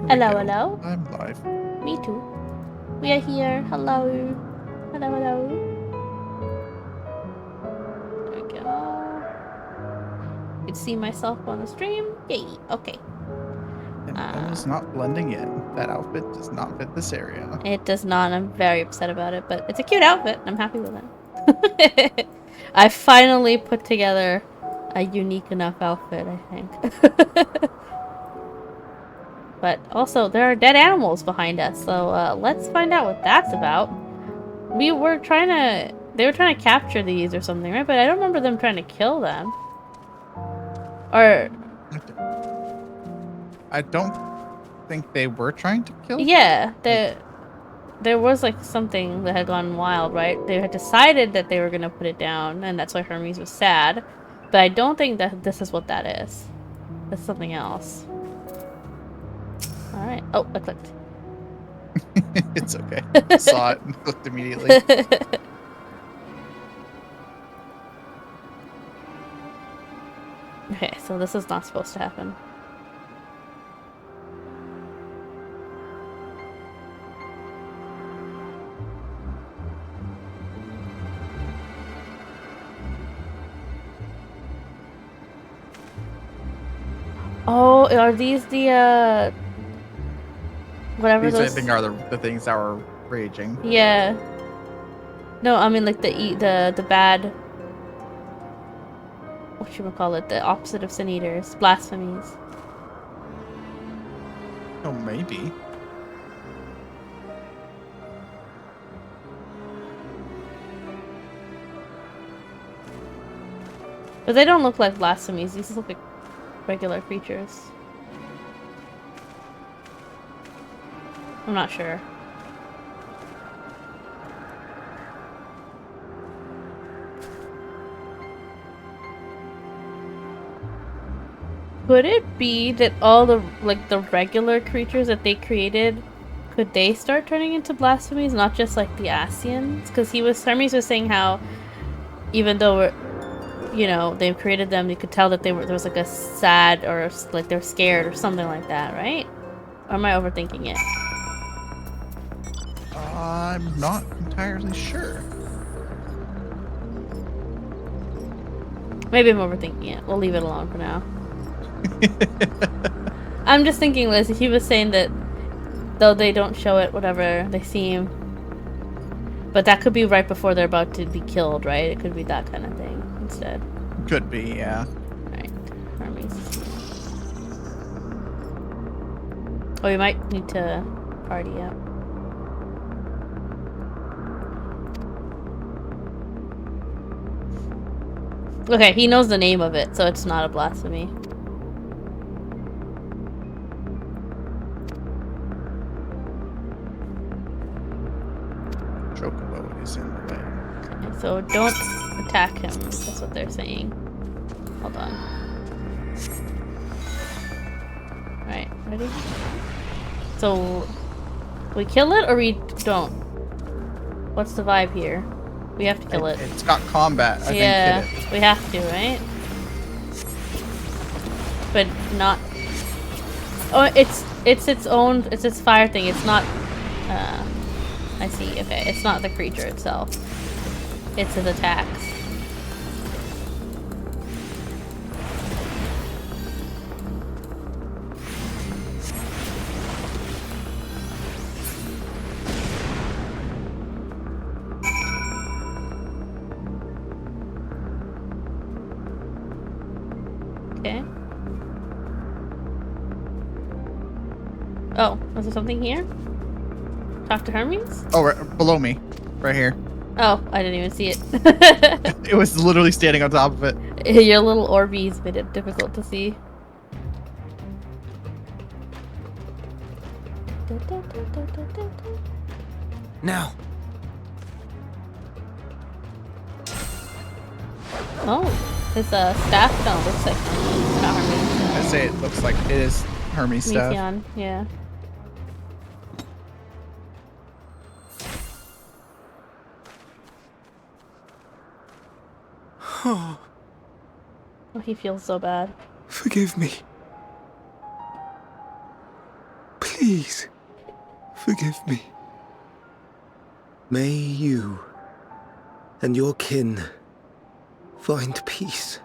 Hello, hello. I'm live. Me too. We are here. Hello. Hello, hello. There we go. You can see myself on the stream. Yay. Okay. And Emma's not blending in. That outfit does not fit this area. It does not. I'm very upset about it, but it's a cute outfit. I'm happy with it. I finally put together a unique enough outfit, I think. But also, there are dead animals behind us, so let's find out what that's about. They were trying to capture these or something, right? But I don't remember them trying to kill them. Or... I don't think they were trying to kill them. Yeah, there was like something that had gone wild, right? They had decided that they were gonna put it down, and that's why Hermes was sad. But I don't think that this is what that is. That's something else. Alright. Oh, I clicked. It's okay. I saw it and clicked immediately. Okay, so this is not supposed to happen. Oh, are these the whatever These those... I think are the things that were raging. Yeah. No, I mean like the bad... whatchamacallit, the opposite of sin eaters. Blasphemies. Oh, maybe. But they don't look like blasphemies. These look like regular creatures. I'm not sure. Could it be that all the regular creatures that they created, could they start turning into blasphemies, not just like the Asians? Because Hermes was saying how even though you know, they've created them, you could tell that there was like a sad, or like they're scared or something like that, right? Or am I overthinking it? I'm not entirely sure. Maybe I'm overthinking it. We'll leave it alone for now. I'm just thinking, Liz, he was saying that though they don't show it, whatever, they seem... But that could be right before they're about to be killed, right? It could be that kind of thing instead. Could be, yeah. Right. Hermes. Oh, we might need to party up. Okay, he knows the name of it, so it's not a blasphemy. Chocobo is in the way. Okay, so don't attack him. That's what they're saying. Hold on. Alright, ready? So, we kill it or we don't? What's the vibe here? We have to kill it. It's got combat. I yeah, think we have to, right? But not... Oh, it's its own... It's its fire thing. It's not... I see. Okay, it's not the creature itself. It's his attacks. Okay. Oh, is there something here? Talk to Hermes? Oh, right below me. Right here. Oh, I didn't even see it. It was literally standing on top of it. Your little Orbeez made it difficult to see. Now. Oh, his staff stone looks like Hermes, not Hermes. I say it looks like it is Hermes stuff. Meteion, yeah. Oh, Oh, he feels so bad. forgive me. Please, forgive me. May you and your kin find peace.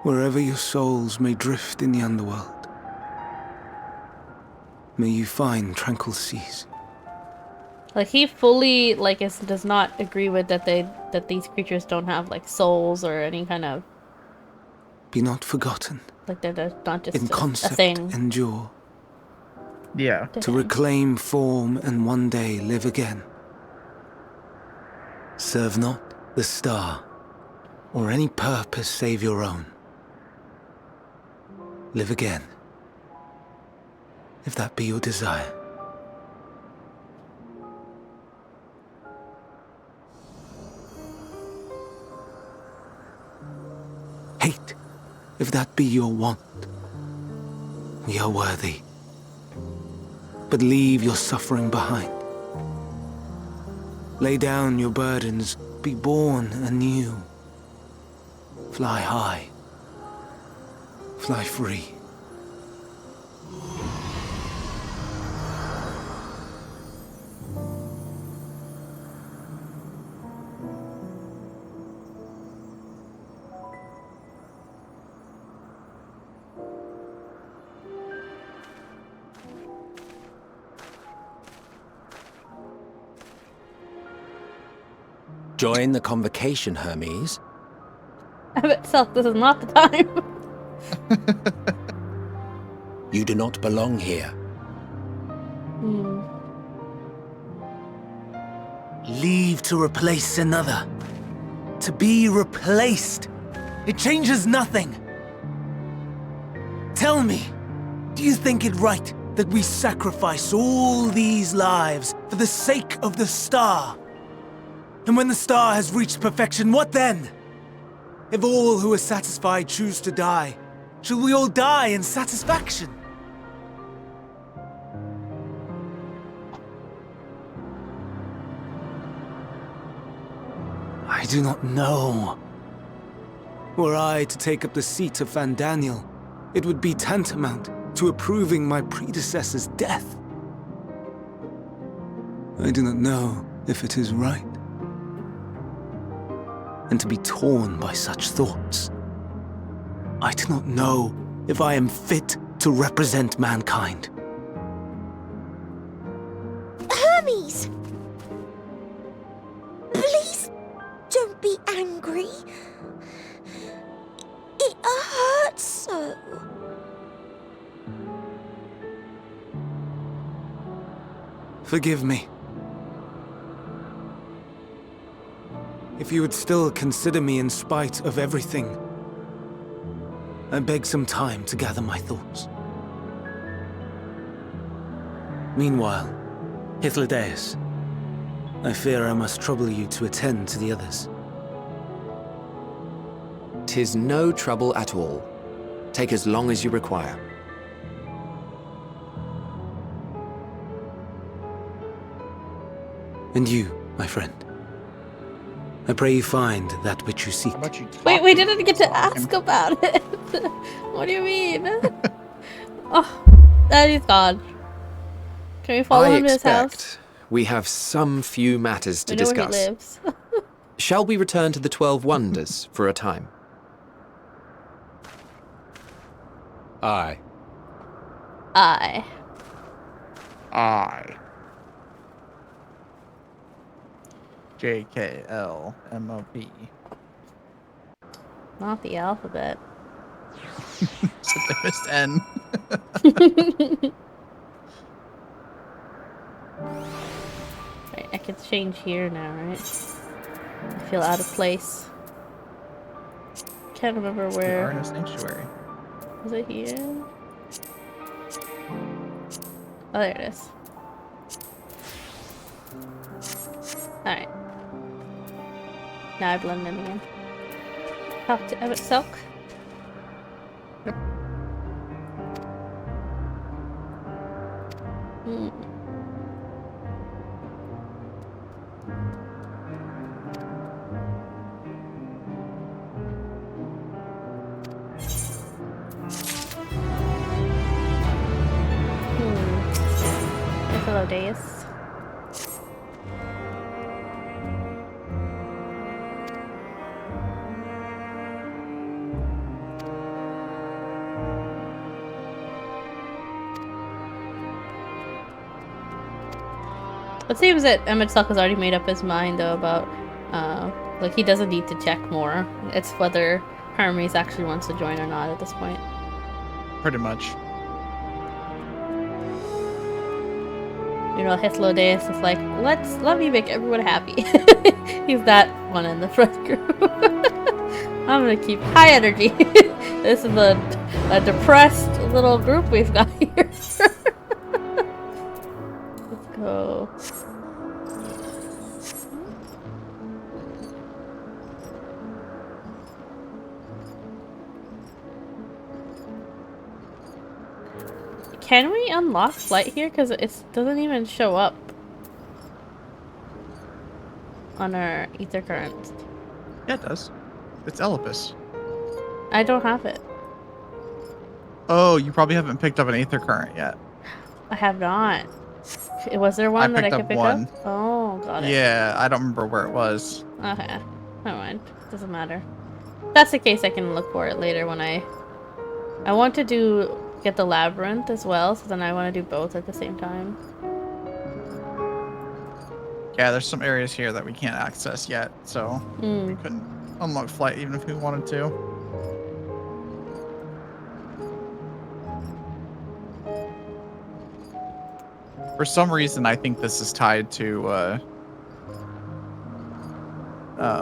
Wherever your souls may drift in the underworld, may you find tranquil seas. Like, he fully, like, does not agree with that these creatures don't have, like, souls or any kind of... Be not forgotten. Like, they're not just in a concept thing. endure. Yeah. To reclaim form and one day live again. Serve not the star, or any purpose save your own. Live again, if that be your desire. Hate, if that be your want. We are worthy. But leave your suffering behind. Lay down your burdens, be born anew. Fly high, fly free. Join the convocation, Hermes. Abbot Selk, this is not the time. You do not belong here. Leave to replace another. To be replaced. It changes nothing. Tell me, do you think it right that we sacrifice all these lives for the sake of the star? And when the star has reached perfection, what then? If all who are satisfied choose to die, shall we all die in satisfaction? I do not know. Were I to take up the seat of Van Daniel, it would be tantamount to approving my predecessor's death. I do not know if it is right. And to be torn by such thoughts, I do not know if I am fit to represent mankind. Hermes! Please don't be angry. It hurts so. Forgive me. If you would still consider me in spite of everything, I beg some time to gather my thoughts. Meanwhile, Hythlodaeus, I fear I must trouble you to attend to the others. 'Tis no trouble at all. Take as long as you require. And you, my friend, I pray you find that which you seek. How about you Wait, we talk didn't get to him? ask about it. What do you mean? Oh, that is gone. Can we follow him to his house? We have some few matters to We know where he discuss. lives. Shall we return to the 12 Wonders for a time? Aye. I. JKLMOP. Not the alphabet. So they missed N. Right, I can change here now, right? I feel out of place. Can't remember We where. are in a sanctuary. Was it here? Oh, there it is. Alright. Now I blend in again. Talk to Abbot Selk. Yep. Hmm. Hello, Deus. It seems that Emetzelk has already made up his mind, though, about, like, he doesn't need to check more. It's whether Hermes actually wants to join or not at this point. Pretty much. You know, Hythlodeus is like, let me make everyone happy. He's that one in the front group. I'm gonna keep high energy. This is a depressed little group we've got here. Let's go. Can we unlock flight here? Because it doesn't even show up on our ether currents. Yeah, it does. It's Elipis. I don't have it. Oh, you probably haven't picked up an Aether Current yet. I have not. Was there one that I could pick one. up? Oh, got it. Yeah, I don't remember where it was. Okay. Never mind. Doesn't matter. If that's the case, I can look for it later when I want to get the labyrinth as well, so then I want to do both at the same time. Yeah, there's some areas here that we can't access yet, so we couldn't unlock flight even if we wanted to. For some reason, I think this is tied to the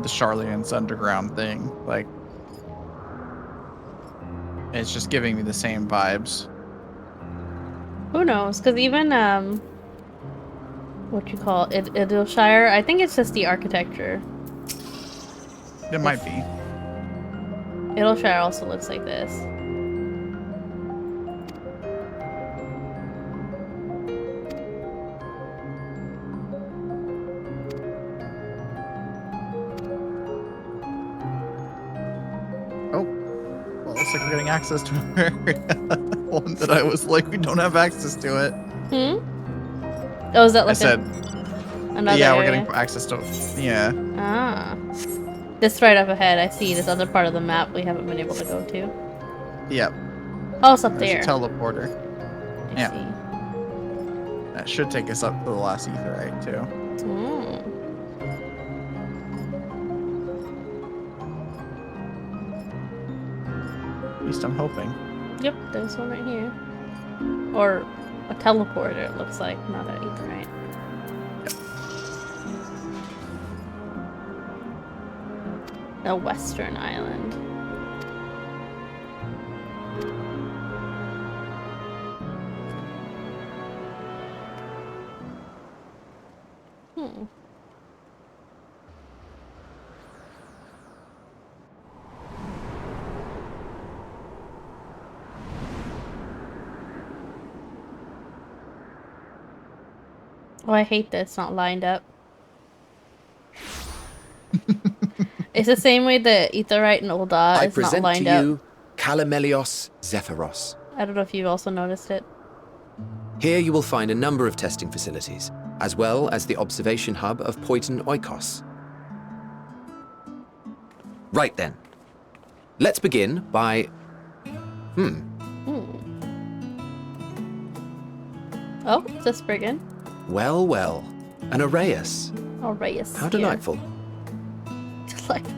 Charlian's underground thing. Like, it's just giving me the same vibes. Who knows? Because even what you call it, Idilshire, I think it's just the architecture. It might be. Idilshire also looks like this. Looks like we're getting access to an area. One that I was like, we don't have access to it. Oh, is that like I said, another yeah, area? we're getting access to it. Yeah. Ah. This right up ahead, I see this other part of the map we haven't been able to go to. Yep. Oh, it's up There's there. a teleporter. I Yeah. see. That should take us up to the last etherite, too. At least I'm hoping. Yep, there's one right here. Or a teleporter, it looks like, not an etherite. Yep. A western island. Oh, I hate that it's not lined up. It's the same way the Aetherite and Ul'dah is not lined up. I present to you Calamelios Zephyros. I don't know if you've also noticed it. Here you will find a number of testing facilities, as well as the observation hub of Poiton Oikos. Right then. Let's begin by... Oh, it's a Spriggan. Well, well. An Arraius. Arraius. How delightful. Delightful.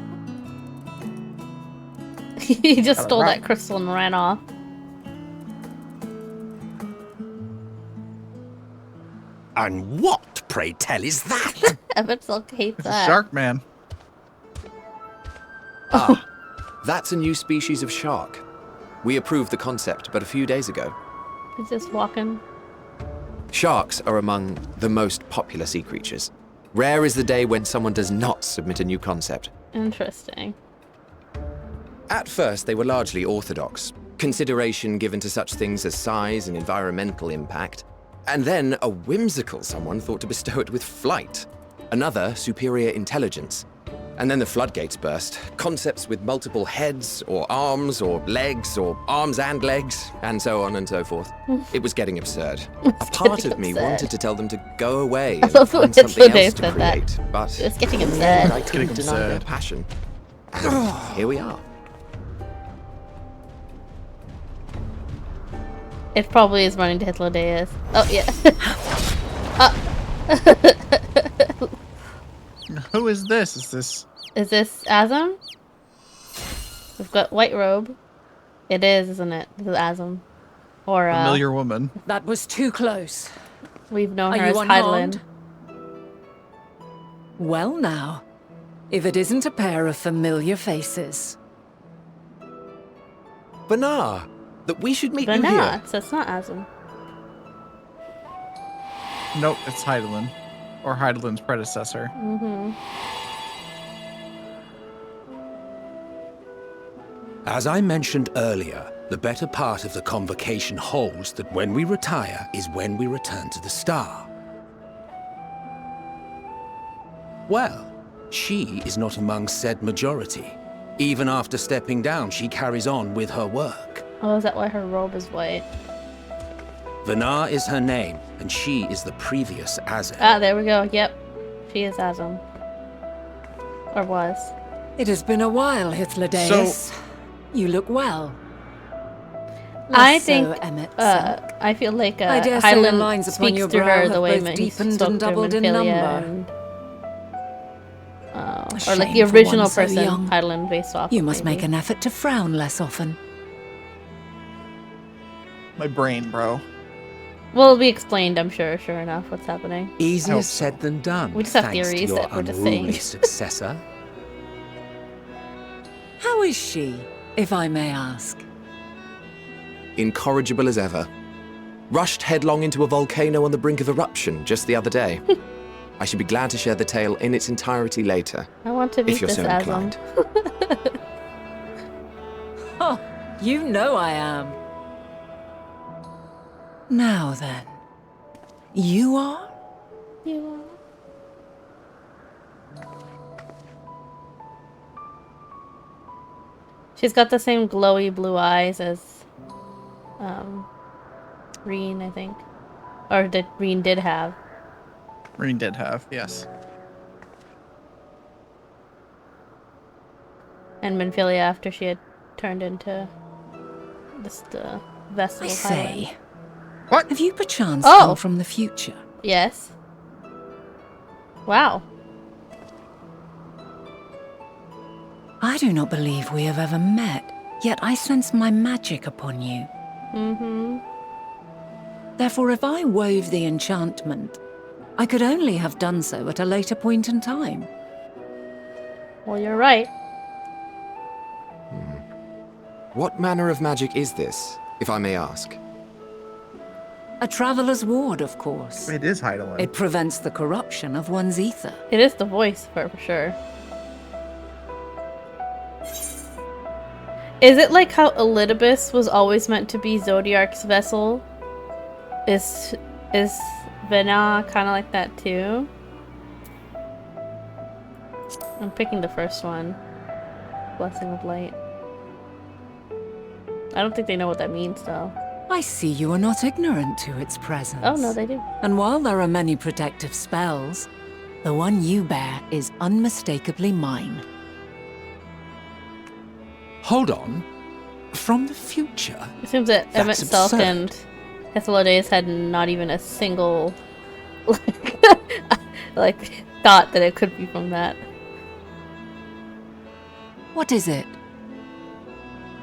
He just stole that crystal and ran off. And what, pray tell, is that? Emetzelk hates It's that. a shark man. Ah, that's a new species of shark. We approved the concept but a few days ago. He's just walking. Sharks are among the most popular sea creatures. Rare is the day when someone does not submit a new concept. Interesting. At first, they were largely orthodox, consideration given to such things as size and environmental impact, and then a whimsical someone thought to bestow it with flight, another superior intelligence. And then the floodgates burst. Concepts with multiple heads, or arms and legs, and so on and so forth. It was getting absurd. A part of me absurd. wanted to tell them to go away I and love the way find something they else to said that. create, but It's getting in the end, absurd. I couldn't getting deny their absurd. passion. And here we are. It probably is running to Hythlodaeus. Oh, yeah. Who is this? Is this... Is this Azam? We've got White Robe. It is, isn't it? This is Azam. Or, Familiar woman. That was too close. we've known Are her you as unharmed? Hydaelyn. Well now, if it isn't a pair of familiar faces. Banar, that we should meet But you here. not, so it's not Azam. Nope, it's Hydaelyn. Or Hydaelyn's predecessor. As I mentioned earlier, the better part of the convocation holds that when we retire is when we return to the star. Well, she is not among said majority. Even after stepping down, she carries on with her work. Oh, is that why her robe is white? Vanar is her name, and she is the previous Azer. Ah, there we go. Yep. She is Azam. Or was. It has been a while, Hythlodaeus. You look well. I Less so, think, Emet-san. I feel like I dare say the Hydaelyn lines upon speaks your to brow her have the way both he deepened spoke and to doubled in Minfilia number. and, A or like the shame for original one so person young. Hydaelyn based off You of, must maybe. make an effort to frown less often. My brain, bro. Well, it'll be explained, I'm sure enough, what's happening. Easier Oh. said than done. We just have thanks theories to your that we're just saying. unruly successor. How is she, if I may ask? Incorrigible as ever. Rushed headlong into a volcano on the brink of eruption just the other day. I should be glad to share the tale in its entirety later, I want to meet if you're this so Azam. inclined. Oh, you know I am. Now then, you are? She's got the same glowy blue eyes as Reen, I think. Or that Reen did have. Reen did have, yes. And Minfilia after she had turned into the vessel I of Hydaelyn. say, What? have you perchance Oh. come from the future? Yes. Wow. I do not believe we have ever met, yet I sense my magic upon you. Mm-hmm. Therefore, if I wove the enchantment, I could only have done so at a later point in time. Well, you're right. What manner of magic is this, if I may ask? A traveler's ward, of course. It is Hydaelyn. It prevents the corruption of one's ether. It is the voice for sure. Is it like how Elidibus was always meant to be Zodiark's vessel? Is Vena kind of like that too? I'm picking the first one. Blessing of Light. I don't think they know what that means though. I see you are not ignorant to its presence. Oh no, they do. And while there are many protective spells, the one you bear is unmistakably mine. Hold on. From the future? It seems that Emmett That's Selk absurd. and Hythlodaeus had not even a single like thought that it could be from that. What is it?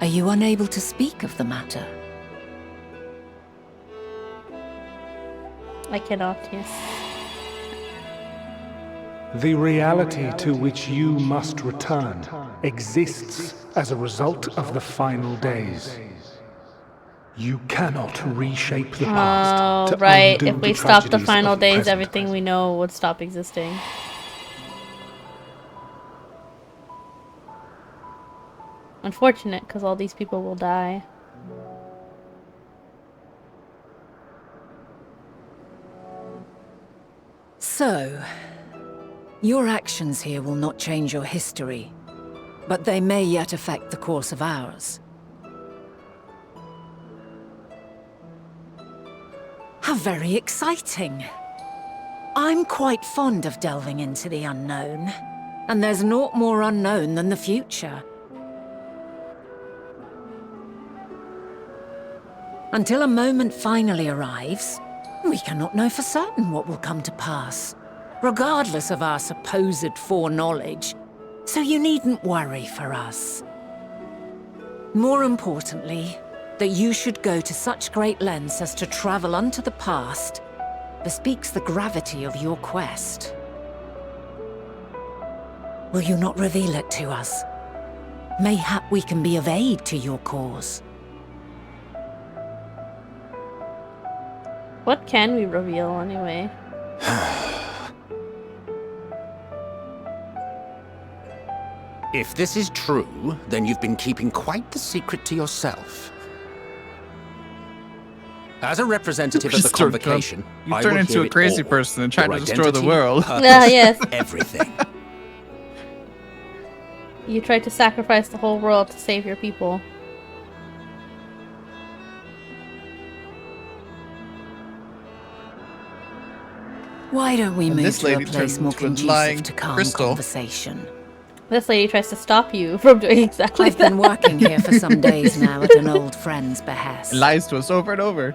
Are you unable to speak of the matter? I cannot, yes. The reality to which you must return exists as a result of the final days. You cannot reshape the past Oh, to right. undo If we the stopped the tragedies final of days, present. everything we know would stop existing. Unfortunate, because all these people will die. So, Your actions here will not change your history, but they may yet affect the course of ours. How very exciting! I'm quite fond of delving into the unknown, and there's naught more unknown than the future. Until a moment finally arrives, we cannot know for certain what will come to pass, regardless of our supposed foreknowledge, so you needn't worry for us. More importantly, that you should go to such great lengths as to travel unto the past bespeaks the gravity of your quest. Will you not reveal it to us? Mayhap we can be of aid to your cause. What can we reveal anyway? If this is true, then you've been keeping quite the secret to yourself. As a representative of the convocation, You I turn will into hear a it crazy all. person and try Your to destroy the identity, world. purpose, Yes. everything. You tried to sacrifice the whole world to save your people. Why don't we And move this to a lady place turned more into a conducive lying to calm crystal. conversation? This lady tries to stop you from doing exactly I've that. been working here for some days now at an old friend's behest. It lies to us over and over.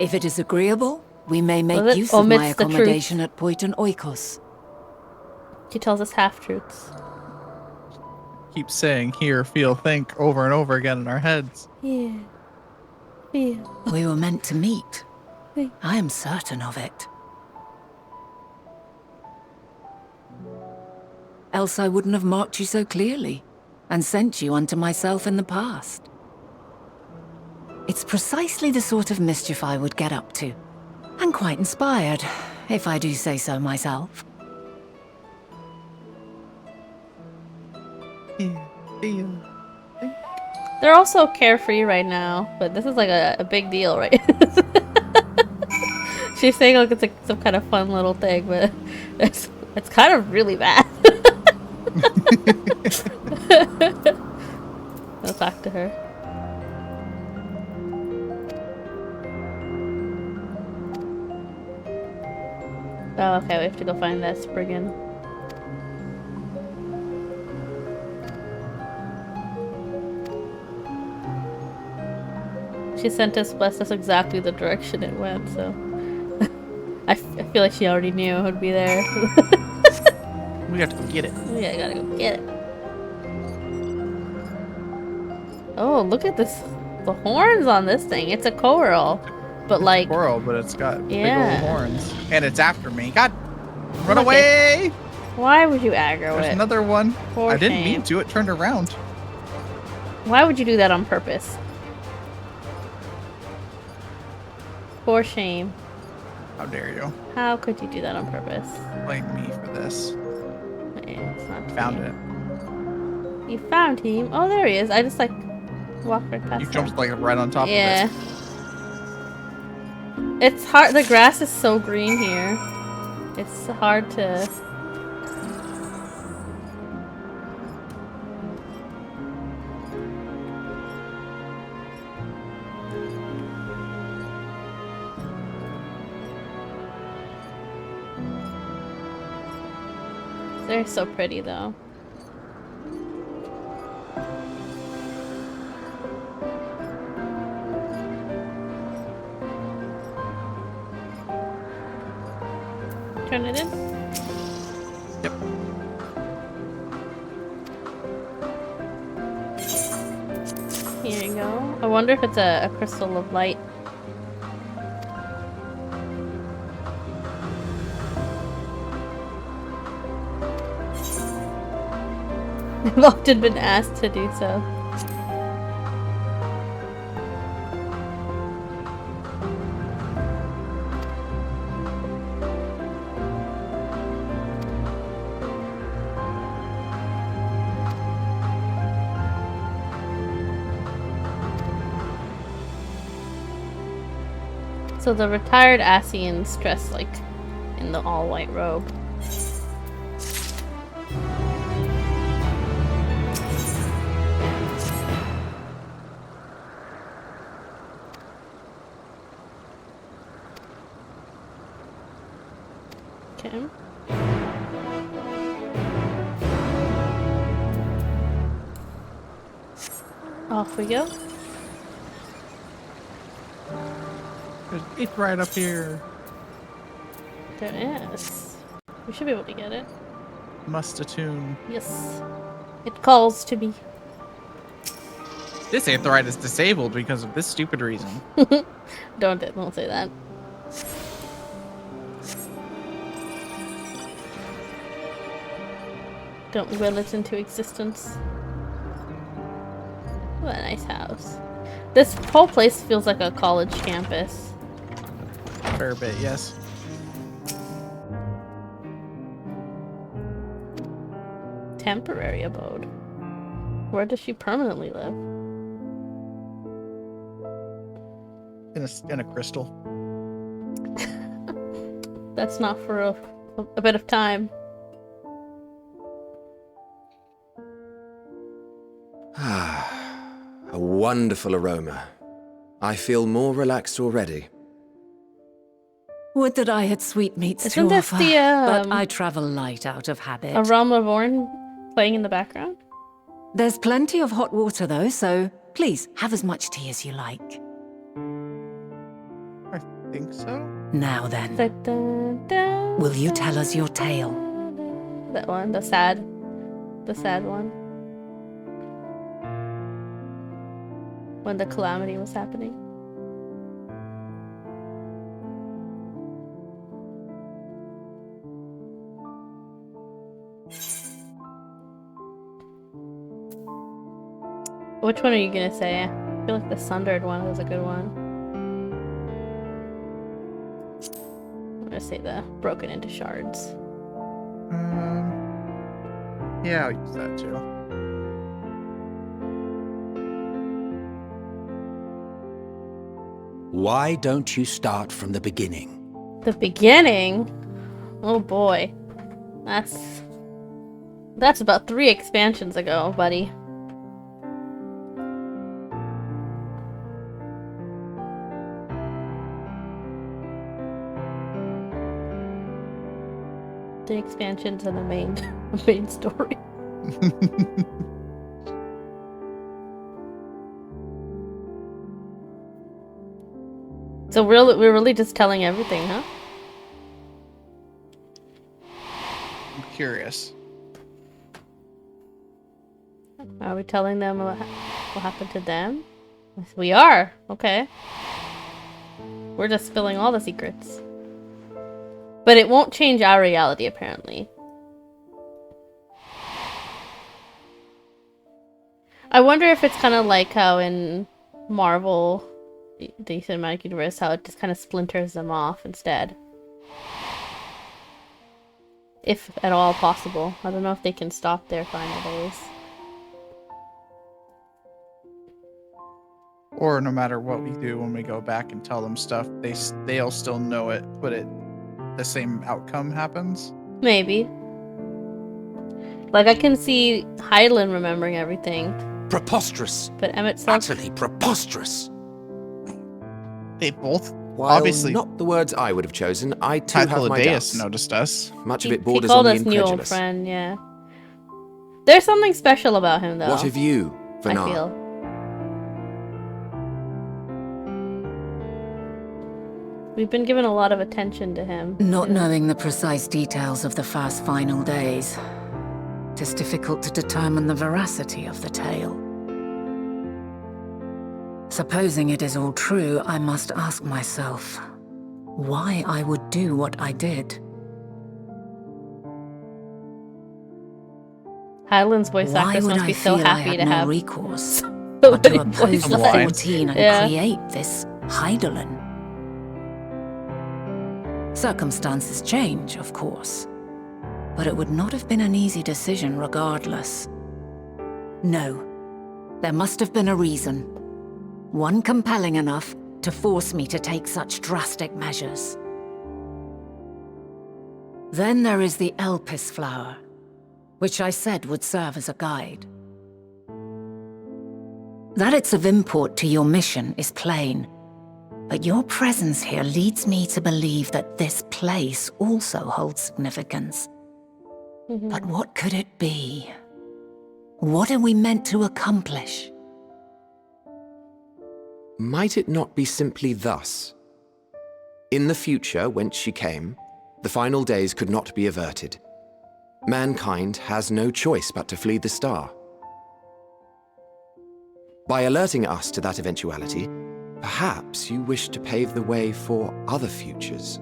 If it is agreeable, we may make it use of my omits the truth. accommodation at Poiton Oikos. She tells us half-truths. Keep saying hear, feel, think over and over again in our heads. Yeah. Feel. We were meant to meet. Think. I am certain of it. Else I wouldn't have marked you so clearly, and sent you unto myself in the past. It's precisely the sort of mischief I would get up to, and quite inspired, if I do say so myself. Hear, feel, think. They're also carefree right now, but this is like a big deal, right? She's saying like it's like some kind of fun little thing, but it's kind of really bad. I'll talk to her. Oh, okay, we have to go find that Spriggan. She sent us, blessed us exactly the direction it went, so... I feel like she already knew it would be there. We have to go get it. Yeah, I gotta go get it. Oh, look at this. The horns on this thing. It's a coral. But like... Squirrel, but it's got Yeah. big old horns. And it's after me. God! Run Look away! Why would you aggro There's it? another one. For I didn't shame. mean to. It turned around. Why would you do that on purpose? For shame. How dare you? How could you do that on purpose? Blame me for this. It's not Found fair. it. You found him? Oh, there he is. I just like walked right past You him. jumped like right on top Yeah. of it. It's hard. The grass is so green here. It's hard to... They're so pretty though. Turn it in? Yep. Here you go. I wonder if it's a crystal of light. I've often been asked to do so. So the retired Asians dress like in the all-white robe. Okay. Off we go. There's it right up here. There is. We should be able to get it. Must attune. Yes. It calls to me. This aetheryte is disabled because of this stupid reason. Don't say that. Don't will it into existence. What a nice house. This whole place feels like a college campus. Fair bit, yes. Temporary abode. Where does she permanently live? In a crystal. That's not for a bit of time. A wonderful aroma. I feel more relaxed already. Would that I had sweetmeats Isn't to this offer, the, but I travel light out of habit. A Realm Reborn playing in the background? There's plenty of hot water though, so please have as much tea as you like. I think so. Now then, Da, da, da, will you tell us your tale? that one, the sad one. When the calamity was happening. Which one are you gonna say? I feel like the Sundered one was a good one. I'm gonna say the Broken into Shards. Yeah, I'll use that too. Why don't you start from the beginning? The beginning? Oh boy. That's about 3 expansions ago, buddy. The expansions and the main story. So we're really just telling everything, huh? I'm curious. Are we telling them what happened to them? We are. Okay. We're just spilling all the secrets. But it won't change our reality, apparently. I wonder if it's kind of like how in Marvel, the cinematic universe, how it just kind of splinters them off instead. If at all possible. I don't know if they can stop their final days. Or no matter what we do when we go back and tell them stuff, they'll still know it, but the same outcome happens. Maybe. Like I can see Hydaelyn remembering everything, Preposterous. but Emmett Slug. Utterly preposterous. They both While obviously not the words I would have chosen, I too have my Hythlodaeus doubts. noticed us. Much of He it borders called on the us new old incredulous. friend, yeah. There's something special about him, though. What have you, I Vanar? feel. We've been given a lot of attention to him. Not too. knowing the precise details of the first final days, it is difficult to determine the veracity of the tale. Supposing it is all true, I must ask myself why I would do what I did. Hydaelyn's voice Why actress would must I be so feel I happy had to no have recourse but to somebody oppose voice the line. 14 and Yeah. create this Hydaelyn? Circumstances change, of course, but it would not have been an easy decision regardless. No, there must have been a reason. One compelling enough to force me to take such drastic measures. Then there is the Elpis flower, which I said would serve as a guide. That it's of import to your mission is plain. But your presence here leads me to believe that this place also holds significance. But what could it be? What are we meant to accomplish? Might it not be simply thus? In the future, whence she came, the final days could not be averted. Mankind has no choice but to flee the star. By alerting us to that eventuality, perhaps you wish to pave the way for other futures.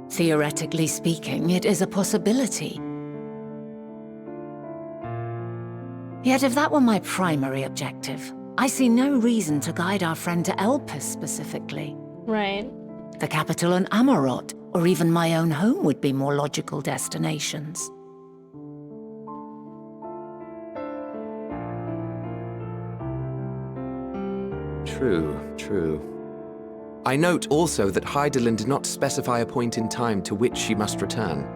Theoretically speaking, it is a possibility. Yet if that were my primary objective, I see no reason to guide our friend to Elpis specifically. Right. The capital on Amarot, or even my own home would be more logical destinations. True. I note also that Hydaelyn did not specify a point in time to which she must return.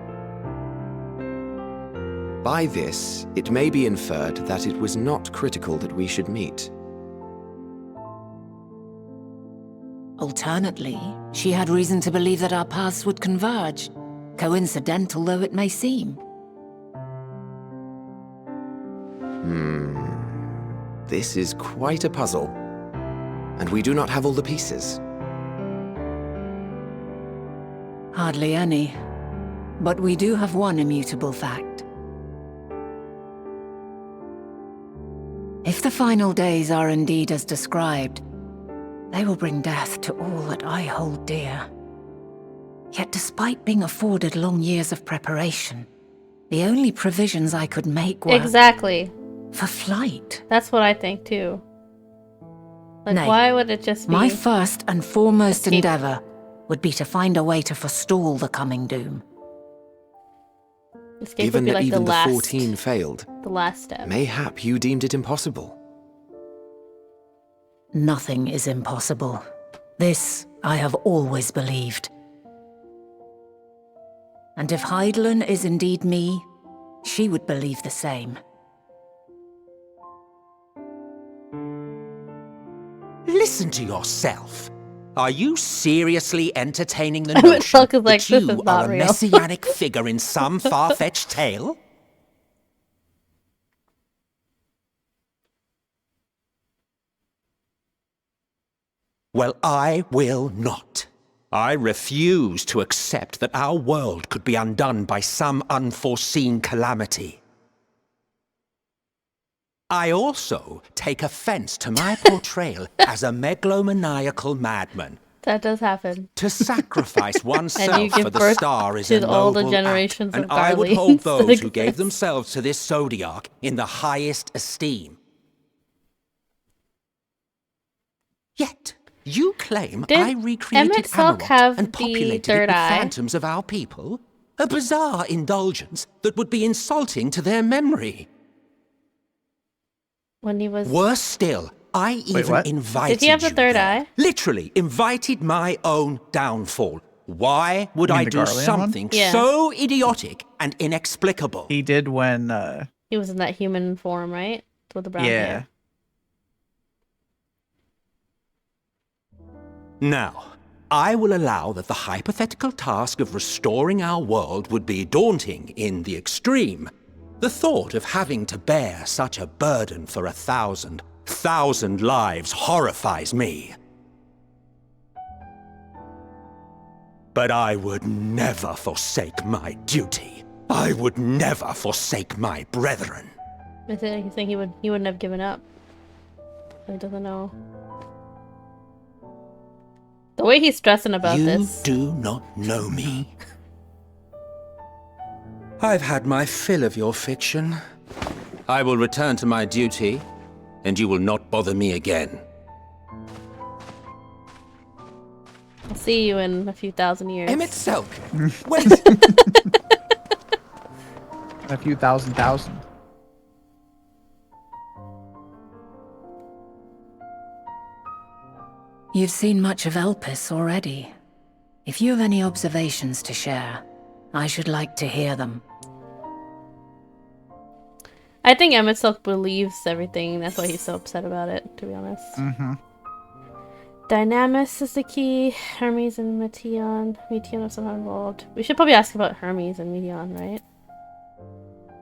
By this, it may be inferred that it was not critical that we should meet. Alternately, she had reason to believe that our paths would converge, coincidental though it may seem. This is quite a puzzle, and we do not have all the pieces. Hardly any. But we do have one immutable fact. If the final days are indeed as described, they will bring death to all that I hold dear. Yet despite being afforded long years of preparation, the only provisions I could make were... Exactly. For flight. That's what I think too. Like, Nay, why would it just be... My first and foremost escape? endeavor would be to find a way to forestall the coming doom. Escape Given would be that like even the the last, 14 failed, the last step. mayhap you deemed it impossible. Nothing is impossible. This I have always believed. And if Hydaelyn is indeed me, she would believe the same. Listen to yourself. Are you seriously entertaining the would notion look like that this you is not are a real. messianic figure in some far-fetched tale? Well, I will not. I refuse to accept that our world could be undone by some unforeseen calamity. I also take offense to my portrayal as a megalomaniacal madman. That does happen. To sacrifice And you oneself give for the birth star is to a all the noble generations act, of and I would hold Garleans that those who gave exist. themselves to this zodiac in the highest esteem. Yet, you claim Did I recreated Emmett Salk Amarot have and the populated it third with eye? phantoms of our people? A bizarre indulgence that would be insulting to their memory. When he was... Worse still, I even what? invited Did he have the you third there. eye? Literally invited my own downfall. Why would You mean I the do Garlean one? something Yeah. so idiotic and inexplicable? He did when, He was in that human form, right? With the brown yeah. hair. Now, I will allow that the hypothetical task of restoring our world would be daunting in the extreme. The thought of having to bear such a burden for 1,000 lives horrifies me. But I would never forsake my duty. I would never forsake my brethren. I think he's saying he wouldn't have given up. He doesn't know. The way he's stressing about You this. do not know me. I've had my fill of your fiction. I will return to my duty, and you will not bother me again. I'll see you in a few thousand years. Emmett Selk, wait! A few thousand. You've seen much of Elpis already. If you have any observations to share, I should like to hear them. I think Emmett Silk believes everything. That's why he's so upset about it, to be honest. Mm-hmm. Dynamis is the key. Hermes and Meteion. Meteion was somehow involved. We should probably ask about Hermes and Meteion, right?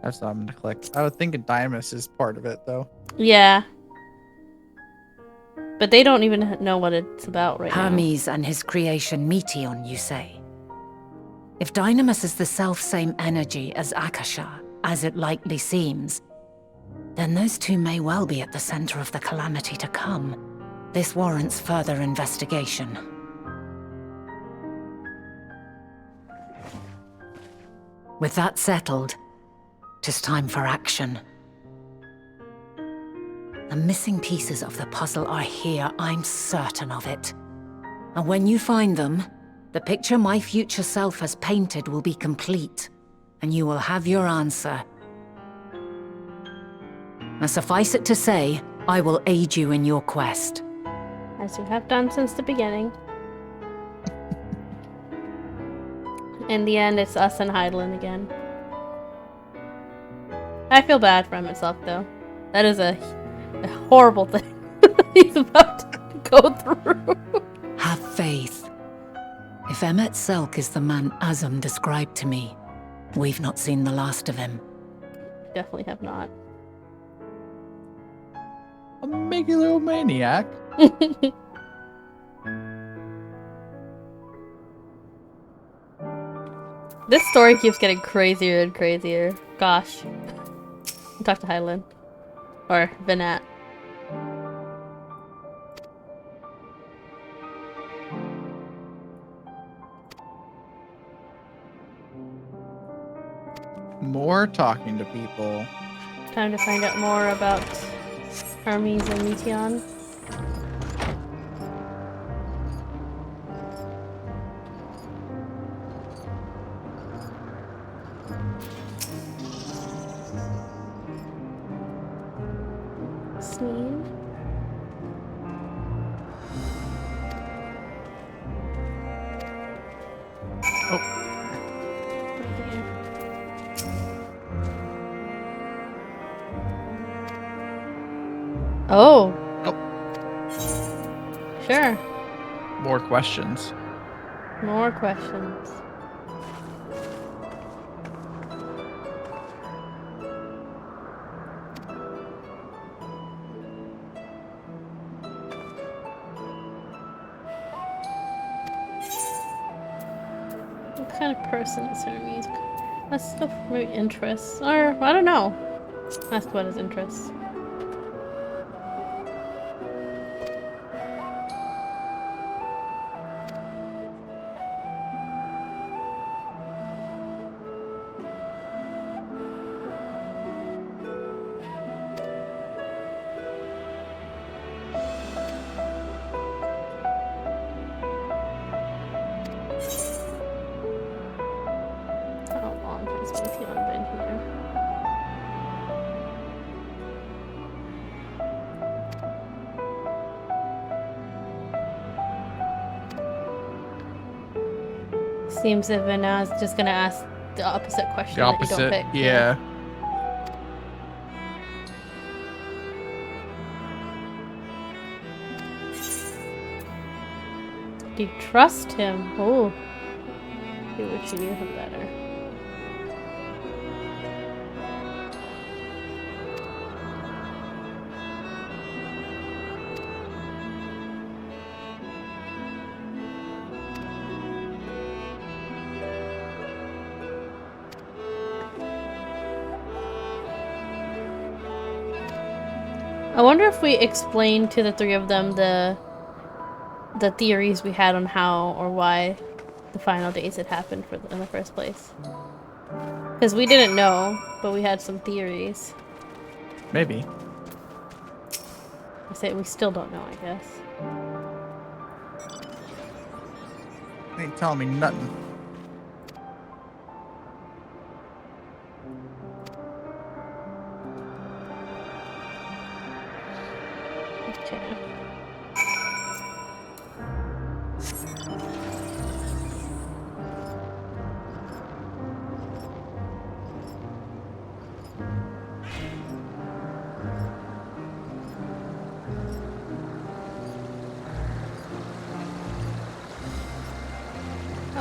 That's what I'm gonna click. I would think Didymus is part of it though. Yeah. But they don't even know what it's about right now. Hermes and his creation Meteion, you say? If Dynamis is the self-same energy as Akasha, as it likely seems, then those two may well be at the center of the calamity to come. This warrants further investigation. With that settled, 'tis time for action. The missing pieces of the puzzle are here, I'm certain of it. And when you find them, the picture my future self has painted will be complete, and you will have your answer. Now suffice it to say, I will aid you in your quest. As you have done since the beginning. In the end, it's us and Hydaelyn again. I feel bad for him itself, though. That is a horrible thing he's about to go through. Have faith. If Emmet Selk is the man Azam described to me, we've not seen the last of him. Definitely have not. A megalomaniac. This story keeps getting crazier and crazier. Gosh. Talk to Hydaelyn. Or Vinat. More talking to people. Time to find out more about Hermes and Meteion. Sneed. Oh. Oh. Sure. More questions. More questions. What kind of person is Hermes? That's stuff maybe interests. Or I don't know. Ask about his interests. How long has Meteion been here? Seems that Vinat's just gonna ask the opposite question The that you opposite. don't pick. Yeah. Do you trust him? Oh. You wish you knew him better. I wonder if we explain to the three of them the theories we had on how or why the final days had happened in the first place. Because we didn't know, but we had some theories. Maybe. I say we still don't know, I guess. Ain't telling me nothing. Okay.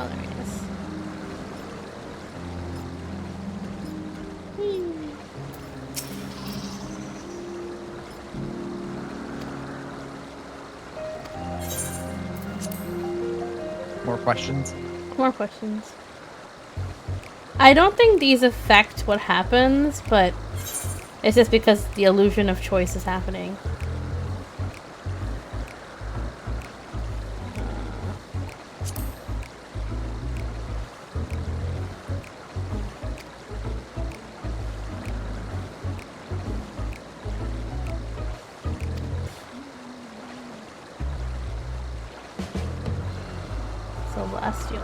Oh, there he is. More questions? More questions. I don't think these affect what happens, but it's just because the illusion of choice is happening. Celestial.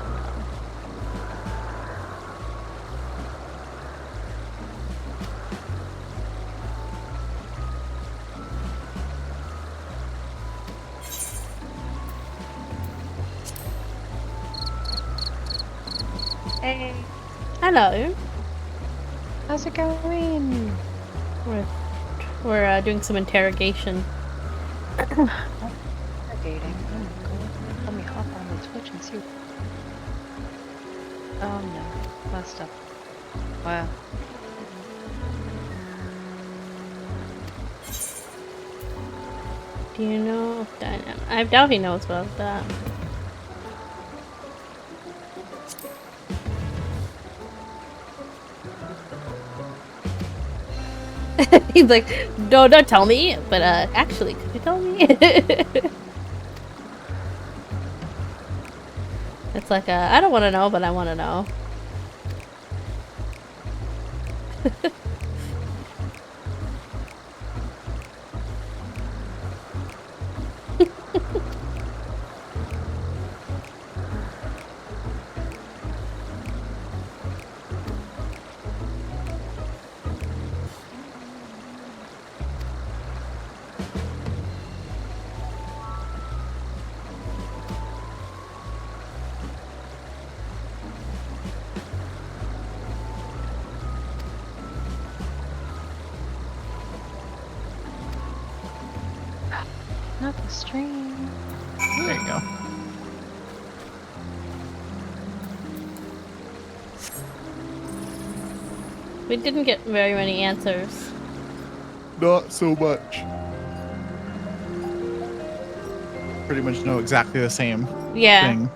Hey, Hello. how's it going? We're doing some interrogation. Dating. Oh, cool. Let me hop on the Twitch and see. Oh no, messed up. Wow. Do you know if I doubt he knows about that. He's like, no, don't tell me. But actually, could you tell me? It's like, I don't want to know, but I want to know. Not the stream. There you go. We didn't get very many answers. Not so much. Pretty much know exactly the same Yeah. thing.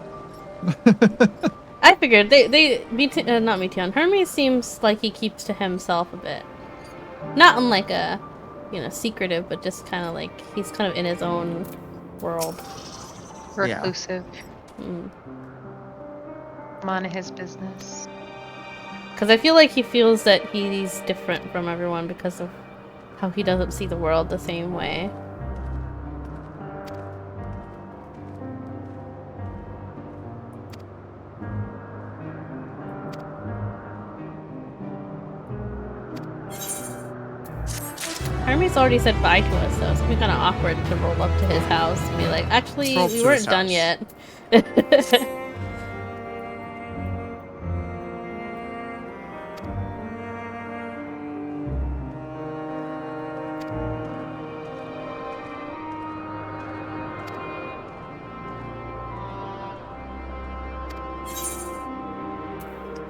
I figured not Meteion. Hermes seems like he keeps to himself a bit. Not in like a, secretive, but just kind of like he's kind of in his own world. Reclusive. Mm. Mind his business. Because I feel like he feels that he's different from everyone because of how he doesn't see the world the same way. Hermes already said bye to us, though. It's gonna be kind of awkward to roll up to his house and be like, actually, Roll up we to weren't his done house. yet.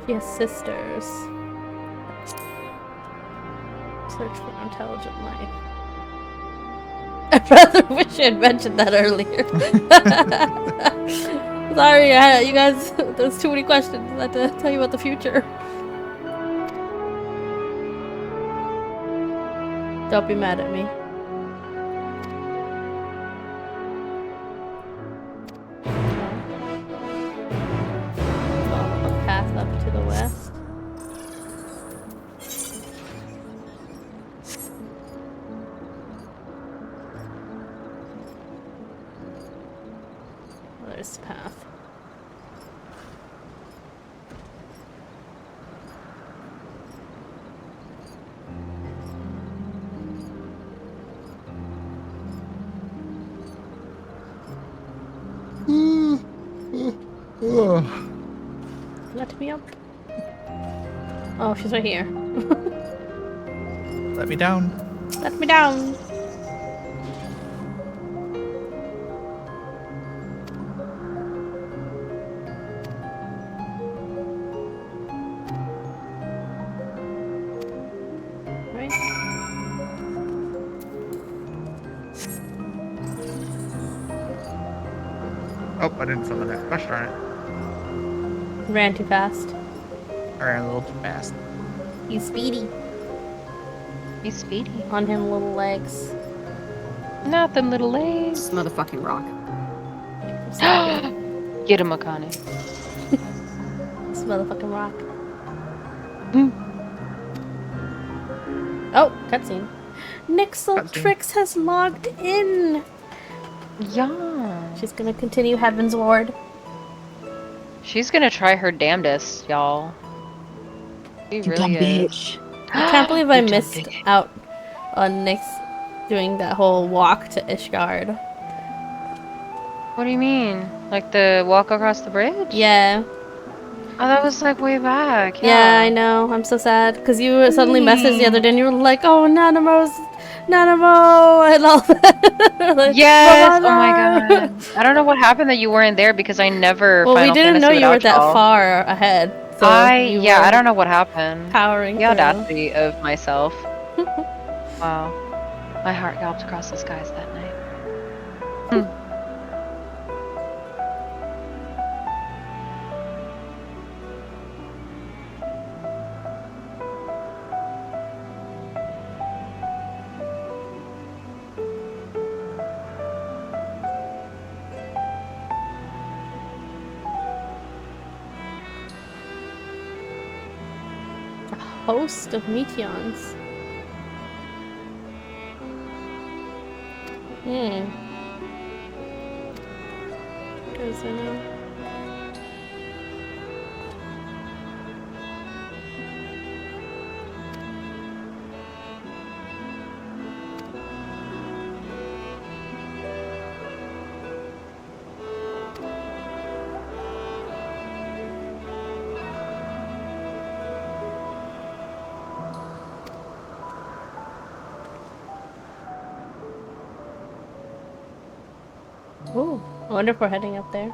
He has sisters. Search for intelligent life. I'd rather wish I had mentioned that earlier. Sorry, you guys, there's too many questions. I had to tell you about the future. Don't be mad at me. Follow the path up to the west. There's the path. Let me up. Oh, she's right here. Let me down. Let me down. Oh, I didn't fill the next question, darn it. Ran too fast. I ran a little too fast. He's speedy. He's speedy. On him little legs. Not them little legs. This motherfucking rock. Get him, Akane. This motherfucking rock. Hmm. Oh, cutscene. Nixeltrix has logged in. Yeah. She's gonna continue Heaven's Ward. She's gonna try her damnedest, y'all. She You really dumb is. bitch. I can't believe I You dumb missed bitch. out on Nyx doing that whole walk to Ishgard. What do you mean? Like the walk across the bridge? Yeah. Oh, that was like way back. Yeah, I Yeah. know. I'm so sad. Because you suddenly messaged the other day and you were like, oh, Nanamo and all that. Like, Yes. Oh my Ramana. god. I don't know what happened that you weren't there because I never. Well, we Final didn't Fantasy know you were without that y'all. far ahead. So you Yeah, were I don't know what happened. powering The through. audacity of myself. Wow. My heart galloped across the skies that night. Host of Meteions. Goes in. Ooh, I wonder if we're heading up there.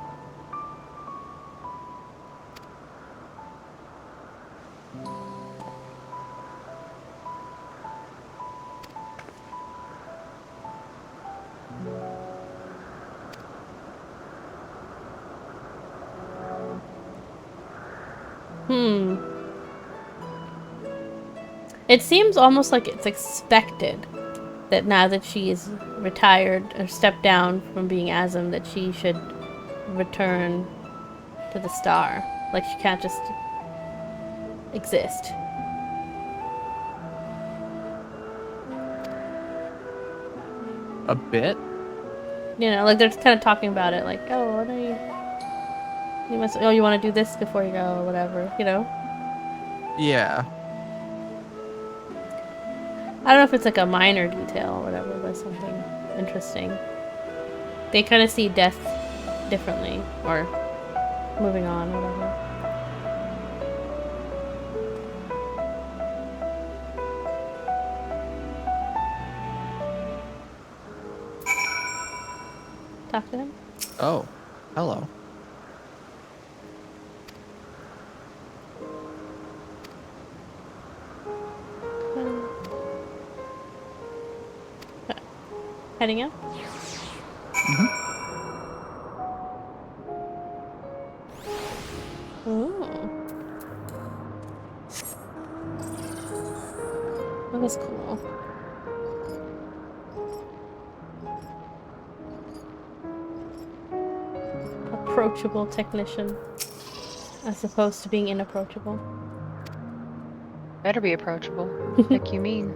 It seems almost like it's expected that now that she is retired or stepped down from being Azim, that she should return to the star. Like she can't just exist. A bit? You know, like they're kind of talking about it, like, oh, what are you must, oh, you want to do this before you go, or whatever, you know? Yeah. I don't know if it's like a minor detail or whatever, but something interesting. They kind of see death differently, or moving on, whatever. Talk to him? Oh, hello. Heading out? Ooh. Oh, that's cool. Approachable technician, as opposed to being inapproachable. Better be approachable. Like you mean.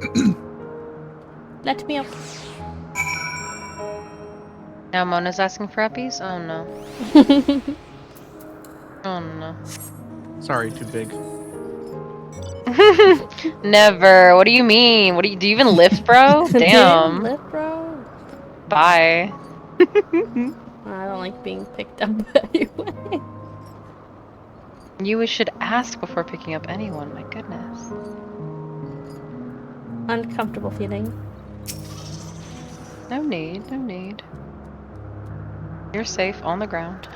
Let me up. Now Mona's asking for uppies? Oh no. Oh no. Sorry, too big. Never. What do you mean? What do you even lift, bro? Do you Damn. lift, bro? Bye. I don't like being picked up anyway. You should ask before picking up anyone, my goodness. Uncomfortable feeling. No need, no need. You're safe on the ground.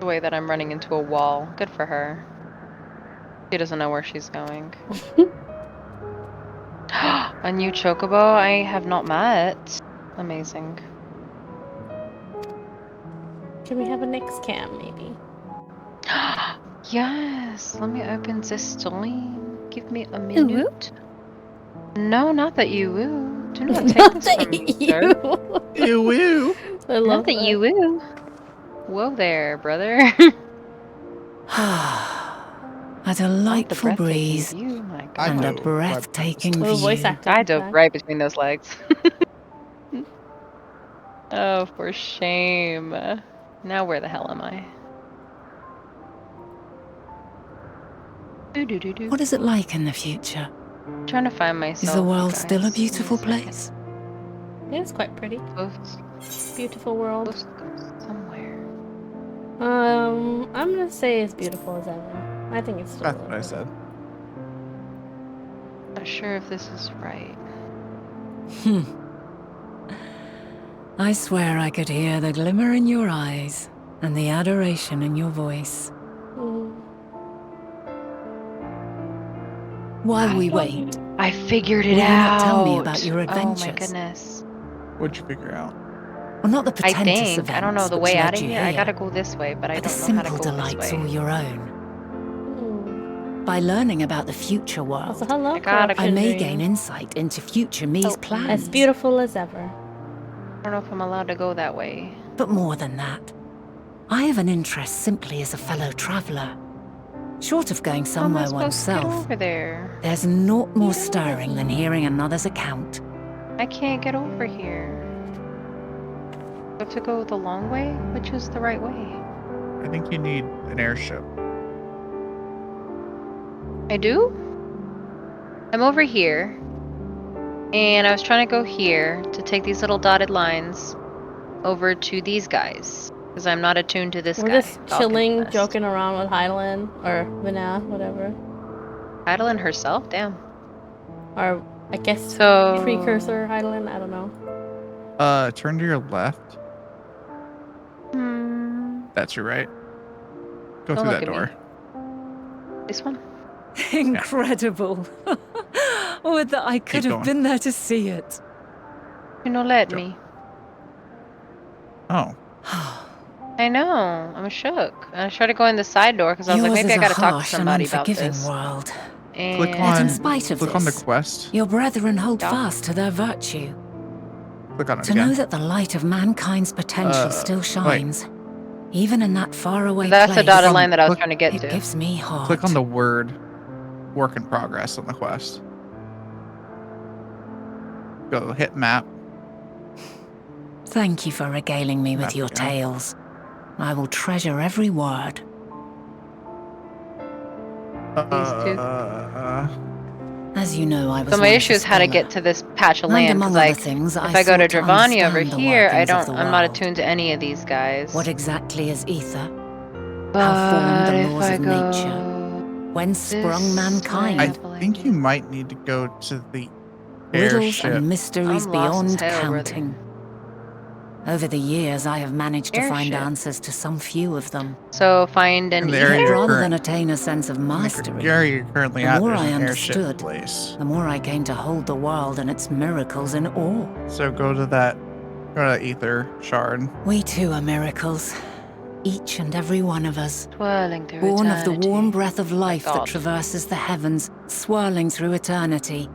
The way that I'm running into a wall. Good for her. She doesn't know where she's going. A new chocobo I have not met. Amazing. Can we have a next cam, maybe? Yes. Let me open this stream. Give me a Ooh. minute. No, not that you woo. Do not take Not this that from me, sir. Ew, woo. I love Not that you woo. Whoa there, brother. A Not the delightful breathtaking breeze view, my I and god. a know. breathtaking Little voice view. acting. I dove back. right between those legs. Oh, for shame. Now where the hell am I? Do. What is it like in the future? Trying to find myself. Is the you world still a guys. Give me beautiful second. place? It is quite pretty. Beautiful world. Supposed to go somewhere. I'm gonna say as beautiful as ever. I think it's still. That's what I said. Not sure if this is right. I swear I could hear the glimmer in your eyes and the adoration in your voice. While we wait, I figured it will you out. not tell me about your adventures? Oh my goodness. What'd you figure out? Well, not the I portentous think. events I don't know the which way led out of you here. I gotta go this way, but I but the don't know how to simple go this delights way. all your own. By learning about the future world, Also, hello, I gotta I may corruption gain dream. insight into future me's Oh, plans. As beautiful as ever. I don't know if I'm allowed to go that way. But more than that, I have an interest simply as a fellow traveller. Short of going How am I somewhere supposed to get oneself, over there? there's naught more stirring than hearing another's account. I can't get over here. I have to go the long way? Which is the right way? I think you need an airship. I do? I'm over here. And I was trying to go here to take these little dotted lines over to these guys. Because I'm not attuned to this We're guy. just chilling, joking around with Hydaelyn or Vina, whatever. Hydaelyn herself? Damn. Or I guess So precursor Hydaelyn, I don't know. Turn to your left. That's your right. Go Don't through look that at door. me. This one? Incredible. Would that I could Keep have going. been there to see it. You know, let Go. me. Oh. I know. I'm shook. I tried to go in the side door because I was like, Yours maybe is I gotta a talk to harsh and somebody about unforgiving this. world. And Click Yet on. in spite of Click on the this, quest. your brethren hold Yeah. fast to their virtue. Click on it To again. know that the light of mankind's potential still wait. shines, even in that faraway that's the place, dotted on- line that I was click- trying to get it to. gives me heart. Click on the word "work in progress" on the quest. Go hit map. Thank you for regaling me with Map your again. tales. I will treasure every word. These two. As you know, I was So my once issue a is how to scholar. get to this patch of And land. among Because other like, things, if I I go to sought to Dravania over understand the here, workings of the I'm not world. attuned to any of these guys. What exactly is ether? But How formed the if laws I of go nature? When sprung this mankind? way, I feel like think you might need to go to the Riddles airship. and mysteries I'm lost as beyond hell, brother. counting. Over the years, I have managed to find Airship. answers to some few of them. So find an In the ether. area Yet you're rather current- than attain a sense of in the mastery, area you're currently the at, more there's I an airship understood, place. the more I came to hold the world and its miracles in awe. So go to that ether shard. We too are miracles. Each and every one of us. Twirling through Born of eternity. the warm breath of life that God. traverses the heavens, swirling through eternity.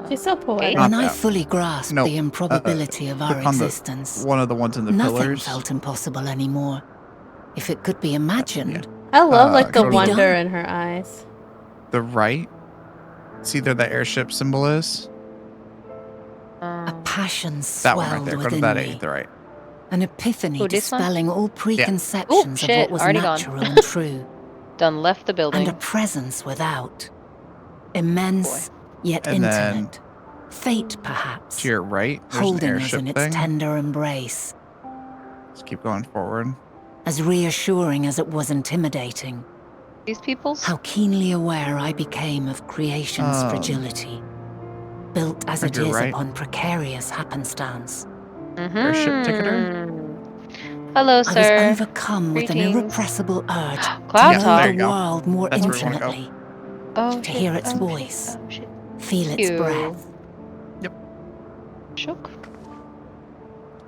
She's so poetic. Not When I that. fully grasped No, the improbability of our click on the existence, one of the ones in the nothing pillars. felt impossible anymore. If it could be imagined, I love like the go to the- wonder in her eyes. The right. See there the airship symbol is? a passion That one right swelled there. Go to within that me. the right. An epiphany Ooh, this one? dispelling all preconceptions of shit, what was already gone. natural and true. Done left the And building. a presence without. Immense, yet And then intimate. Fate, perhaps. To your right, there's an holding us airship in its thing. tender embrace. Just keep going forward. As reassuring as it was intimidating. These peoples? How keenly aware I became of creation's fragility. Built as it is upon precarious happenstance. Airship ticketer? Hello, I sir. was overcome with an Greetings. irrepressible urge Cloud to know Talk. There you the go. world more That's where we wanna go. intimately. Oh, To shit. hear its Oh, voice. shit. Oh, shit. Feel its Ew. breath. Shook.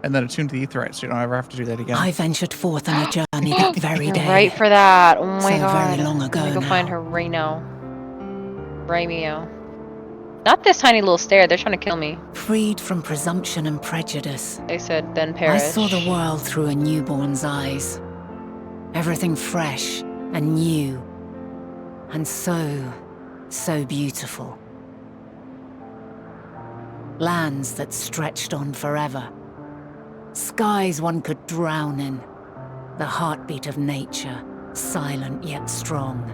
And then attune to the aetheryte, so you don't ever have to do that again. I ventured forth on a journey that very You're day. right for that. Oh my So god. very long ago Let me go now. find her right now. Right meow. Not this tiny little stair. They're trying to kill me. Freed from presumption and prejudice, They said then perish. I saw the world through a newborn's eyes. Everything fresh and new. And so beautiful. Lands that stretched on forever. Skies one could drown in. The heartbeat of nature, silent yet strong.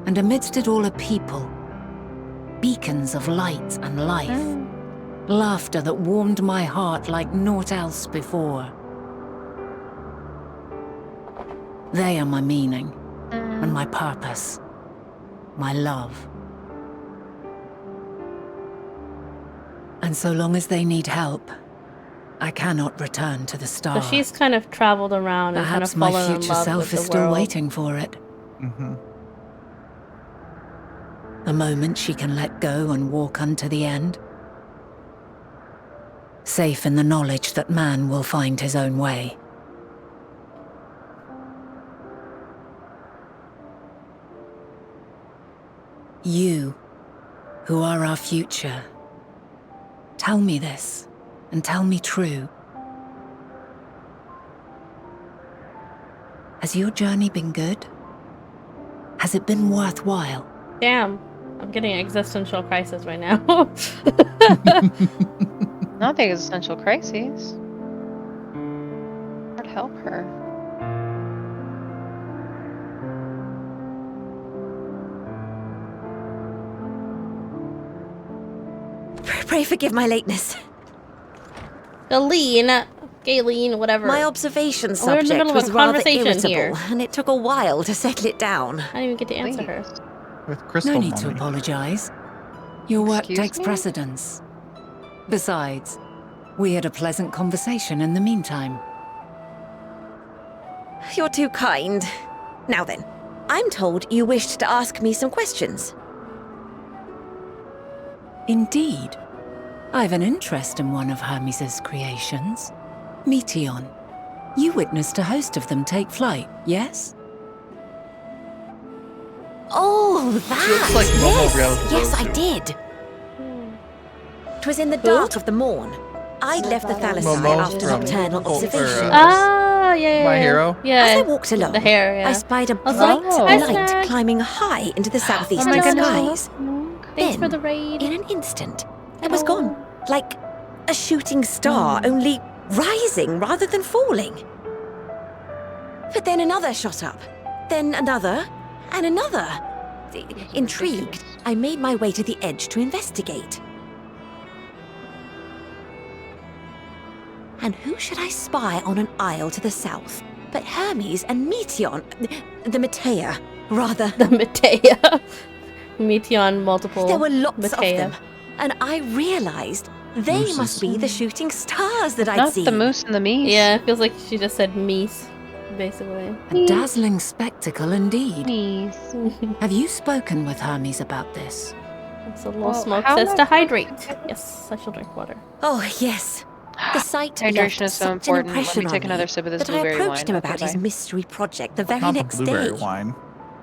And amidst it all a people. Beacons of light and life. Laughter that warmed my heart like naught else before. They are my meaning, and my purpose, my love. And so long as they need help, I cannot return to the star. So she's kind of traveled around and kind of Perhaps my fallen in future love self with is the still world. waiting for it. Mm-hmm. A moment she can let go and walk unto the end. Safe in the knowledge that man will find his own way. You, who are our future, tell me this, and tell me true. Has your journey been good? Has it been worthwhile? Damn, I'm getting an existential crisis right now. Not the existential crises. I'd help her. Pray forgive my lateness. Galen, whatever. My observation We're in the subject middle of was a rather conversation irritable, here. and it took a while to settle it down. I didn't even get to answer her. With crystal No need to mummy. apologize. Your work Excuse takes me? precedence. Besides, we had a pleasant conversation in the meantime. You're too kind. Now then, I'm told you wished to ask me some questions. Indeed. I've an interest in one of Hermes' creations. Meteion. You witnessed a host of them take flight, yes? Oh, that! looks like Momo Reality Yes, Rose I too. did. 'Twas in the dark of the morn. I'd left the Thalassai Momo after from nocturnal Cult- or, observation. Ah, yeah. My Hero? Yeah. As I walked along, The hair, yeah. I spied a was bright like, "Hi, light Snack." climbing high into the southeastern my goodness. skies. Thanks for Then, the raid. in an instant, it was gone. Hello. Like a shooting star, only rising rather than falling. But then another shot up. Then another, and another. Intrigued, I made my way to the edge to investigate. And who should I spy on an isle to the south but Hermes and Meteion, the Meteion, rather. The Meteion. Meteion multiple. There were lots Meteion. of them, and I realized they Mooses. must be the shooting stars that I'd Not seen. the moose and the meese. Yeah, it feels like she just said meese, basically. A dazzling spectacle indeed. Meese. Have you spoken with Hermes about this? It's a little Well, smoke how says am to I- hydrate. Yes, I shall drink water. Oh, yes. The sight Hydration left is so such an important. Let impression me on take me another sip of this that I blueberry approached him wine. about his Okay, mystery project the very Not the next blueberry day. wine.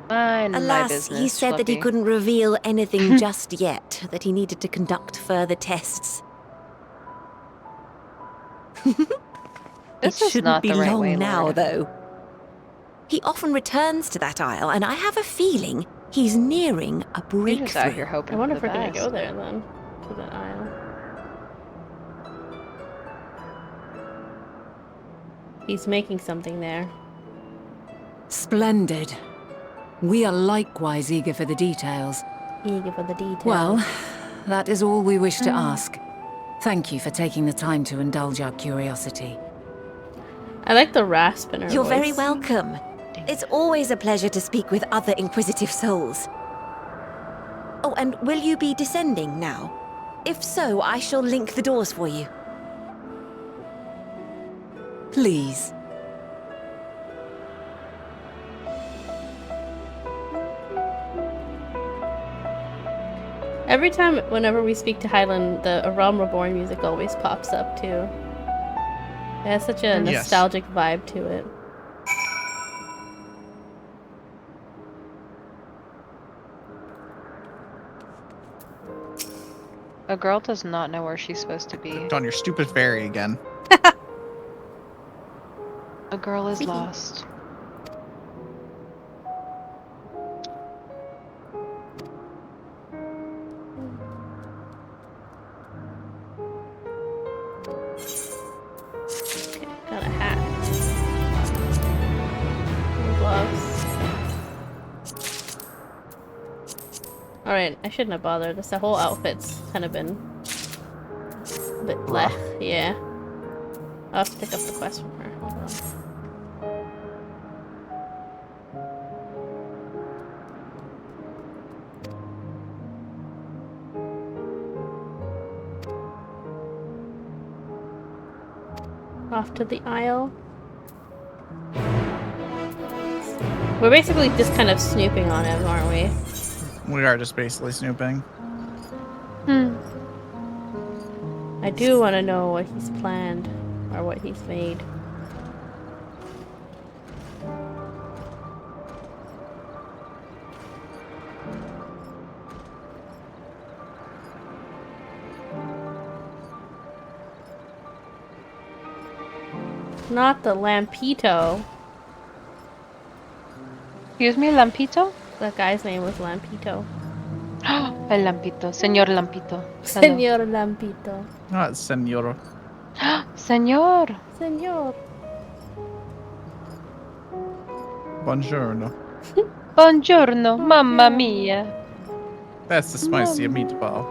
Mind my Alas, business, he said that he Fluffy. couldn't reveal anything just yet, that he needed to conduct further tests. This it is shouldn't not be the right long way, now, Lord. though. He often returns to that isle, and I have a feeling he's nearing a You're just out here breakthrough. hoping I wonder if for we're the gonna best. go there then. To the aisle. He's making something there. Splendid. We are likewise eager for the details. Eager for the details. Well, that is all we wish to ask. Thank you for taking the time to indulge our curiosity. I like the rasp in her You're voice. very welcome. It's always a pleasure to speak with other inquisitive souls. Oh, and will you be descending now? If so, I shall link the doors for you. Please. Every time, whenever we speak to Highland, the A Realm Reborn music always pops up too. It has such a nostalgic vibe to it. A girl does not know where she's supposed to be. On your stupid fairy again. A girl is lost. Okay, got a hat. And gloves. Alright, I shouldn't have bothered. This whole outfit's kind of been a bit blech. Yeah. I'll have to pick up the quest from her. Hold on. Off to the Isle. We're basically just kind of snooping on him, aren't we? We are just basically snooping. I do want to know what he's planned, or what he's made. Not the Lampito. Excuse me, Lampito? That guy's name was Lampito. El Lampito. Señor Lampito. Señor Lampito. Ah, senor. Señor. Señor. Buongiorno. Buongiorno, mamma mia. That's the spicy meatball.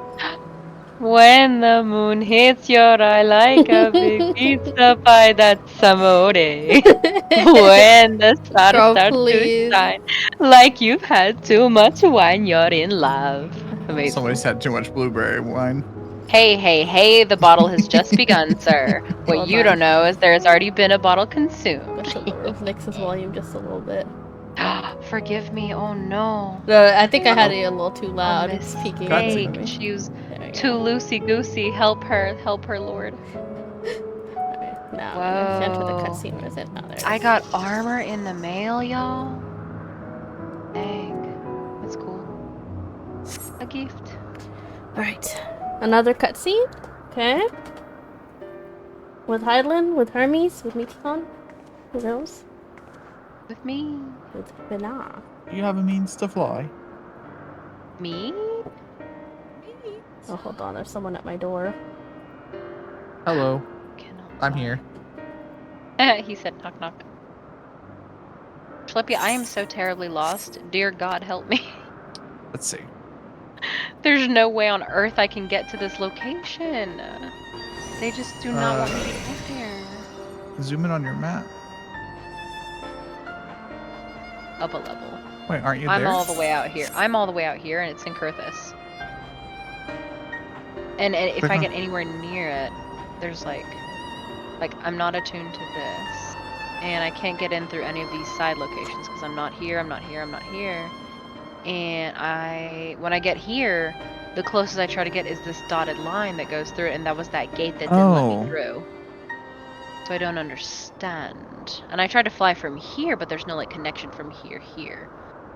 When the moon hits your eye like a big pizza pie, that's amore. When the stars Girl, start please. to shine like you've had too much wine, you're in love. Amazing. Somebody's had too much blueberry wine. Hey, hey, hey, the bottle has just begun, sir. What Hold you on. don't know is there has already been a bottle consumed. Let's mix his volume just a little bit. Forgive me, oh no. I think I had it a little too loud. A It's peeking. mistake. Over me. She was There we go. too loosey-goosey. Help her, Lord. Alright, now I'm gonna enter the Whoa. cutscene. Where is it? Oh, there it I is. got armor in the mail, y'all. Dang. That's cool. A gift. Alright. Another cutscene. Okay. With Hydaelyn, with Hermes, with Meteion. Who knows? With me. With Bena. You have a means to fly. Me? Oh, hold on. There's someone at my door. Hello. Cannot I'm fly. here. He said knock knock. Schleppy, I am so terribly lost. Dear God, help me. Let's see. There's no way on earth I can get to this location. They just do not want me to get there. Zoom in on your map. Up a level. Wait, aren't you I'm there? all the way out here. I'm all the way out here, and it's in Kurthus. And if Click I on- get anywhere near it, there's like I'm not attuned to this, and I can't get in through any of these side locations because I'm not here. I'm not here. I'm not here. And when I get here, the closest I try to get is this dotted line that goes through it, and that was that gate that didn't let Oh. me through. So I don't understand. And I tried to fly from here, but there's no like connection from here.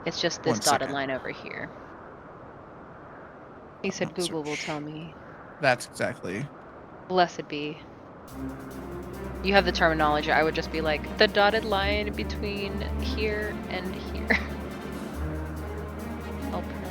It's just this One dotted second. line over here. He said Let's Google will search. tell me. That's exactly. Blessed be. You have the terminology. I would just be like, the dotted line between here and here. Help her.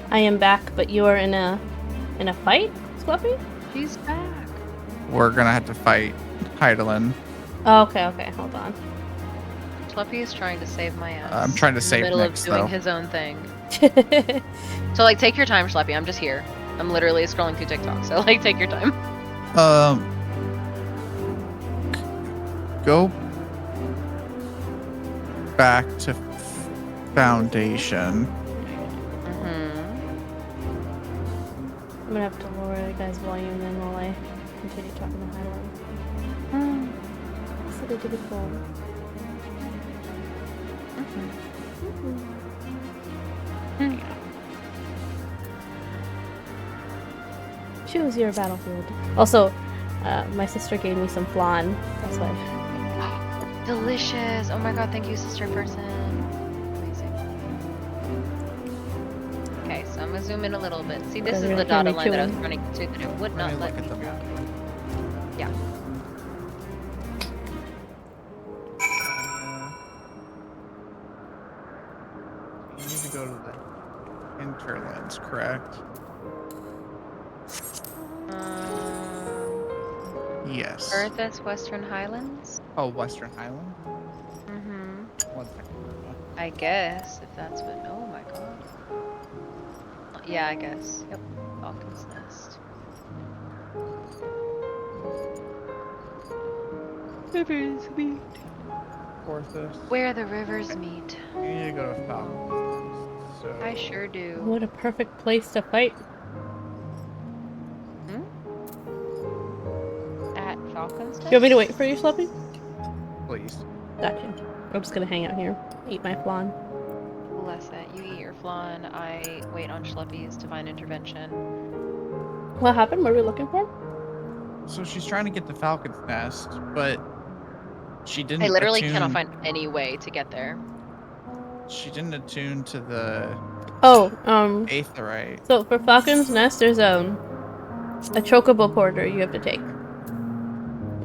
I am back, but you are in a fight, Scruffy? She's back. We're gonna have to fight Hydaelyn. Oh, okay, hold on. Schleppy is trying to save my ass. I'm trying to in save the middle Nyx, of doing though. his own thing. So like, take your time, Schleppy. I'm just here. I'm literally scrolling through TikTok, so like take your time. Go back to Foundation. I'm gonna have to lower the guy's volume then while I continue talking to Highland. So they did it for. Choose your battlefield. Also, my sister gave me some flan. That's why. Delicious. Oh my god, thank you, sister person. Amazing. Okay, so I'm gonna zoom in a little bit. See, this is the dotted line that I was running to that it would not let me. Yeah. You need to go to the hinterlands, correct? Yes. Furthest Western Highlands? Oh, Western Highland? Mm-hmm. 1 second. I guess, if that's what... Oh my god. Yeah, I guess. Yep. Falcon's Nest. Rivers meet. Furthest. Where the rivers meet. You need to go to Falcon. So. I sure do. What a perfect place to fight. At Falcon's Nest? You want me to wait for you, Sloppy? Please. Gotcha. I'm just gonna hang out here, eat my flan. Bless it. You eat your flan. I wait on Schleppy's divine intervention. What happened? What are we looking for? So she's trying to get the Falcon's Nest, but she didn't. I literally cannot find any way to get there. She didn't attune to the. Aetheryte. So for Falcon's Nest, there's a chocobo porter you have to take.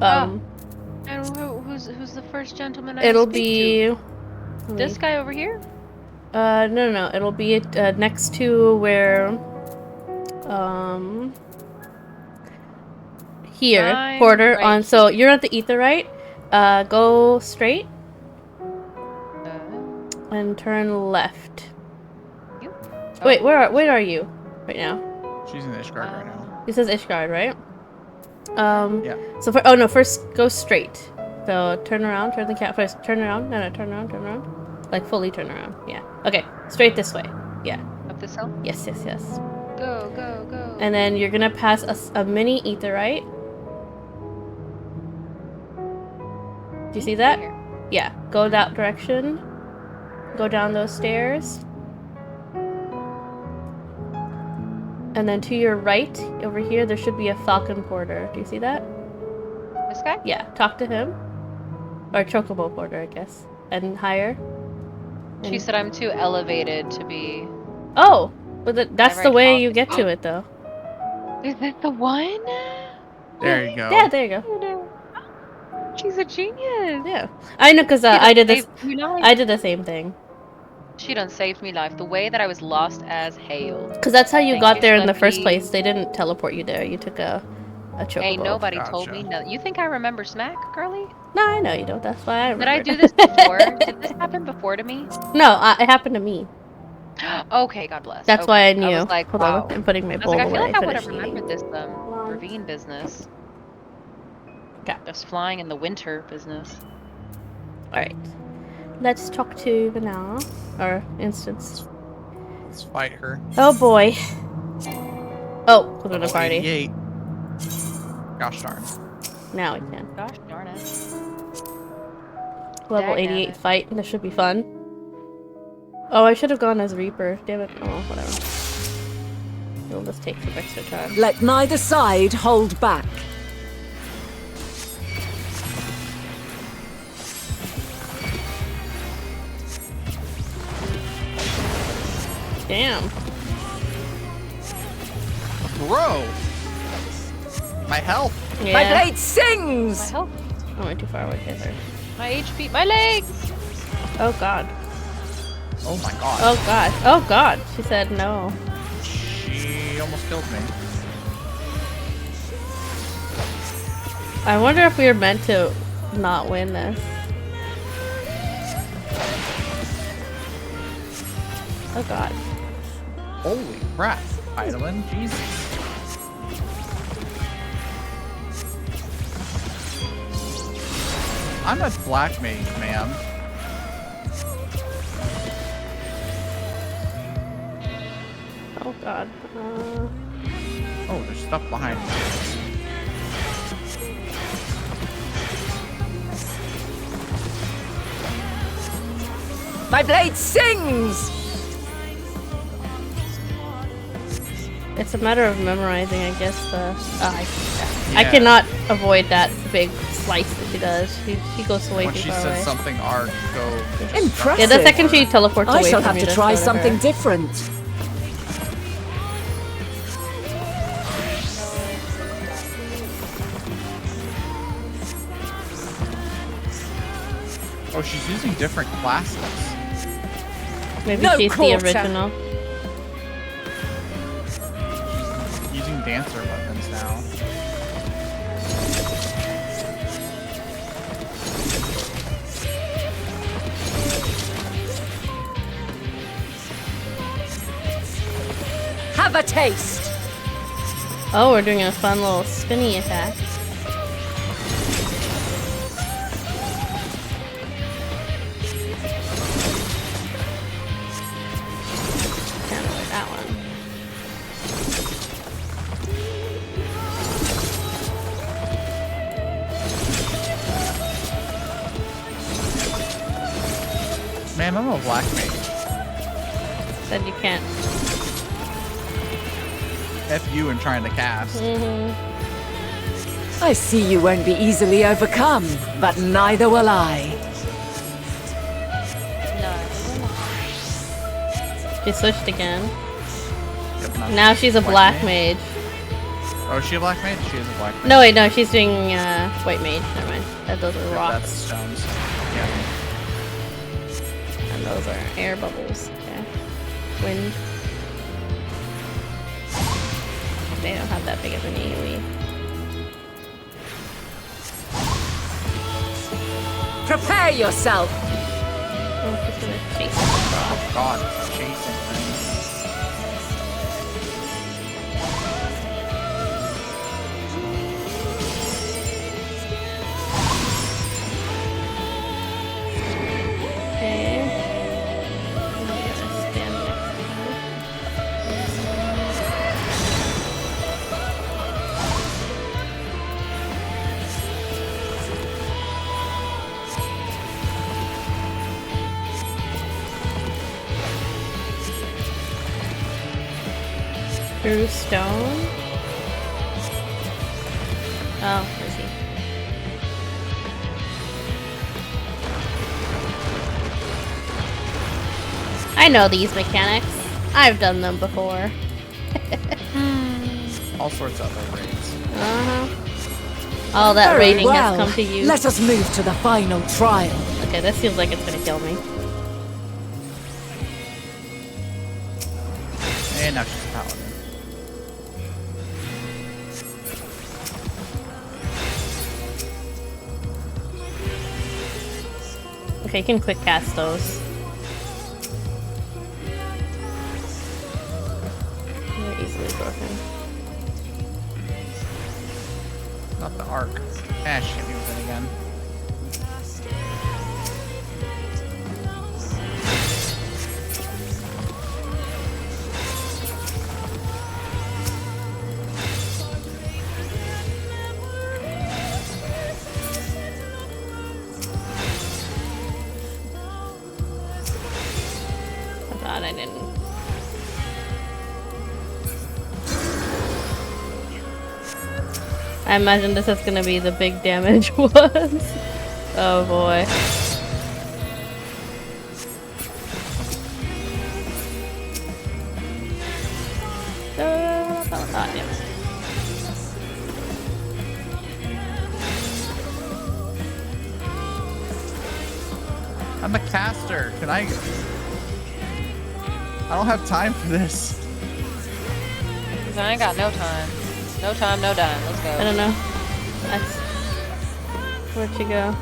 And who's the first gentleman I It'll speak be to? This guy over here? No. It'll be next to where here I'm porter right on. So you're at the Aetheryte. Go straight and turn left. Wait, where are you right now? She's in Ishgard right now. It says Ishgard, right? Yeah. So first go straight. So turn around, turn the cat first. Turn around. No, turn around. Like fully turn around. Yeah. Okay, straight this way. Yeah. Up this hill? Yes. Go. And then you're gonna pass a mini Aetheryte. Do you see that? Yeah. Go that direction. Go down those stairs. And then to your right, over here, there should be a Falcon Porter. Do you see that? This guy? Yeah, talk to him. Or Chocobo Porter, I guess. And higher. She said I'm too elevated to be... Oh! But that's the way you get to it, though. Is that the one? There you go. Yeah, there you go. She's a genius. Yeah. I know, because I did this. I did the same thing. She done saved me life. The way that I was lost as hail. Because that's how you got there in the first place. They didn't teleport you there. You took a chocobo. Hey, nobody told me nothing. You think I remember Smack, girly? No, I know you don't. That's why I remember. Did I do this before? Did this happen before to me? No, it happened to me. Okay, God bless. That's why I knew. I was like, hold wow. on, I'm putting my bowl I away. feel like I would have remembered this ravine business. Okay. Just flying in the winter business. Alright. Let's talk to Vanilla. Or Instance. Let's fight her. Oh boy. Oh, put in a party. 88. Gosh darn. Now we can. Gosh darn it. Level 88 fight. This should be fun. Oh, I should have gone as Reaper. Damn it. Oh, whatever. It'll just take some extra time. Let neither side hold back. Damn. Bro! My health! Yeah. My blade sings! My health. I went too far away from her. My HP. My legs! Oh god. Oh my god. Oh god. Oh god. She said no. She almost killed me. I wonder if we were meant to not win this. Oh god. Holy crap, Idolin, Jesus. I'm a black mage, ma'am. Oh god. Oh, there's stuff behind me. My blade sings! It's a matter of memorizing, I guess. I cannot avoid that big slice that she does. She goes away When too she far says away. something, arc, go. Impressive. Yeah, the second she teleports away I shall from have you, to try just go to her. something different. Oh, she's using different classes. Maybe No she's quarter. the original. She's using dancer weapons now. Have a taste! Oh, we're doing a fun little spinny attack. Can't avoid that one. Man, I'm a black mage. Said you can't. F you and trying to cast. I see you won't be easily overcome, but neither will I. She switched again. Yep, not Now she's a black mage. Oh, is she a black mage? She is a black mage. No, wait, no, she's doing white mage. Never mind. Those are Yep, rocks. that's stones. Yeah. And those are air bubbles. Okay. Wind. They don't have that big of an AoE. Prepare yourself! Oh, she's gonna chase it across. Oh god, it's chasing things. Okay. I'm gonna stand next to her. Through stone? Oh, I see. I know these mechanics. I've done them before. All sorts of other raids. Uh-huh. All that Very rating well. has come to you. Let us move to the final trial. Okay, this feels like it's gonna kill me. And now she's a paladin. Okay, you can quick cast those. They're easily broken. Not the arc. Ah, she hit me with it again. Oh god, I didn't. I imagine this is gonna be the big damage ones. Oh boy. Oh, damn it. I'm a caster. Can I don't have time for this. Cause I ain't got no time. No time, no dime. Let's go. I don't know. Where'd she go?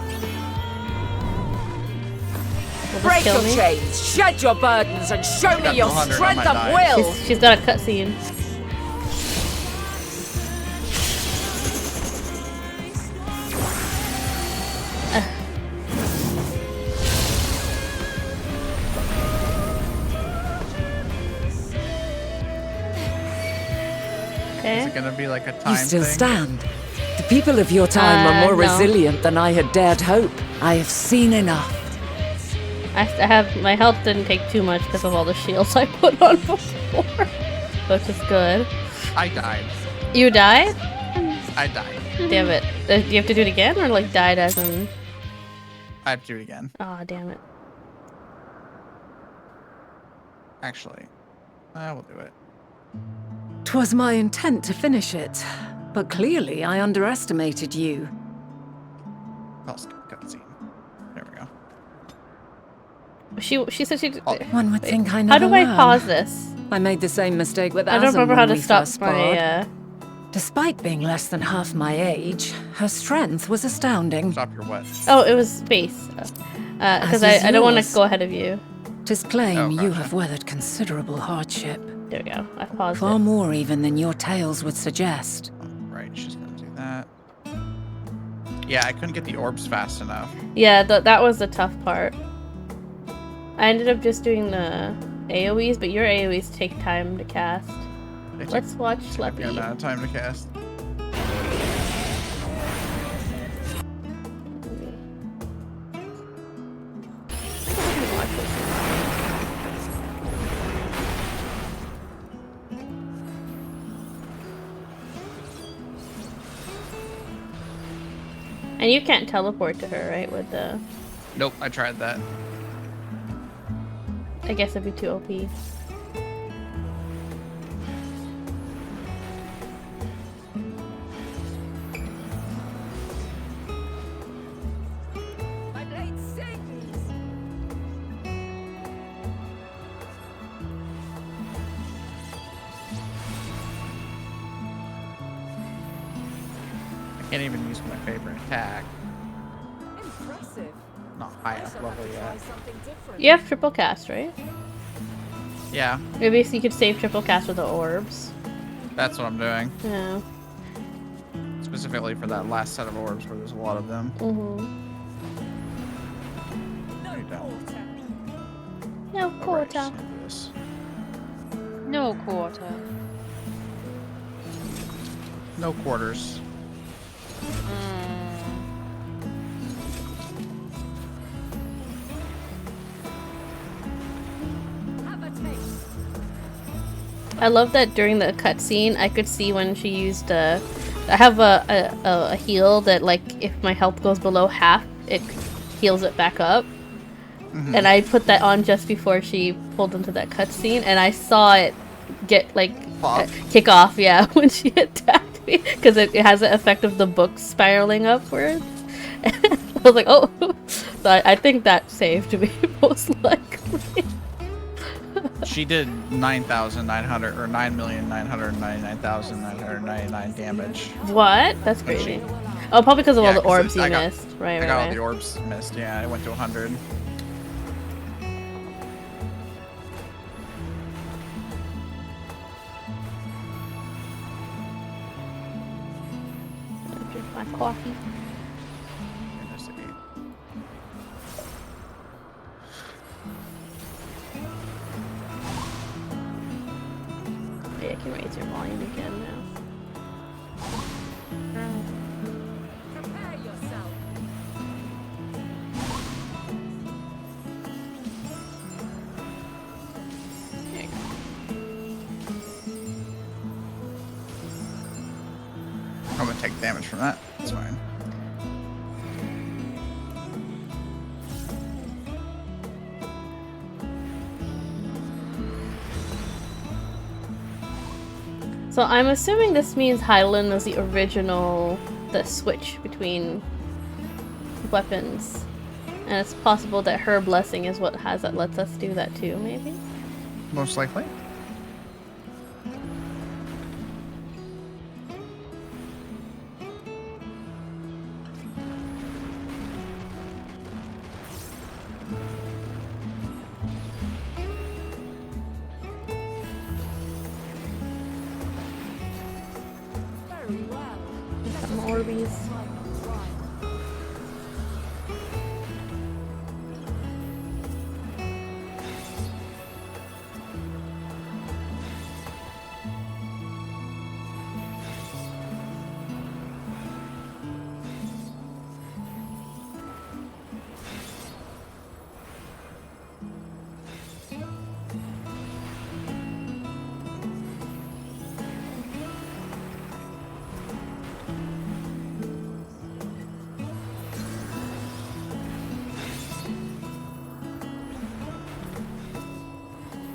Will this Break kill your me? chains, shed your burdens, and show She me got your 200 on strength my of die. will! She's got a cutscene. it gonna be like a time You still thing? stand. The people of your time are more No. resilient than I had dared hope. I have seen enough. I have my health didn't take too much because of all the shields I put on before, which is good. I died. You died? I died. Damn it. Do you have to do it again, or like died as in? I have to do it again. Aw, damn it. Actually, I will do it. 'Twas my intent to finish it, but clearly I underestimated you. I'll skip the cutscene. There we go. She said she. One would Wait, think I how never do I learn. pause this? I made the same mistake with I don't Azem remember when how to we stop first my. sparred. Despite being less than half my age, her strength was astounding. Stop your what? Oh, it was space. Because As is I don't want to yours. go ahead of you. 'Tis plain Oh, you gotcha. have weathered considerable hardship. There we go. I paused Far it. more even than your tales would suggest. Right, she's gonna do that. Yeah, I couldn't get the orbs fast enough. Yeah, that was the tough part. I ended up just doing the AoEs, but your AoEs take time to cast. They took Let's watch a significant Sleppy. amount of time to cast. And you can't teleport to her, right? With the, Nope, I tried that. I guess it'd be too OP. I can't even use my favorite attack. Impressive. Not high enough level yet. Something different. You have triple cast, right? Yeah, Maybe you could save triple cast with the orbs. that's what I'm doing. Yeah. Specifically for that last set of orbs where there's a lot of them. You don't. No Alright, quarter. just do this. No quarter. No quarters. I love that during the cutscene, I could see when she used I have a heal that, like, if my health goes below half, it heals it back up. And I put that on just before she pulled into that cutscene, and I saw it get, like, Pop. kick off, yeah, when she attacked me, because it has the effect of the book spiraling upwards. I was like, oh, so I think that saved me, most likely. She did 9,900 or 9,999,999 damage. What? That's But crazy. Oh, probably because of all the 'cause orbs you missed. Right, I got all right. the orbs missed. Yeah, I went to 100. Drink my coffee. Goodness, I ate. Yeah, I can raise your volume again now. Prepare yourself. There you go. I'm gonna take damage from that. That's fine. So I'm assuming this means Hydaelyn was the original, the switch between weapons. And it's possible that her blessing is what has that lets us do that too, maybe? Most likely. Very well. Some Orbeez.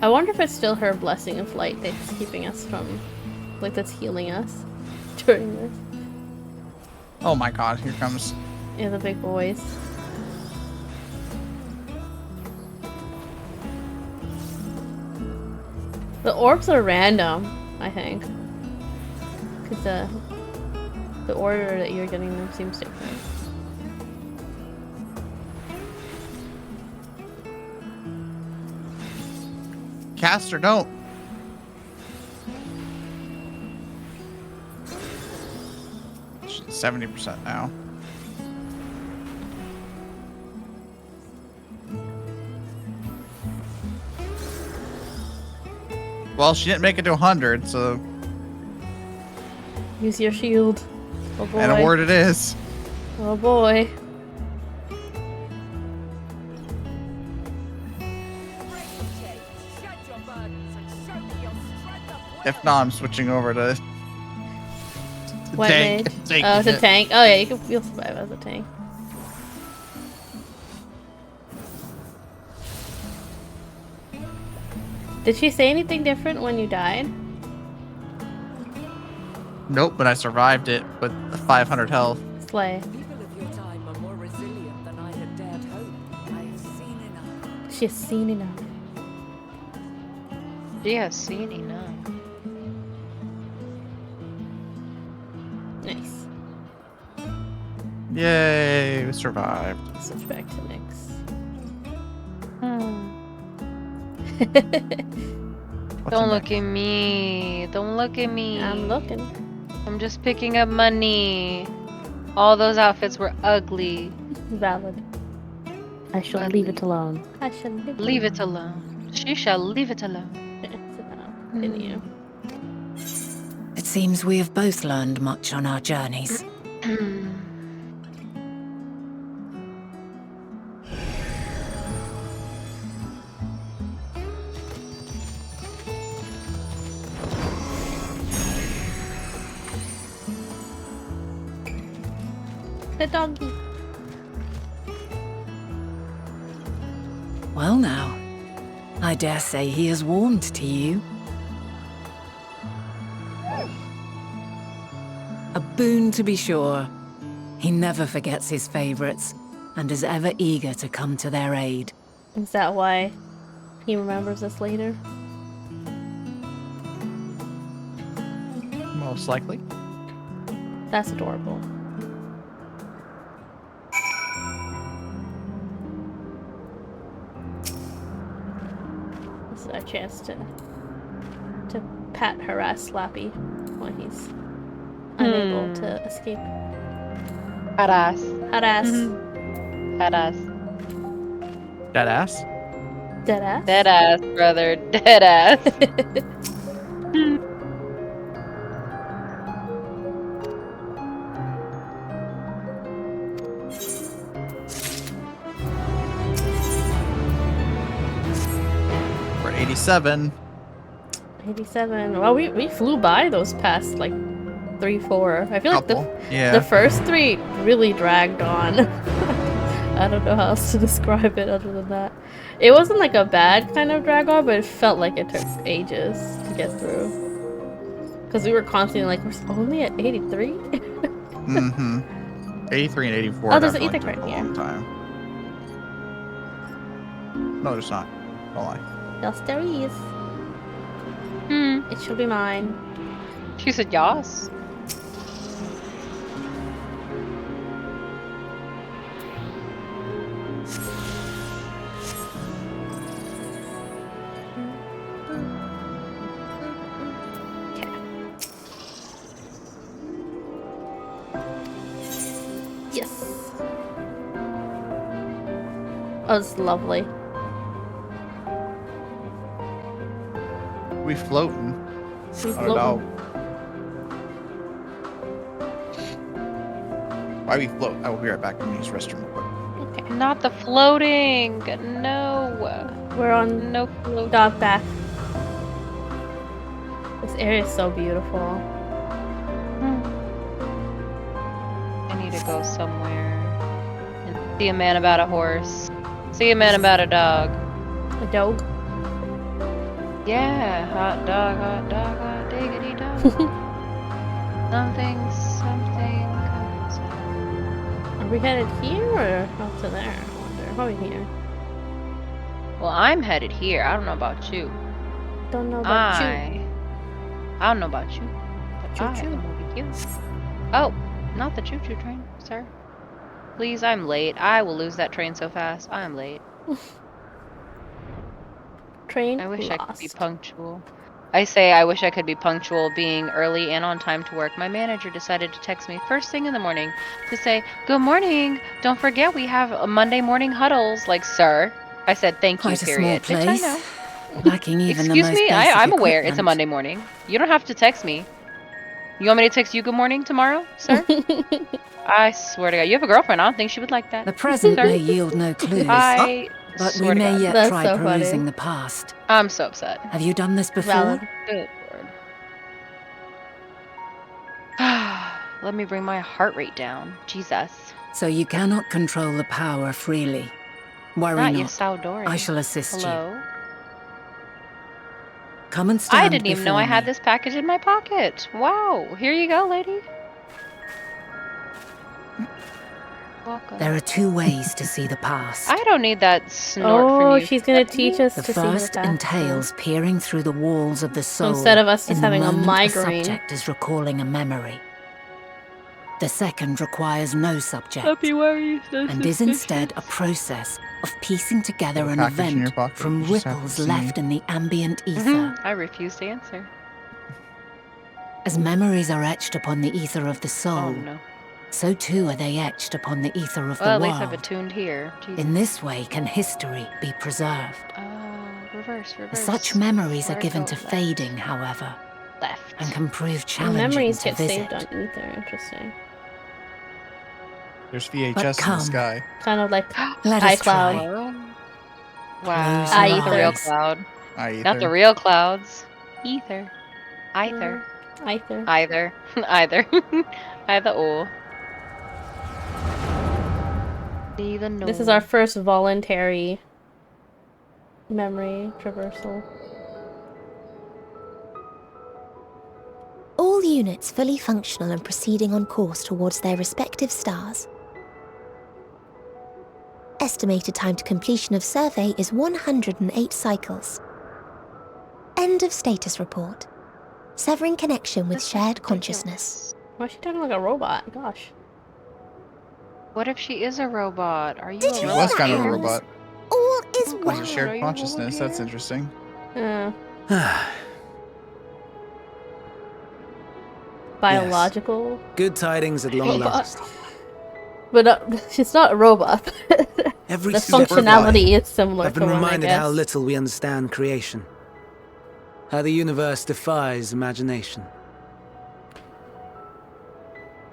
I wonder if it's still her blessing of light that's keeping us from, like, that's healing us during this. Oh my god, here comes. Yeah, the big boys. The orbs are random, I think. Because the order that you're getting them seems different. Caster, don't. She's 70% now. Well, she didn't make it to 100, so. Use your shield. Oh boy. And a word it is. Oh boy. If not, I'm switching over to What tank. mage? Oh, it's a tank. Oh yeah, you'll survive as a tank. Did she say anything different when you died? Nope, but I survived it with 500 health. Slay. People of your time are more resilient than I had dared hope. I have seen enough. She has seen enough. She has seen enough. Nice. Yay, we survived. Switch back to Nyx. Don't look at me. Don't look at me. I'm looking. I'm just picking up money. All those outfits were ugly. Valid. I shall Ugly. leave it alone. I shall Leave it alone. She shall leave it alone. Continue. It seems we have both learned much on our journeys. The doggy. Well now, I dare say he has warmed to you. A boon to be sure. He never forgets his favorites, and is ever eager to come to their aid. Is that why he remembers us later? Most likely. That's adorable. This is our chance to pat harass Slappy when he's unable to escape. Harass. Harass. Harass. Dead ass. Dead ass. Dead ass, brother. Dead ass. We're 87. 87. Well, we flew by those past like 3, 4. I feel like Yeah. the first 3 really dragged on. I don't know how else to describe it other than that. It wasn't like a bad kind of drag on, but it felt like it took ages to get through. Because we were constantly like, we're only at 83? Mm-hmm. 83 and 84. Oh, there's an definitely ether took right a here. long time. No, there's not. Don't lie. Yes, there is. It shall be mine. She said yas. Yes. Oh, it's lovely. We floating. We I don't know. Why we float? I will be right back. I'm gonna use the restroom real quick. Okay. Not the floating. No. We're on No floating. dog bath. This area is so beautiful. I need to go somewhere and see a man about a horse. See a man about a dog. A dog. Yeah, hot dog, diggity dog. something. Are we headed here or up to there? I wonder. Probably here. Well, I'm headed here. I don't know about you. Don't know about you. I don't know about you. But I Choo-choo. am over here. Oh, not the choo-choo train, sir. Please, I'm late. I will lose that train so fast. I am late. Train I wish I could lost. be punctual. I wish I could be punctual, being early and on time to work. My manager decided to text me first thing in the morning to say, "Good morning. Don't forget we have a Monday morning huddles." Like, sir. I said, "Thank you, Quite a small period." Bitch, I place. know. Lacking even the Excuse most me? basic I'm aware it's a equipment. Monday morning. You don't have to text me. You want me to text you good morning tomorrow, sir? I swear to God. You have a girlfriend. I don't think she would like that. The present Sir? may yield no clues, I but we swear to may God. yet That's try so funny. perusing the past. I'm so upset. Have you done this before? Valid. Good Lord. Let me bring my heart rate down. Jesus. So you cannot control the power freely. Worry Not not. your Saudori. I shall assist Hello? you. Come and stand I didn't even know before I had me. this package in my pocket. Wow. Here you go, lady. Welcome. There are two ways to see the past. I don't need that snort from Oh, you. she's gonna teach us The to first see the past. entails peering through the walls of the soul instead of us just in the having a moment migraine. subject is recalling a memory. The second requires no subject February, and is instead a process of piecing together Got a an package in your event pocket, from you just haven't ripples seen. left in the ambient ether. I refuse to answer. As memories are etched upon the ether of the soul, Oh no. so too are they etched upon the ether of Well, the at least I've world. attuned here. Jesus. In this way can history be preserved. Reverse. Such memories Where'd are it given go? to Left. fading, however, Left. and can prove The challenging memories to get visit. saved on ether. Interesting. There's But VHS in come. the sky. Kind of like Let us iCloud. try. Wow. Close your Not the real eyes. cloud. I Not the real clouds. Ether. Either. Ether. Either. Either. Either or. Neither nor. This is our first voluntary memory traversal. All units fully functional and proceeding on course towards their respective stars. Estimated time to completion of survey is 108 cycles. End of status report. Severing connection with This is shared ridiculous. consciousness. Why is she talking like a robot? Gosh. What if she is a robot? Are you Did a you She hear was that, kind of a Hermes? robot. All is Oh, Has a well. shared Are you consciousness. That's here? interesting. Biological Good tidings at long robot. last. But she's not a robot. Every The step of the way, functionality is similar I've to been one, I reminded guess. how little we understand creation. How the universe defies imagination.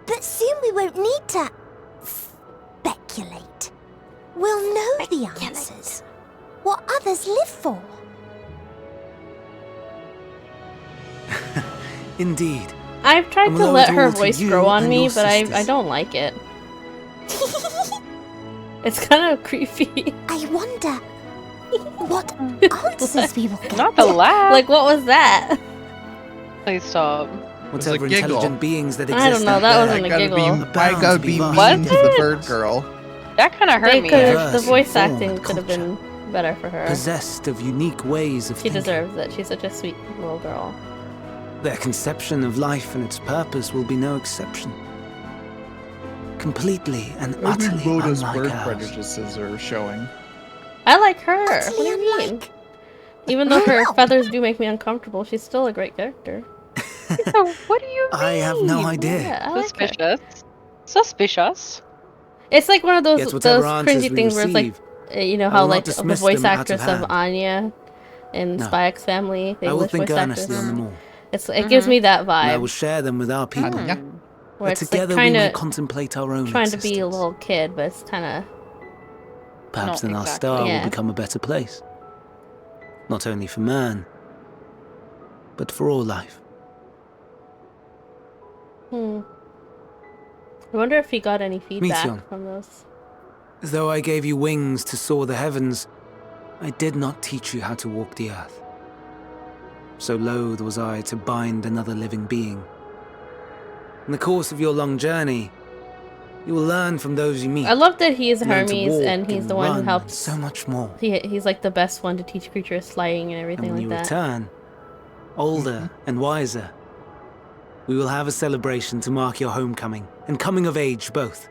But soon we won't need to speculate. We'll know the answers. What others live for. Indeed. I've tried And to we'll owe let it her all to voice you grow on and me, your but I sisters. don't like it. It's kind of creepy. I wonder what answers we will get. Not the laugh. Like, what was that? Please stop. Whatever giggle. intelligent beings that I exist don't know, out that there, wasn't a gotta giggle. be, Bound I gotta to be be mean lost. to the bird girl. That kind of hurt They me. could Diverse the voice in form acting and could have been better for her. possessed of unique ways of She thinking. deserves it. She's such a sweet little girl. Their conception of life and its purpose will be no exception. Completely and utterly Rhoda's unlike bird ours. prejudices are showing. I like her. What do Utterly you mean? unlike. Even though her How? feathers do make me uncomfortable, she's still a great character. So what do you mean? I have no idea. Yeah, I like her. Suspicious. Suspicious. It's like one of those Yet whatever those answers cringy we things where it's like, receive, you know I how will not like the dismiss voice them out of actress of hand. Anya in No. Spy X Family, the I will English think voice earnestly actress. on them all, It gives me that and I will vibe share them with our people. Yeah. where That it's like together we kind may of contemplate our own trying to existence. be a little kid, but it's kind of Perhaps No, then our exactly. star Yeah. will become a better place. Not only for man, but for all life. I wonder if he got any feedback Meteion. from those. Though I gave you wings to soar the heavens, I did not teach you how to walk the earth. so loath was I to bind another living being. In the course of your long journey, you will learn from those you meet. I love that he is learn to Hermes walk and he's the one who run, helps. so much more. He's like the best one to teach creatures flying and everything And when like you that. return, older and wiser, we will have a celebration to mark your homecoming and coming of age both.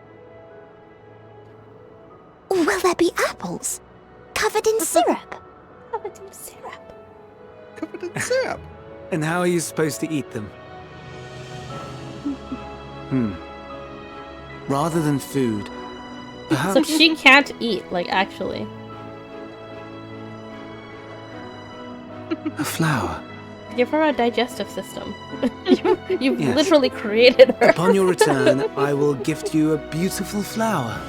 Will there be apples? Covered in syrup? Covered in syrup. Covered in syrup. And how are you supposed to eat them? Rather than food, perhaps... So she can't eat, like, actually. a flower. Give her a digestive system. You've Yes. literally created her. Upon your return, I will gift you a beautiful flower.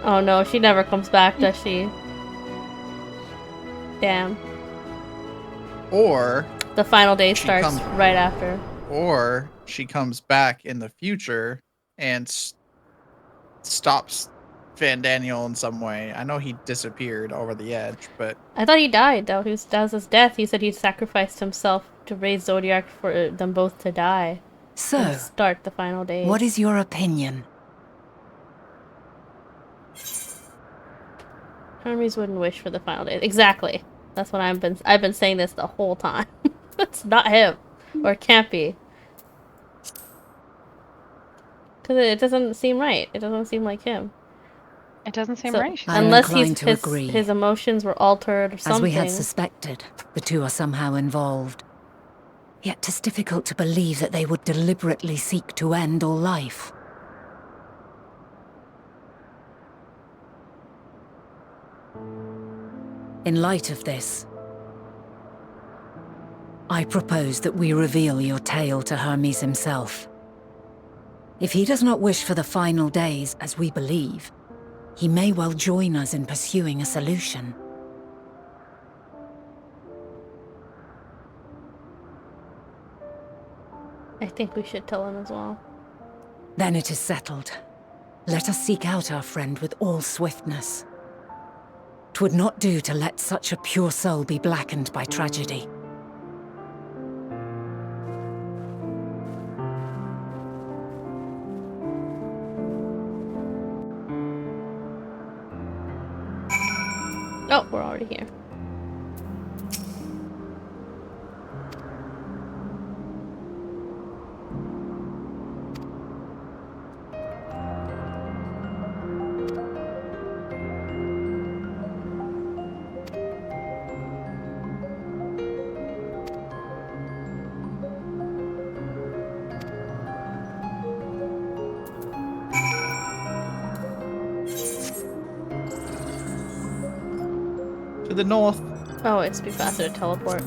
Oh no, she never comes back, does she? Damn. Or The final day She starts comes- right after. or she comes back in the future and stops Van Daniel in some way. I know he disappeared over the edge, but I thought he died, though. That was his death. He said he sacrificed himself to raise Zodiac for them both to die. So, And start the final day. what is your opinion? Hermes wouldn't wish for the final day. Exactly. That's what I've been saying this the whole time. It's not him. Or it can't be. Because it doesn't seem right. It doesn't seem like him. It doesn't seem So- right. I am Unless inclined to agree. his emotions were altered or something. As we had suspected, the two are somehow involved. Yet 'tis difficult to believe that they would deliberately seek to end all life. In light of this, I propose that we reveal your tale to Hermes himself. If he does not wish for the final days, as we believe, he may well join us in pursuing a solution. I think we should tell him as well. Then it is settled. Let us seek out our friend with all swiftness. 'Twould not do to let such a pure soul be blackened by tragedy. Oh, we're already here. to the north. Oh, it'd be faster to teleport.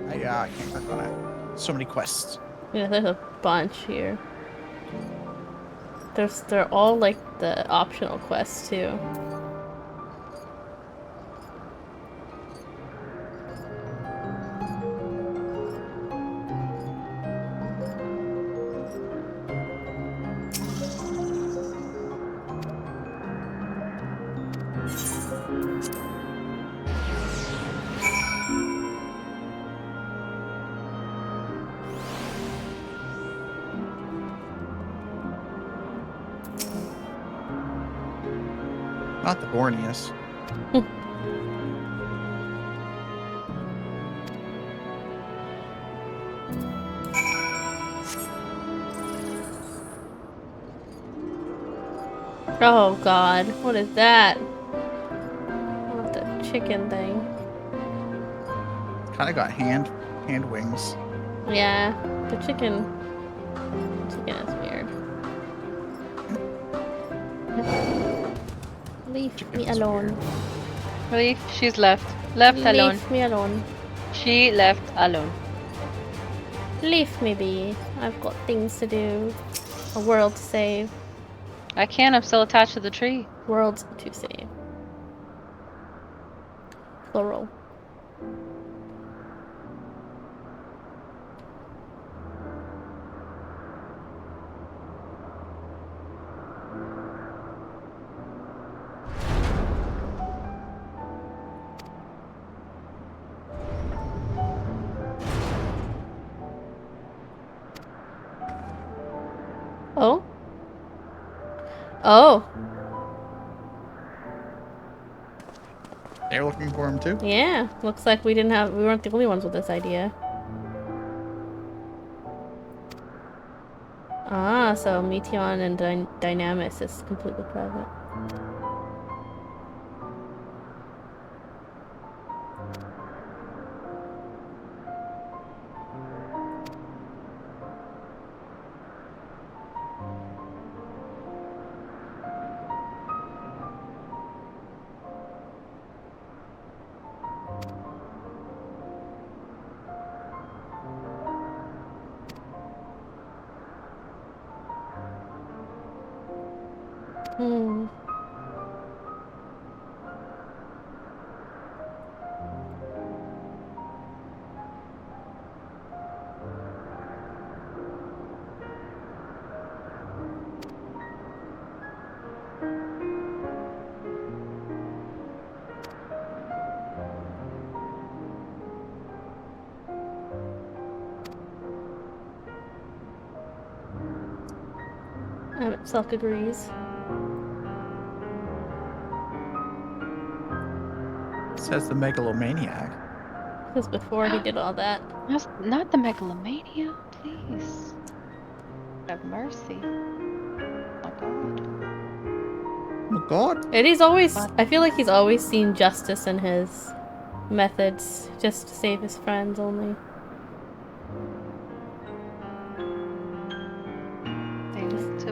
I can't click on it. So many quests. Yeah, there's a bunch here. They're all like the optional quests too. Not the Borneus. Oh god, what is that? What the chicken thing? Kind of got hand wings. Yeah, the chicken is weird. Leave me alone. Leave. She's left. Left alone. Leave me alone. She left alone. Leave me be. I've got things to do. A world to save. I can't. I'm still attached to the tree. Worlds to save. Plural. Oh, They're looking for him too. yeah. Looks like we weren't the only ones with this idea. Ah, so Meteion and Dynamis is completely private. Hmm. Selk agrees. Says the megalomaniac. Because before he did all that. That's not the megalomania, please. Have mercy. Oh God. Oh God. And he's always, I feel like he's always seen justice in his methods, just to save his friends only.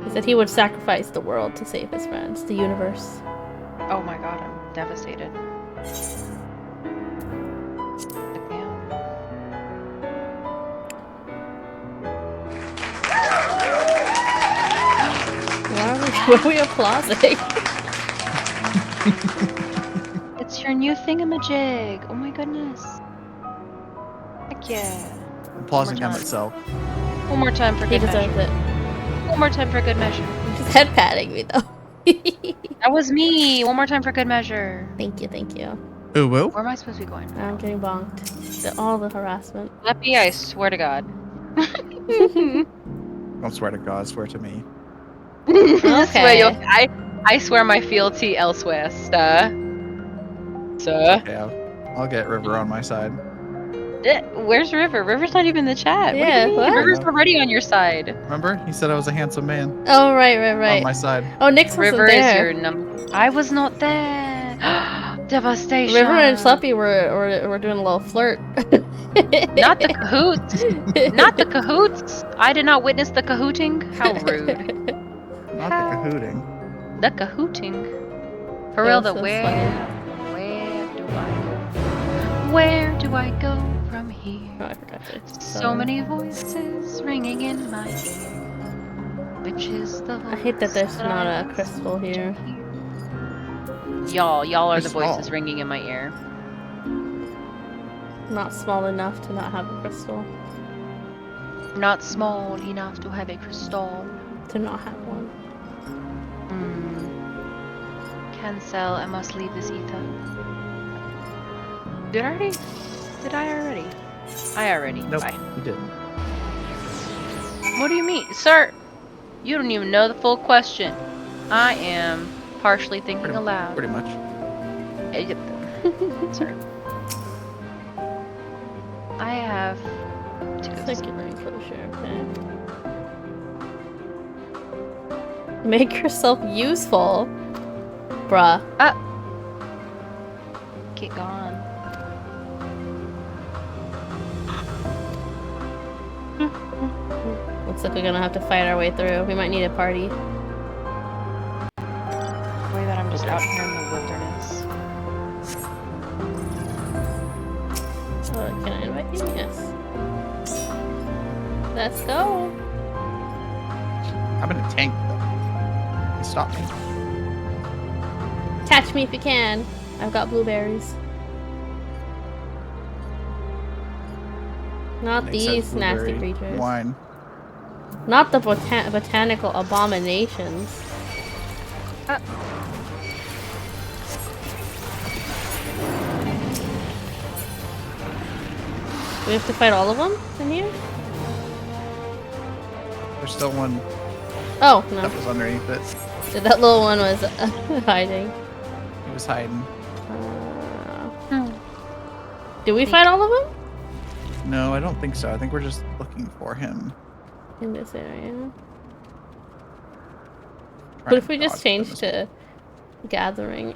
He said he would sacrifice the world to save his friends, the universe. Oh my God, I'm devastated. Why are we applauding? It's your new thingamajig. Oh my goodness. Heck yeah. Applause and come itself. One more time for He good deserves measure. it. One more time for good measure. He's head patting me though. That was me. One more time for good measure. Thank you, thank you. Who will? Where am I supposed to be going? I'm getting bonked. All the harassment. Happy, I swear to God. Don't swear to God, swear to me. Okay. I swear my fealty elsewhere, sir. Okay, I'll get River on my side. Where's River? River's not even in the chat. Yeah, what do you mean? what? River's already on your side. Remember? He said I was a handsome man. Oh, right. On my side. Oh, Nix wasn't River is there. your number. I was not there. Devastation. River and Sluppy were doing a little flirt. Not the cahoots. Not the cahoots. I did not witness the cahooting. How rude. Not the cahooting. The cahooting. For real, though, where do I go? Where do I go from here? Oh, I forgot to. So many voices ringing in my ear. Which is the voice I hate that there's that not I a crystal here. Y'all are the Crystal. voices ringing in my ear. Not small enough to not have a crystal. Not small enough to have a crystal. To not have one. Cancel, I must leave this ether. Did I already? I already. Nope, Bye. you didn't. What do you mean? Sir, you don't even know the full question. I am partially thinking aloud. Pretty much. Sir. I have to go. Circular enclosure, okay. Make yourself useful. Bruh. Get gone. Looks like we're gonna have to fight our way through. We might need a party. The way that I'm just out here in the wilderness. Can I invite you? Yes. Let's go. I'm in a tank though. Stop me. Catch me if you can. I've got blueberries. Not Nick says these nasty blueberry creatures. Wine. Not the botanical abominations. Do we have to fight all of them in here? There's still one Oh, no. that was underneath it. So that little one was hiding. He was hiding. Did we find all of them? No, I don't think so. I think we're just looking for him. In this area. What if we just change to gathering?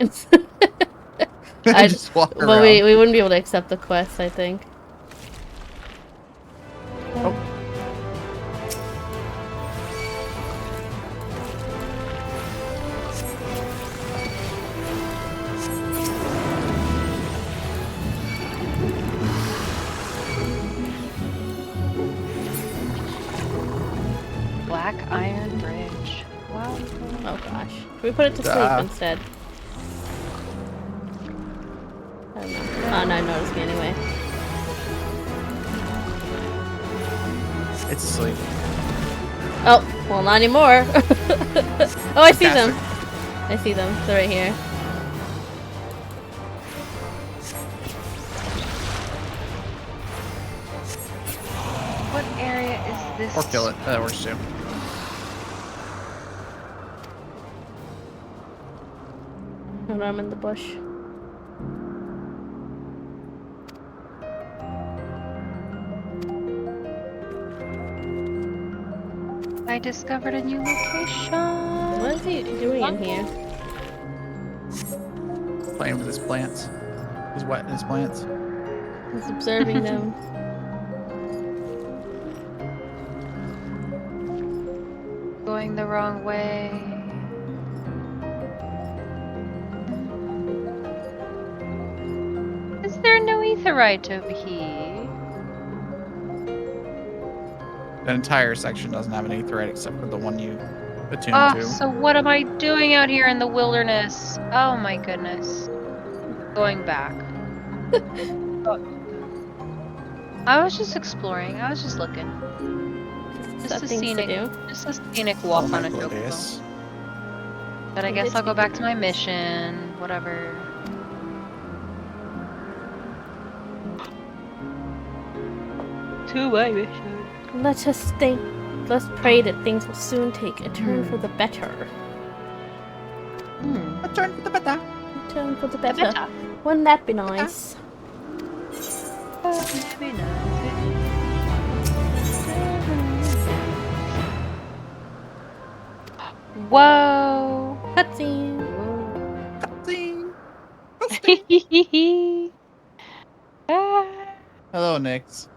I just walk around. But we wouldn't be able to accept the quest, I think. Oh. Black Iron Bridge. Wow. Oh gosh. Can we put it to sleep instead? I don't know. Oh no, it noticed me anyway. It's asleep. Oh, well not anymore. Oh, I see them. I see them. They're right here. What area is this? Or kill it. That works too. Hold on, I'm in the bush. I discovered a new location. What is he doing in here? Playing with his plants. He's wetting his plants. He's observing them. Going the wrong way. Is there no etherite over here? That entire section doesn't have an aetherite except for the one you attuned to. So what am I doing out here in the wilderness? Oh my goodness. Going back. I was just exploring. I was just looking. Just a scenic walk on a chocobo. But I guess I'll go back to my mission. Whatever. To my mission. Let us think. Let's pray that things will soon take a turn for the better. A turn for the better. A turn for the better. Wouldn't that be nice? Whoa! Cutscene. Cutscene. Hello, Nix.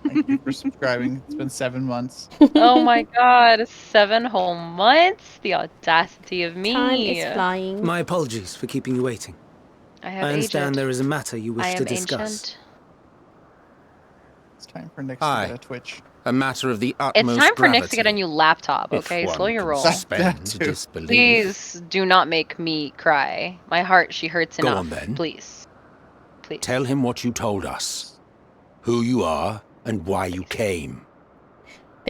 Thank you for subscribing. It's been 7 months. Oh my god, 7 whole months? The audacity of me. Time is flying. My apologies for keeping you waiting. I understand there is a matter you wish to discuss. Ancient. It's time for Nix to get a Twitch. A matter of the utmost It's time for gravity. Nix to get a new laptop, okay? If Slow your one roll. can suspend disbelief. Please do not make me cry. My heart, she hurts enough. Go on then. Please. Please. Tell him what you told us. Who you are and why you came.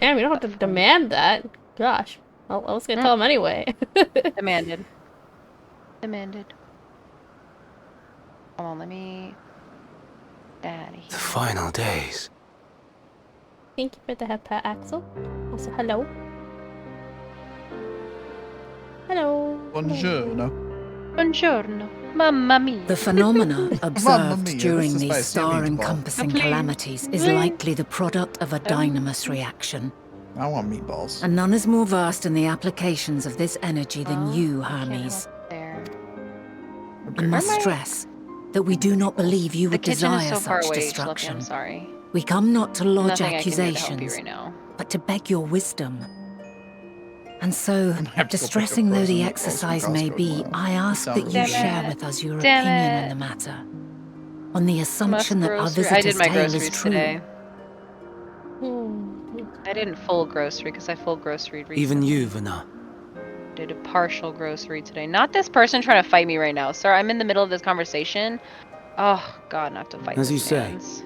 Damn, you don't have to demand that. Gosh. I was gonna tell him anyway. Demanded. Demanded. Come on, let me... Daddy. The final days. Thank you for the help, Axel. Also, hello. Hello. Buongiorno. Buongiorno. Mamma mia. The phenomena observed mia, during this is these spicy meatball. star-encompassing Please. calamities is likely the product of a dynamis reaction. I want meatballs. And none is more versed in the applications of this energy than you, Hermes. There. I must stress that we do not believe you The would kitchen is desire so far such away, destruction. I'm sorry. We come not to lodge Nothing I can do to help you accusations, right now. but to beg your wisdom. And so, have to go pick up distressing though frozen the meatballs exercise from may Costco be, tomorrow. I ask Sound that you really share good. with us your Damn opinion it. on the matter. On the assumption that our I did visitor's my tale is groceries true. today. I didn't full grocery because I full groceried recently. Even you, Vana. Did a partial grocery today. Not this person trying to fight me right now, sir. I'm in the middle of this conversation. Oh God, not to fight. As you this say, man's.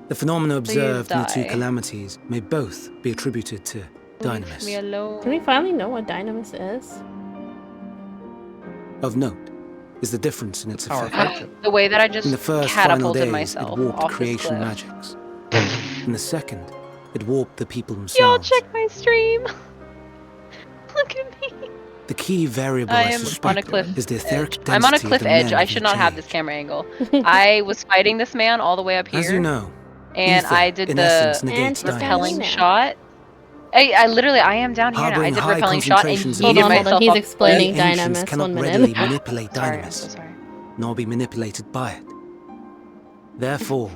the phenomena observed in the two die. calamities may both be attributed to Leave dynamis. me alone. Can we finally know what dynamis is? Of note is the difference in its Power effect. friendship. The way that I just In the first final catapulted days, myself it warped off this creation cliff. magics. In the second, it warped the people Y'all themselves. check my stream. Look at me. The key variable I I am suspect on a cliff is the etheric edge. density I'm on a of cliff the edge. men I of should each not have this age. camera angle. I was fighting this man all the way up here. As you know, and ether, I did in the essence, negates she's dynamics. repelling now. shot. I literally, I am down here now. I Harboring did high repelling shot and concentrations of Hold yeeted on, ether, hold on. myself He's off the explaining we ancients Dynamis. cannot 1 readily minute. manipulate Sorry, I'm Dynamis, so sorry. nor be manipulated by it. Therefore,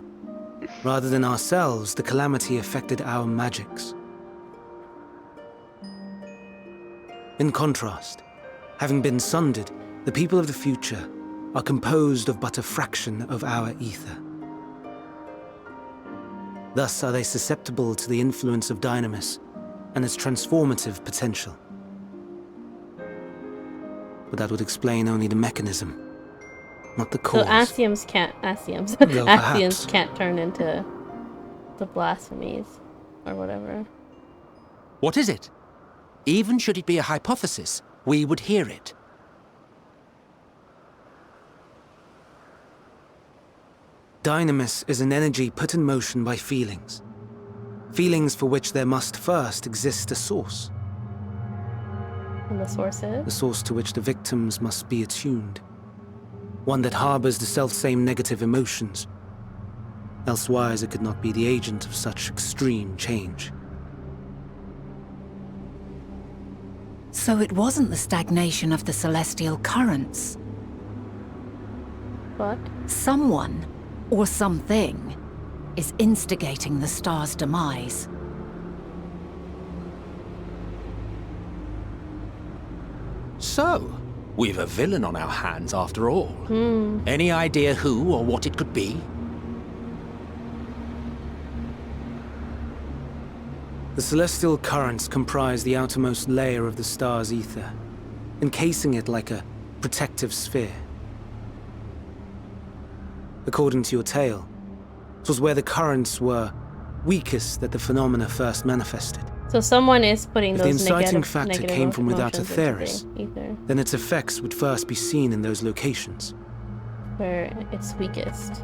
rather than ourselves, the calamity affected our magics. In contrast, having been sundered, the people of the future are composed of but a fraction of our ether. Thus are they susceptible to the influence of Dynamis and its transformative potential. But that would explain only the mechanism, not the So cause. Asians can't Asians can't turn into the blasphemies or whatever. What is it? Even should it be a hypothesis, we would hear it. Dynamis is an energy put in motion by feelings. Feelings for which there must first exist a source. And the source The is? source to which the victims must be attuned. One that harbors the selfsame negative emotions. Elsewise it could not be the agent of such extreme change. So it wasn't the stagnation of the celestial currents. What? Someone, or something, is instigating the star's demise. So, we've a villain on our hands after all. Any idea who or what it could be? The celestial currents comprise the outermost layer of the star's ether, encasing it like a protective sphere. According to your tale, it was where the currents were weakest that the phenomena first manifested. So someone is putting If the those inciting negative, factor negative came from without emotions Atheris, into the ether, then its effects would first be seen in those locations. where it's weakest.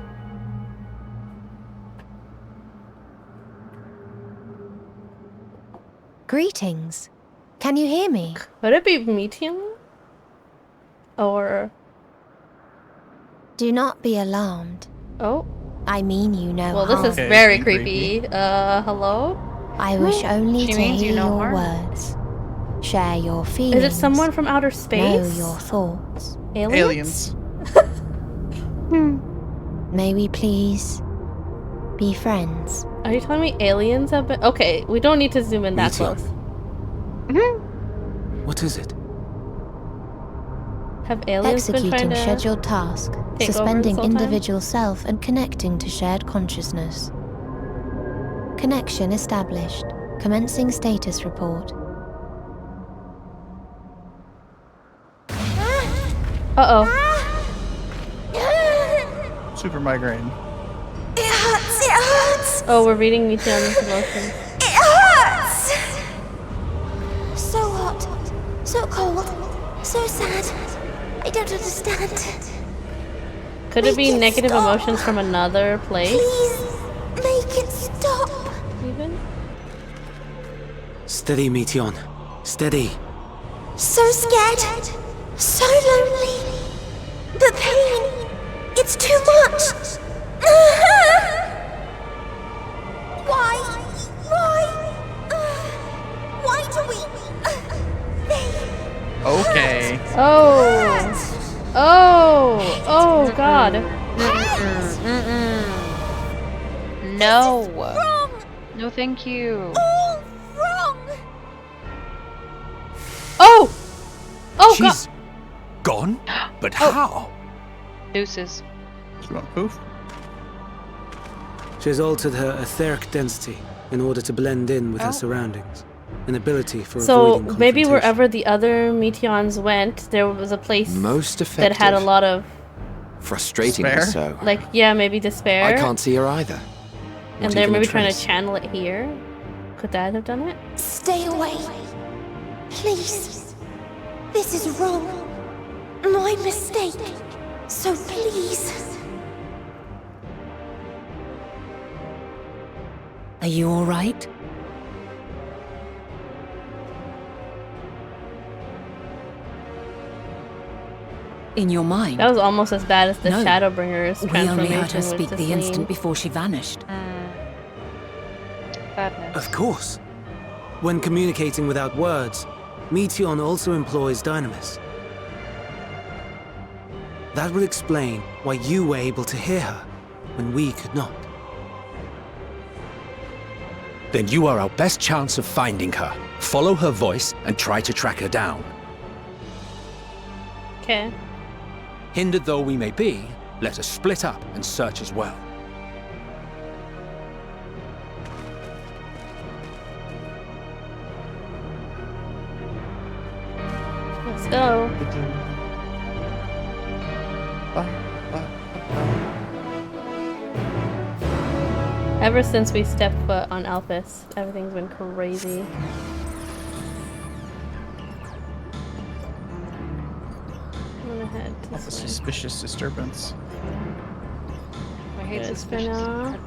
Greetings. Can you hear me? Would it be Meteion? Or Do not be alarmed. oh, I mean you no well, this harm. is Okay, very creepy. creepy. Hello? I wish only She to means hear you no your harm. words. Share your feelings. Is it someone from outer Know space? your thoughts. Aliens? May we please be friends? Are you telling me aliens have been? Okay, we don't need to zoom in that Meteion. close. What is it? Have aliens been trying Executing to scheduled task. take over this Suspending whole time? individual self and connecting to shared consciousness. Connection established. Commencing status report. Uh-oh. Super migraine. It hurts! It hurts! Oh, we're reading Meteion's emotions. It hurts! So hot, so cold, so sad. I don't understand. Could it be Make it negative stop. emotions from another place? Please, make it stop. Even? Steady, Meteion. Steady. So scared, so lonely. The pain, it's too much. Why? Why do we? They Okay. Oh, God. No. wrong, No, thank you. all wrong. Oh, God. She's gone? But how? Deuces. She went poof. She has altered her etheric density in order to blend in with her surroundings. An ability for So avoiding maybe confrontation. wherever the other Meteions went, there was a place Most that effective. had a lot of, Frustratingly Despair? so. like, yeah, maybe despair. I can't see her either. And Not they're even a maybe trying to trace. channel it here. Could that have done it? Stay away. Please. This is wrong. My mistake. So please. Are you all right? In your mind? That was almost as bad as the No. Shadowbringer's We transformation. only heard her with speak the Cicely. instant before she vanished. Badness. Of course. When communicating without words, Meteion also employs dynamis. That will explain why you were able to hear her when we could not. Then you are our best chance of finding her. Follow her voice and try to track her down. Okay. Hindered though we may be, let us split up and search as well. Let's go. Ever since we stepped foot on Elpis, everything's been crazy. I'm gonna head What a this way. suspicious disturbance. I hate Good for suspicious. now.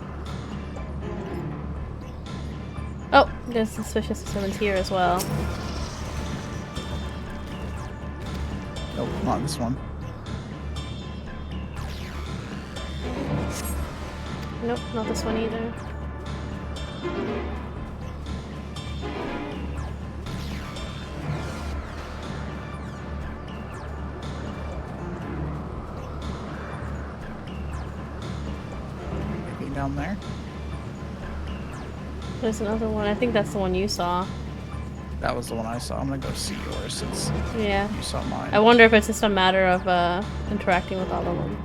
Oh, there's suspicious disturbance here as well. Nope, not this one. Nope, not this one either. Maybe down there. There's another one. I think that's the one you saw. That was the one I saw. I'm gonna go see yours since Yeah. you saw mine. I wonder if it's just a matter of interacting with all of them.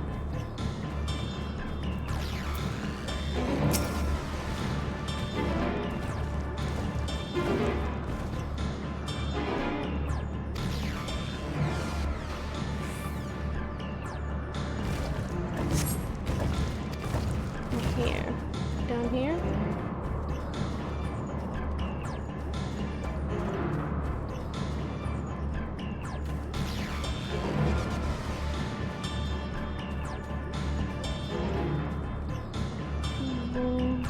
Here. Down here?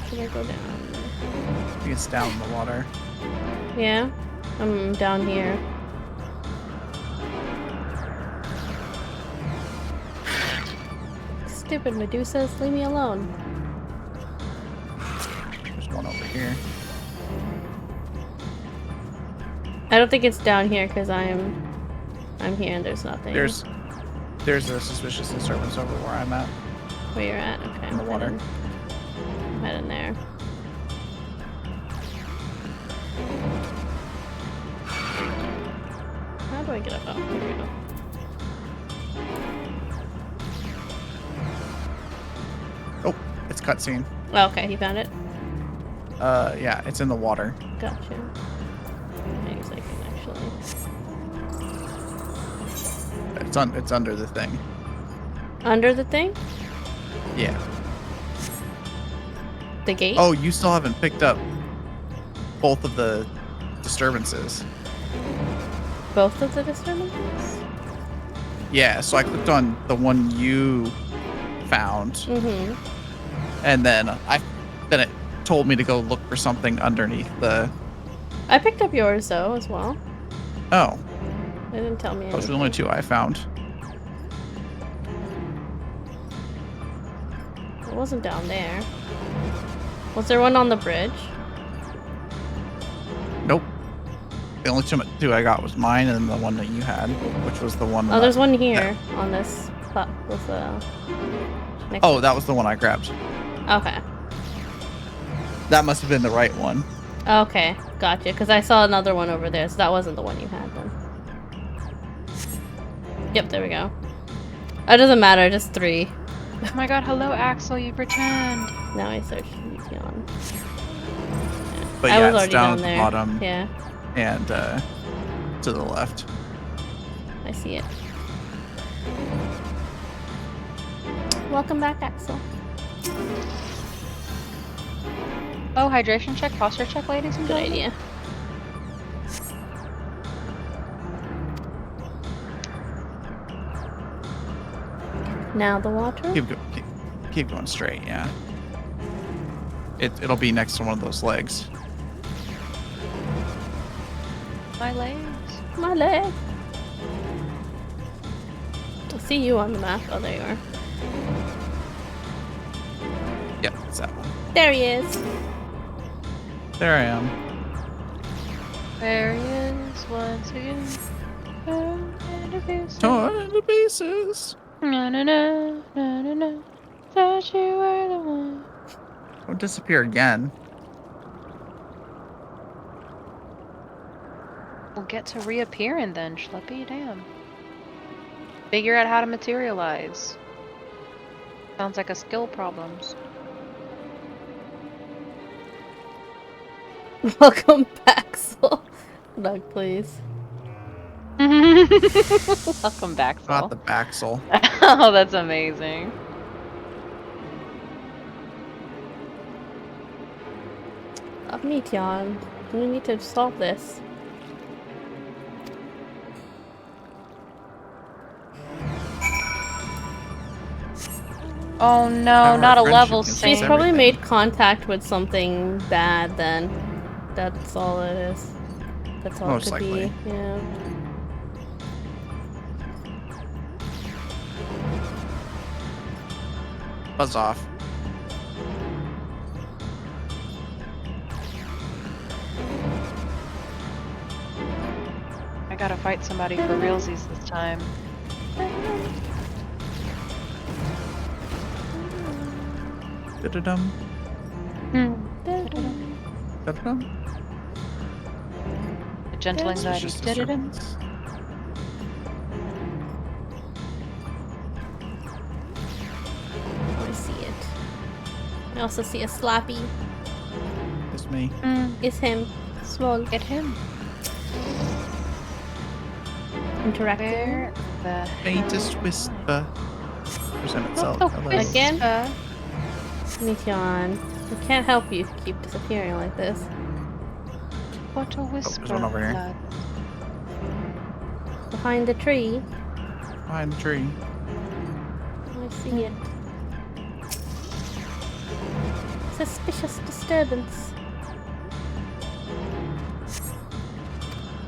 Should I go down? I think it's down in the water. Yeah? I'm down here. Stupid Medusas, leave me alone. There's one over here. I don't think it's down here because I'm here and there's nothing. There's a suspicious disturbance over where I'm at. Where you're at? Okay. In the water. I'm heading there. How do I get up? Oh, here we go. Oh, it's cutscene. Oh, okay, you found it? Yeah, it's in the water. Gotcha. Maybe I can actually. It's under the thing. Under the thing? Yeah. The gate? Oh, you still haven't picked up both of the disturbances. Both of the disturbances? Yeah, so I clicked on the one you found, Mm-hmm. and then it told me to go look for something underneath the. I picked up yours though as well. Oh, It didn't tell me those anything. were the only two I found. It wasn't down there. Was there one on the bridge? Nope. The only two I got was mine and the one that you had, which was the one. Oh, there's one here on this next Oh, that was the one I grabbed. Okay. That must have been the right one. Okay, gotcha. Because I saw another one over there, so that wasn't the one you had then. Yep, there we go. It doesn't matter, just 3. Oh my god, hello Axel, you've returned. Now I searched Meteion. But I yeah, was it's already down down at the there. bottom Yeah, and to the left. I see it. Welcome back, Axel. Oh, hydration check, posture check, ladies and Good gentlemen. idea. Now the water? Keep going straight, yeah. It'll be next to one of those legs. My legs. My leg. see you on the map. Oh, there you are. Yep, it's that one. There he is. There I am. There he is once again. Torn into pieces. Torn into pieces. Na na na na na na. Thought you were the one. Don't disappear again. We'll get to reappearing then, Schleppy. Damn. Figure out how to materialize. Sounds like a skill problems. Welcome back, Soul. Doug, please. Welcome back, Soul. Not the back soul. Oh, that's amazing. Meteion, we need to solve this. Oh no, not a level She's save. probably made contact with something bad then. That's all it is. That's all Most it could likely. be. Yeah. Buzz off. I gotta fight somebody for realsies this time. Da-da-dum. Da-da-dum. A gentle It's anxiety. just a Da-da-dum. circus. I see it. I also see a Slappy. It's me. It's him. Small. Get him. Interacting. Where the Faintest whisper. Present itself. the Hello. whisper? Again? Meteion. I can't help you if you keep disappearing like this. What a whisper. there's one over here. lad. Behind the tree. Behind the tree. I see it. Suspicious disturbance.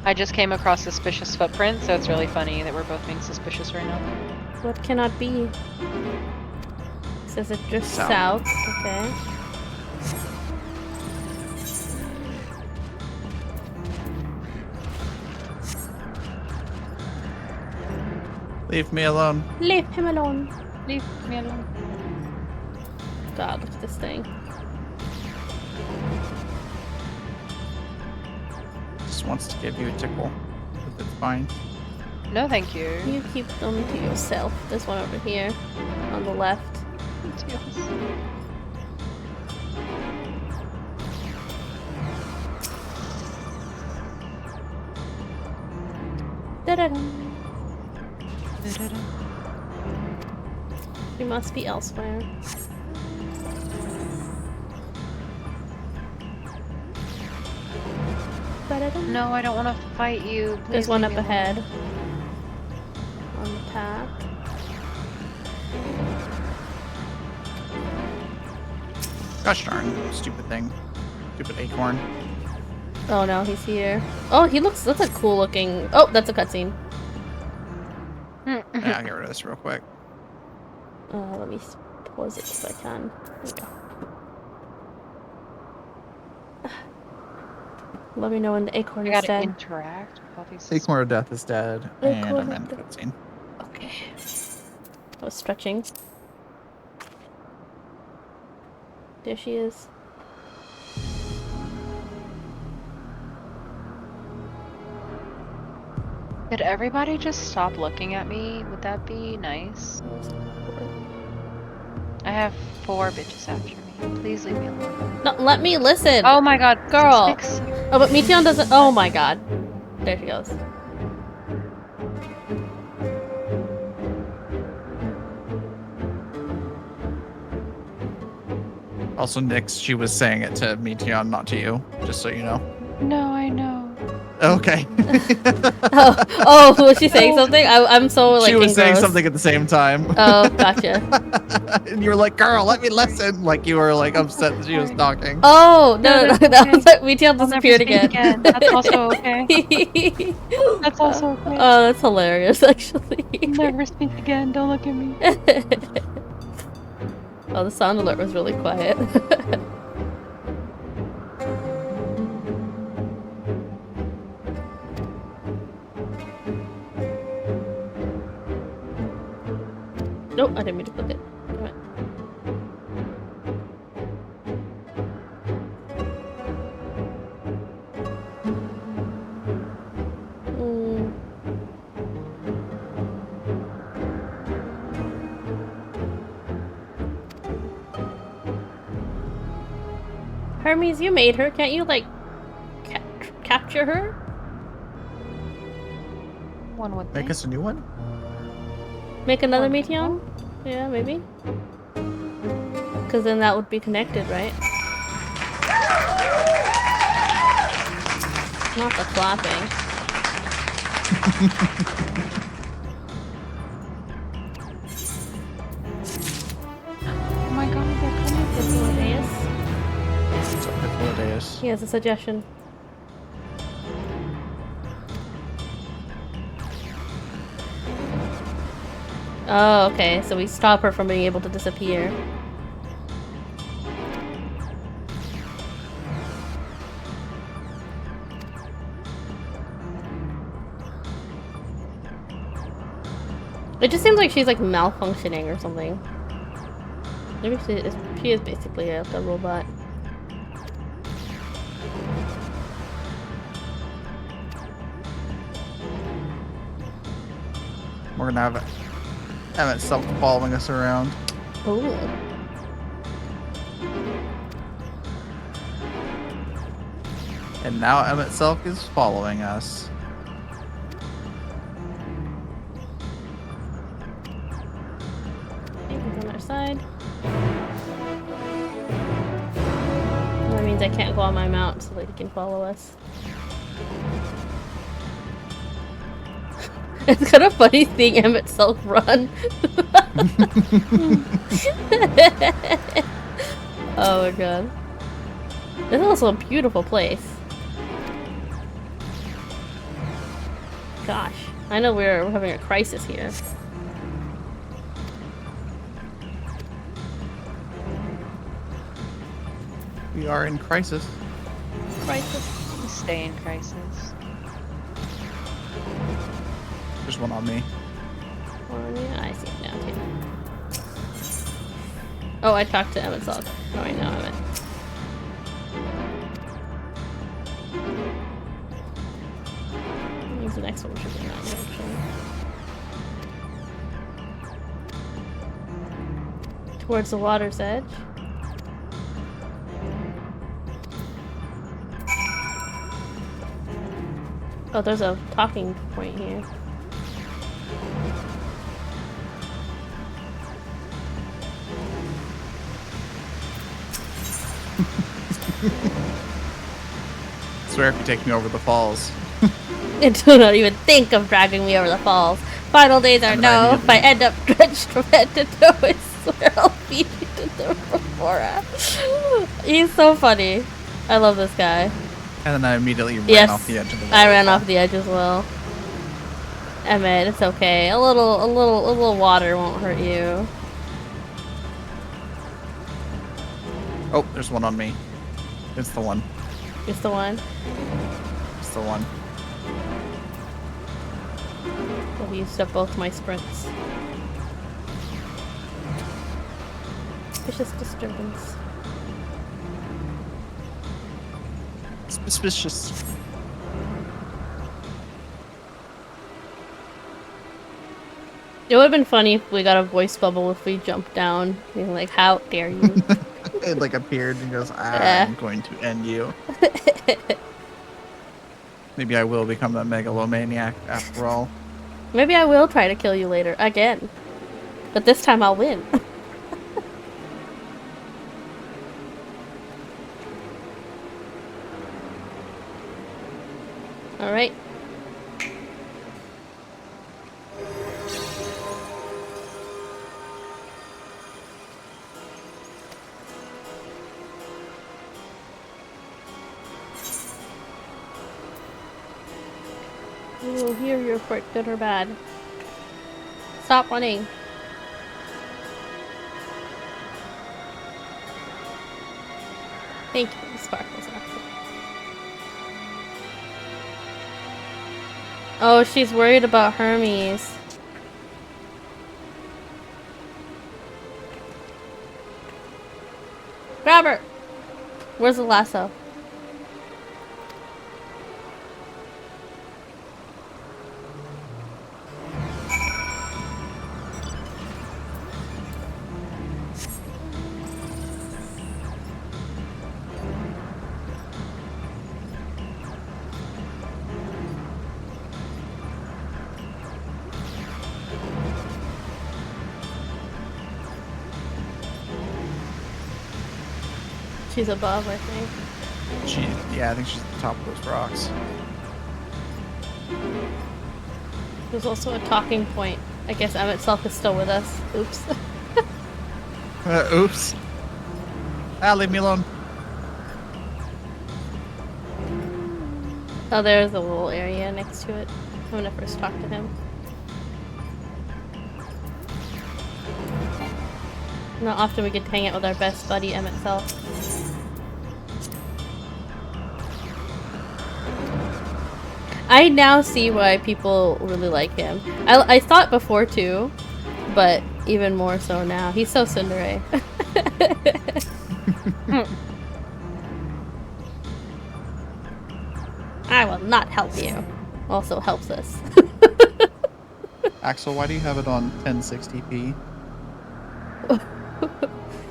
I just came across suspicious footprint, so it's really funny that we're both being suspicious right now. What cannot be? Says it just South. Okay. Leave me alone. Leave him alone. Leave me alone. God, look at this thing. Just wants to give you a tickle. But it's fine. No, thank you. You keep them to yourself. There's one over here on the left. Da-da-da. We must be elsewhere. Da-da-da. No, I don't want to fight you. Please There's one leave up me alone. ahead. On the path. Gosh darn. Stupid thing. Stupid acorn. Oh no, he's here. Oh, that's a cool looking. Oh, that's a cutscene. Yeah, I'll get rid of this real quick. Let me pause it if I can. There we go. Let me know when the acorn I is gotta dead. interact with all these. Acorn of Death is dead. And Acorn I'm of in the Death. cutscene. Okay. I was stretching. There she is. Could everybody just stop looking at me? Would that be nice? I have 4 bitches after me. Please leave me alone. No, let me listen. Oh my god, Girl. Six. Oh, but Meteion doesn't. Oh my god. There she goes. Also, Nyx, she was saying it to Meteion, not to you. Just so you know. No, I know. Okay. Was she saying something? I'm so like she was saying engrossed. something at the same time. Oh, gotcha. And you were like, "Girl, let me listen." Like you were like upset that she was talking. Oh no! that's Meteion I'll never disappeared speak again. That's also okay. That's also okay. Oh, that's hilarious, actually. Never speak again. Don't look at me. Oh, the sound alert was really quiet. Nope, I didn't mean to click it. Damn it. Hermes, you made her. Can't you, like, capture her? One would Make us a new one? Make another Meteion? Yeah, maybe. Because then that would be connected, right? Not the clapping. Oh my god, they're coming. He has a suggestion. Oh, okay. So we stop her from being able to disappear. It just seems like she's like malfunctioning or something. Maybe she is basically a robot. We're gonna have Emmett Self following us around. Ooh. And now Emmett Self is following us. He's on our side. That means I can't go on my mount so that he can follow us. It's kind of funny seeing Emmett Self run. Oh my god. This is also a beautiful place. Gosh, I know we're having a crisis here. We are in crisis. Crisis. Stay in crisis. There's one on me. Oh yeah, I see it now too. Oh, I talked to Emmett Self. Oh, I know Emmett. The next one should be in that direction. Towards the water's edge. Oh, there's a talking point here. I swear if you take me over the falls. And do not even think of dragging me over the falls. Final days are no. If I end up drenched from head to toe, I swear I'll feed you to the Remora. He's so funny. I love this guy. And then I immediately ran off the edge of the water. I ran off the edge as well. Emmett, it's okay. A little water won't hurt you. Oh, there's one on me. It's the one. It's the one. It's the one. I've used up both my sprints. Suspicious disturbance. Suspicious. It would have been funny if we got a voice bubble if we jumped down. Being like, how dare you? It like appeared and goes, I'm going to end you. Maybe I will become a megalomaniac after all. Maybe I will try to kill you later, again. But this time I'll win. Alright. We will hear your report, good or bad. Stop running. Thank you, Sparkles. Oh, she's worried about Hermes. Grab her! Where's the lasso? She's above, I think. Yeah, I think she's at the top of those rocks. There's also a talking point. I guess Emmett Self is still with us. Oops. Oops. Ah, leave me alone. Oh, there's a little area next to it. I'm gonna first talk to him. Not often we get to hang out with our best buddy, Emmett Self. I now see why people really like him. I thought before too, but even more so now. He's so tsundere. I will not help you. Also helps us. Axel, why do you have it on 1060p?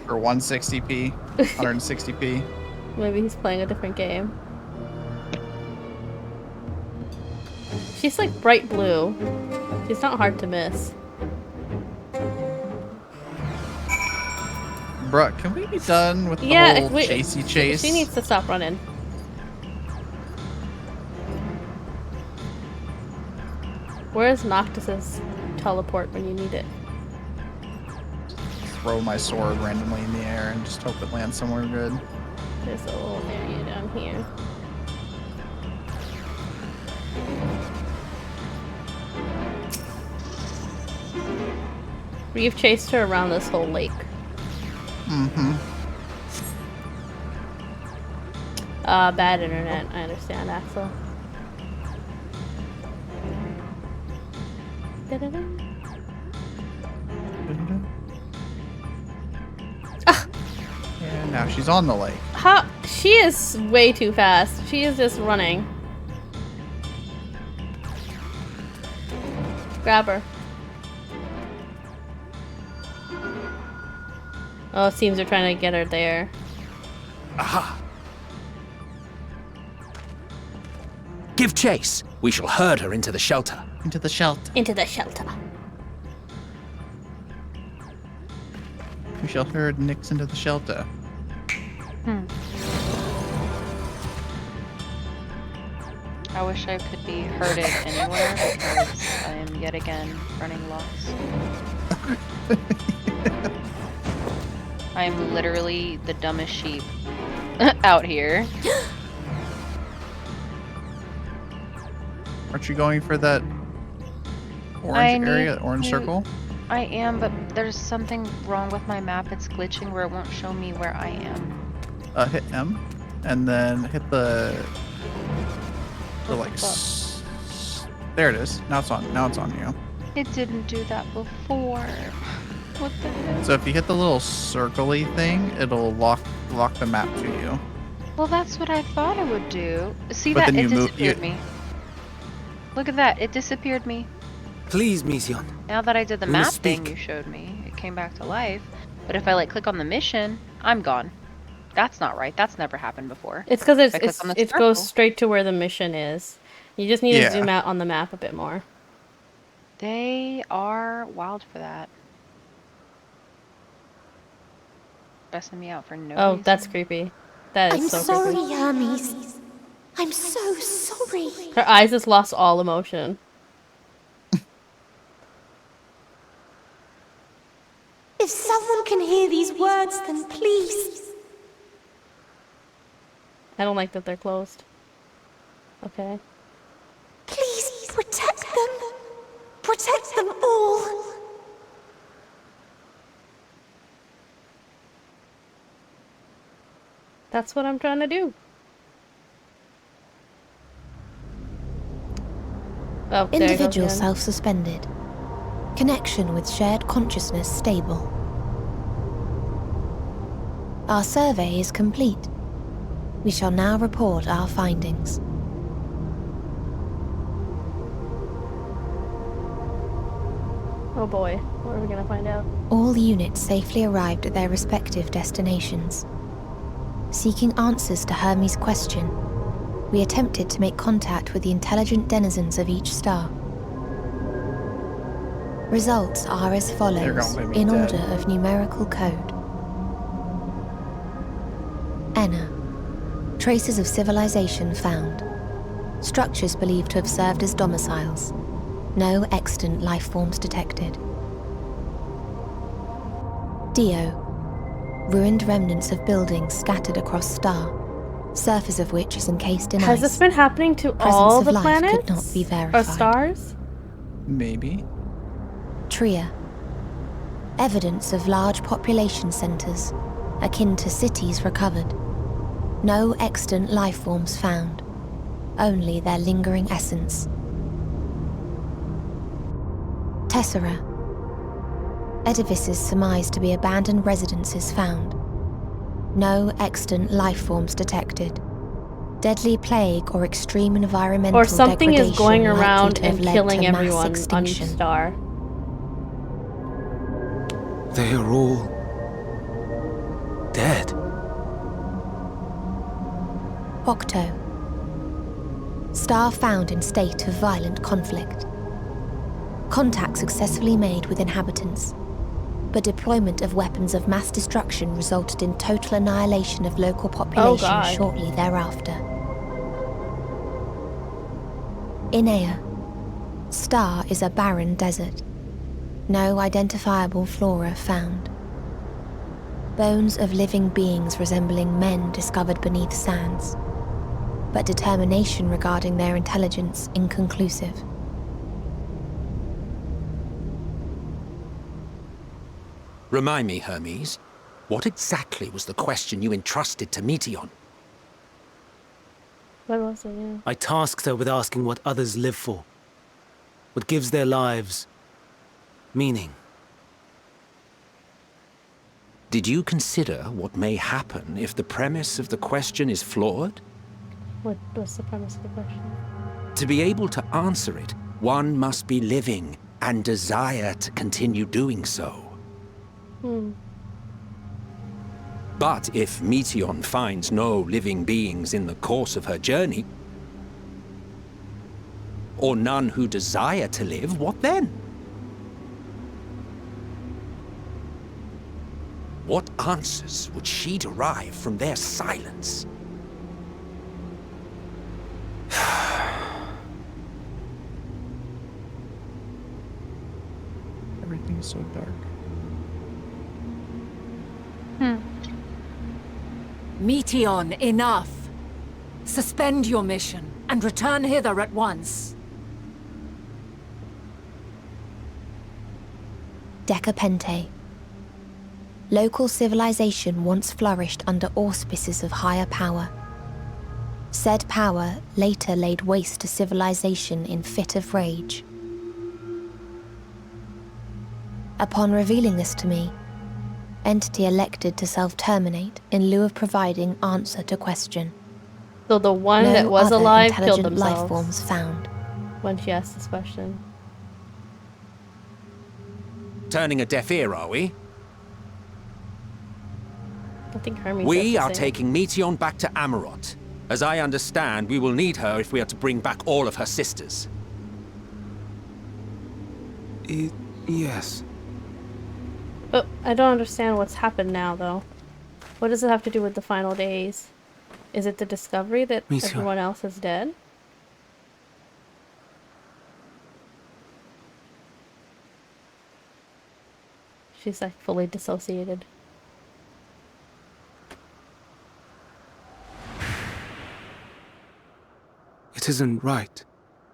Or 160p? 160p? Maybe he's playing a different game. She's like bright blue. She's not hard to miss. Bruh, can we be done with the whole chasey chase? She needs to stop running. Where's Noctis's teleport when you need it? Throw my sword randomly in the air and just hope it lands somewhere good. There's a little area down here. We've chased her around this whole lake. Mm-hmm. Bad internet. I understand, Axel. And now she's on the lake. How? She is way too fast. She is just running. Grab her. Oh, it seems they're trying to get her there. Aha! Give chase. We shall herd her into the shelter. Into the shelter. Into the shelter. We shall herd Nyx into the shelter. I wish I could be herded anywhere because I am yet again running lost. I'm literally the dumbest sheep out here. Aren't you going for that orange area, orange circle? I am, but there's something wrong with my map. It's glitching where it won't show me where I am. Hit M, and then hit the there it is. Now it's on. Now it's on you. It didn't do that before. What the heck? So if you hit the little circle-y thing, it'll lock the map to you. Well, that's what I thought it would do. See But that? then It you move- disappeared me. Look at that. It disappeared me. Please, Meteion. Now that I did the You must map thing speak. you showed me, it came back to life. But if I click on the mission, I'm gone. That's not right. That's never happened before. It's because If I click on the it circle- goes straight to where the mission is. You just need to zoom out on the map a bit more. They are wild for that. Stressing me out for no Oh, reason. that's creepy. That is I'm so sorry, creepy. Hermes. I'm so sorry. Her eyes just lost all emotion. If someone can hear these words, then please. I don't like that they're closed. Okay. Please protect them. Protect them all. That's what I'm trying to do. Oh, there it goes Individual again. self-suspended. Connection with shared consciousness stable. Our survey is complete. We shall now report our findings. Oh boy, what are we gonna find out? All units safely arrived at their respective destinations. Seeking answers to Hermes' question, we attempted to make contact with the intelligent denizens of each star. Results are as follows, gonna be in dead. order of numerical code. Enna. Traces of civilization found. Structures believed to have served as domiciles. No extant life forms detected. Dio. Ruined remnants of buildings scattered across star, surface of which is encased in Has ice. this been happening to Presence all of the life planets? could not be Or verified. stars? Maybe. Tria. Evidence of large population centers, akin to cities recovered. No extant life forms found, only their lingering essence. Tessera. Edifices surmised to be abandoned residences found. No extant life forms detected. Deadly plague or extreme environmental Or something is going degradation likely around to have and led killing to mass everyone on each extinction. star. They are all dead. Octo. Star found in state of violent conflict. Contact successfully made with inhabitants, but deployment of weapons of mass destruction resulted in total annihilation of local population God. shortly thereafter. Inea. Star is a barren desert. No identifiable flora found. Bones of living beings resembling men discovered beneath sands, but determination regarding their intelligence inconclusive. Remind me, Hermes, what exactly was the question you entrusted to Meteion? What was it? Yeah. I tasked her with asking what others live for. What gives their lives meaning. Did you consider what may happen if the premise of the question is flawed? What's the premise of the question? To be able to answer it, one must be living and desire to continue doing so. But if Meteion finds no living beings in the course of her journey, or none who desire to live, what then? What answers would she derive from their silence? Everything's so dark. Meteion, enough! Suspend your mission and return hither at once. Decapente. Local civilization once flourished under auspices of higher power. Said power later laid waste to civilization in fit of rage. Upon revealing this to me, entity elected to self-terminate in lieu of providing answer to question. So the one No that was other alive killed intelligent themselves life forms found. when she asked this question. Turning a deaf ear, are we? I think Hermes We said the are same. taking Meteion back to Amarot. As I understand, we will need her if we are to bring back all of her sisters. Yes. But I don't understand what's happened now, though. What does it have to do with the final days? Is it the discovery that Meteion. everyone else is dead? She's like fully dissociated. It isn't right,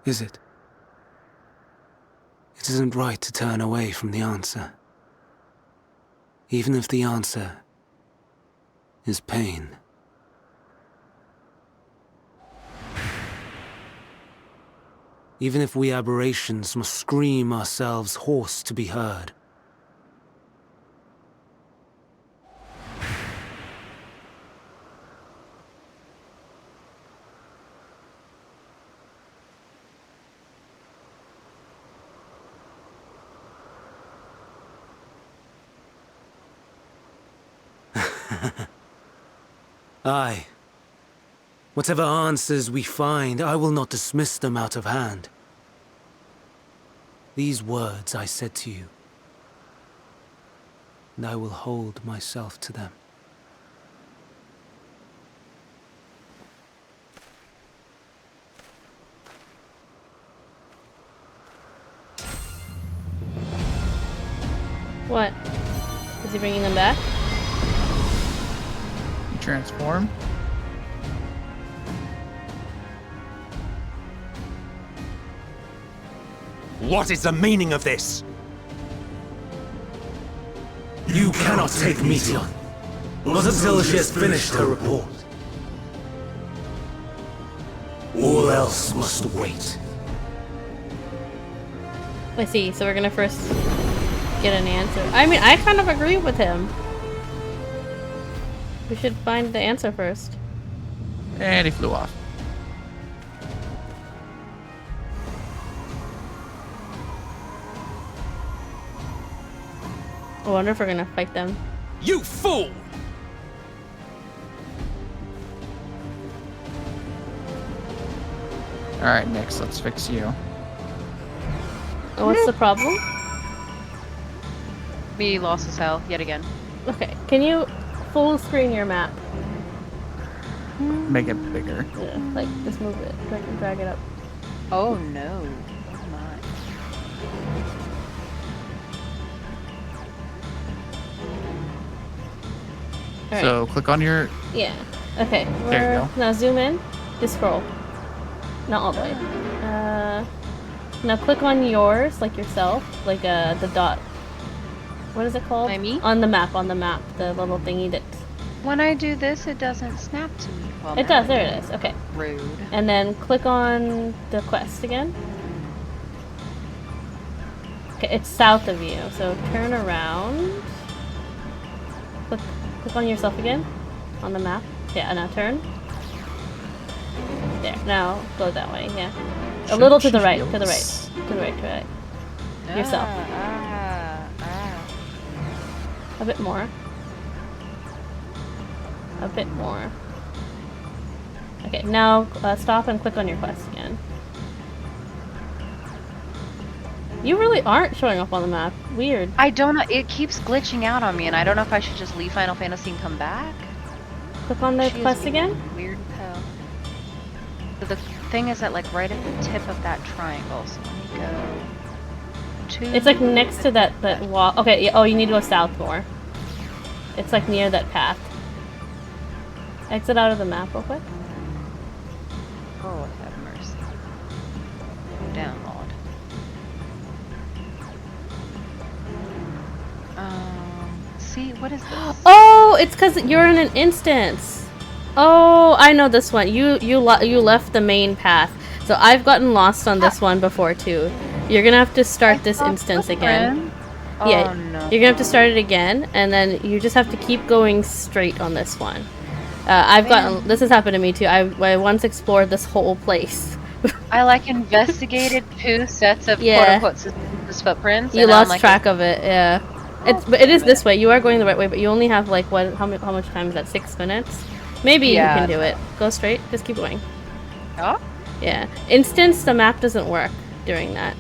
is it? It isn't right to turn away from the answer. Even if the answer is pain. Even if we aberrations must scream ourselves hoarse to be heard. Aye. Whatever answers we find, I will not dismiss them out of hand. These words I said to you, and I will hold myself to them. What? Is he bringing them back? Transform. What is the meaning of this? You cannot take Meteion. Not until she has finished her report. All else must wait. I see, so we're gonna first get an answer. I mean, I kind of agree with him. We should find the answer first. And he flew off. I wonder if we're gonna fight them. You fool! Alright, Nix, let's fix you. Oh, what's the problem? Me lost his health yet again. Okay, can you full screen your map? Make it bigger. Yeah, like just move it, drag it up. Oh no. Oh my. All So click on your. Yeah. Okay. There you go. Now zoom in. Just scroll. Not all the way. Now click on yours, like yourself, like the dot. What is it called? My me? On the map. The little thingy that. When I do this, it doesn't snap to me. Well, It now does. There it is. Okay. Rude. And then click on the quest again. Okay, it's south of you, so turn around. Click on yourself again, on the map. Yeah, now turn. There, now go that way, yeah. A little to the right, to the right, to the right, to the right. Yourself. A bit more. A bit more. Okay, now stop and click on your quest again. You really aren't showing up on the map. Weird. I don't know. It keeps glitching out on me, and I don't know if I should just leave Final Fantasy and come back. Click on the quest again. Weird as hell. So the thing is that, like, right at the tip of that triangle. So let me go to. It's like next to that wall. Okay. Yeah, oh, you need to go south more. It's like near that path. Exit out of the map real quick. Oh, have mercy. Download. See, what is this? Oh, it's because you're in an instance. Oh, I know this one. You left the main path. So I've gotten lost on this one before too. You're gonna have to start this instance again. Yeah, no. You're gonna have to start it again, and then you just have to keep going straight on this one. This has happened to me too. I once explored this whole place. I like investigated 2 sets of quote-unquote suspicious footprints. You lost track of it, yeah. But it is this way. You are going the right way, but you only have like how much time is that? 6 minutes? Maybe you can do it. Go straight. Just keep going. Oh? Yeah. Instance, the map doesn't work during that.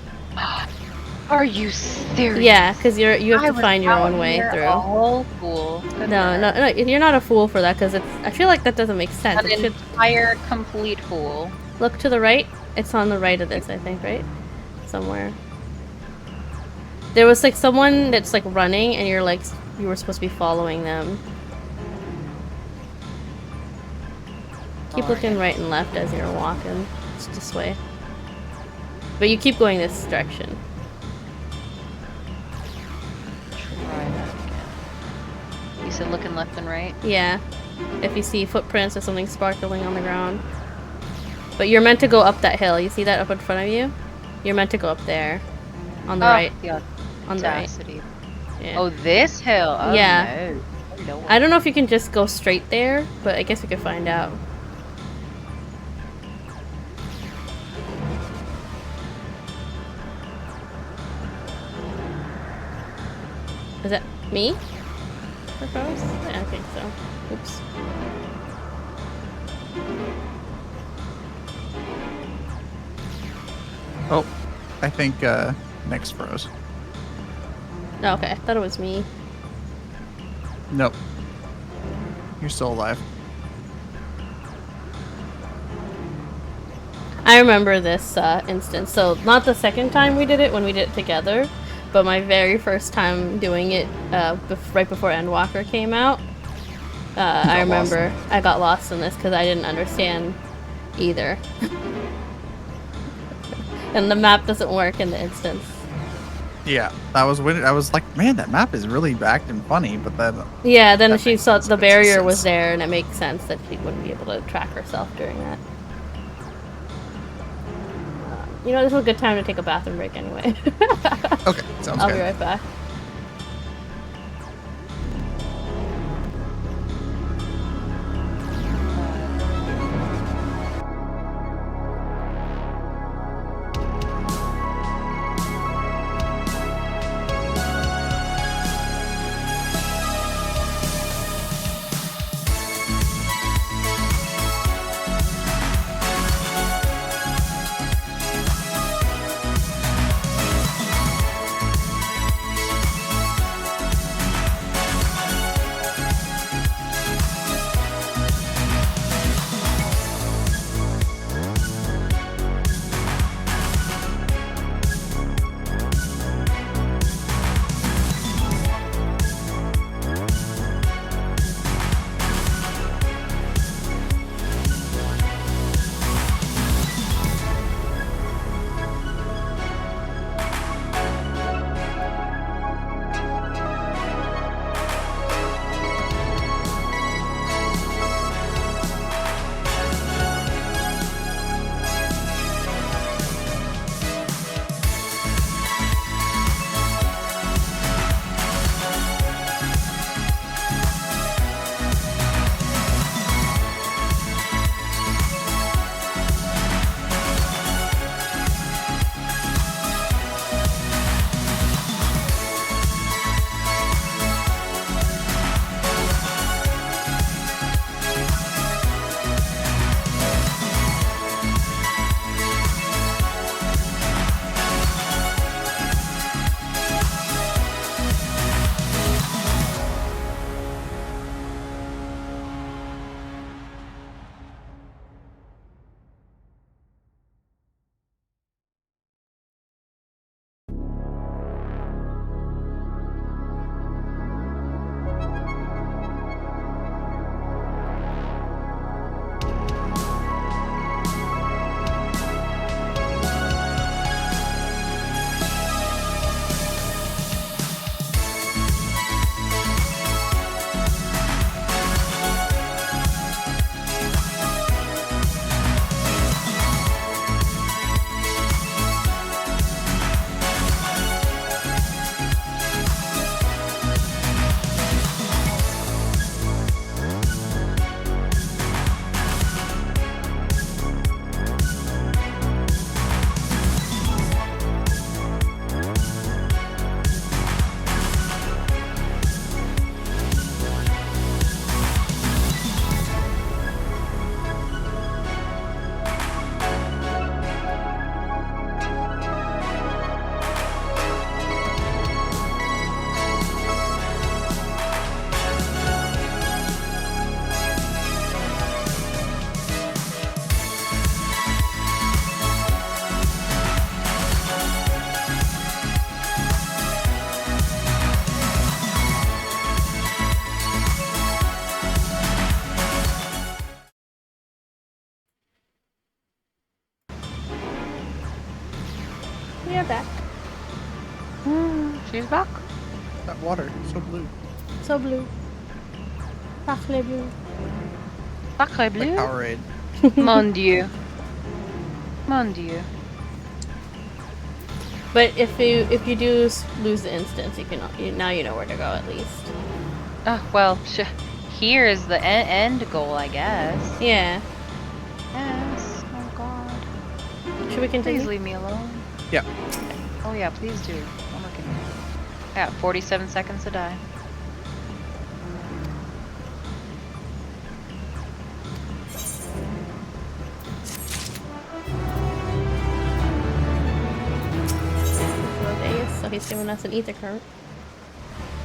Are you serious? Yeah, because you have I to was find your out own way here through. A whole fool. Good No, lord. no, you're not a fool for that because I feel like that doesn't make sense. An It should entire complete fool. look to the right. It's on the right of this, I think, right? Somewhere. There was like someone that's like running, and you were supposed to be following them. Keep looking right and left as you're walking. It's this way. But you keep going this direction. Try that again. You said looking left and right? Yeah. If you see footprints or something sparkling on the ground. But you're meant to go up that hill. You see that up in front of you? You're meant to go up there. On the right. Yeah. On the right. Yeah. Oh, this hill? Oh, yeah. No. I don't know if you can just go straight there, but I guess we could find out. Is that me? Propose? Yeah, I think so. Oops. Oh, I think Nick's froze. No, okay. I thought it was me. Nope. You're still alive. I remember this instance. So, not the second time we did it when we did it together, but my very first time doing it right before Endwalker came out. I remember I got lost in this because I didn't understand either. And the map doesn't work in the instance. Yeah, that was when I was like, man, that map is really acting funny, but then... Yeah, then she saw the barrier was there, and it makes sense that she wouldn't be able to track herself during that. You know, this is a good time to take a bathroom break anyway. Okay, sounds good. I'll be right back. We are back. She's back. That water, so blue. So blue. Sacre bleu. Sacre Like bleu. Powerade. Mon Dieu. Mon Dieu. But if you do lose the instance, now you know where to go at least. Oh, well, here is the end goal, I guess. Yeah. Yes. Oh God. Should we continue? Please leave me alone. Yeah. Oh yeah, please do. I'm looking. Yeah, 47 seconds to die. So he's giving us an ether current.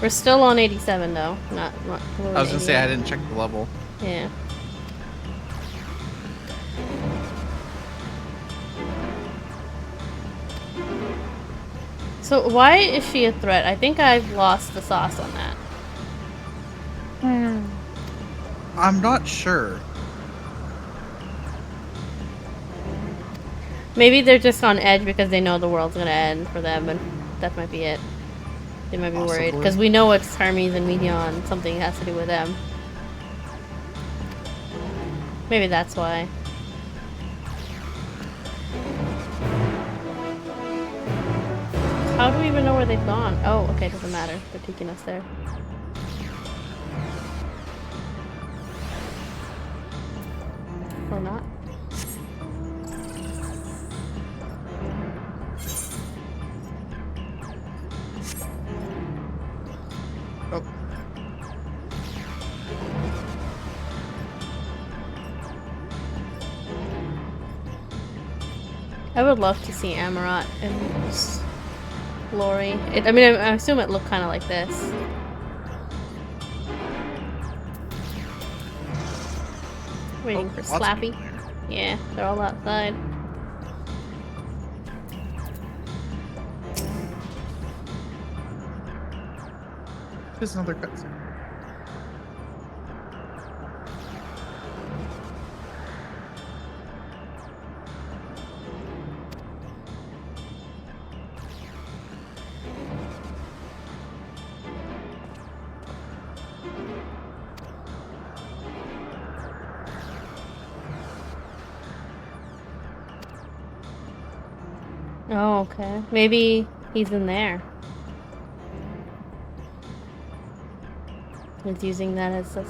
We're still on 87 though. Not I was gonna say I didn't check the level. Yeah. So why is she a threat? I think I've lost the sauce on that. I'm not sure. Maybe they're just on edge because they know the world's gonna end for them, and that might be it. They might be worried because we know it's Hermes and Meteion. Something has to do with them. Maybe that's why. How do we even know where they've gone? Oh, okay, doesn't matter. They're taking us there. Or not. Oh. I would love to see Amarat and Lori. I mean, I assume it looked kind of like this. Waiting for Slappy. Yeah, they're all outside. Just another cutscene. Oh, okay. Maybe he's in there. He's using that as this.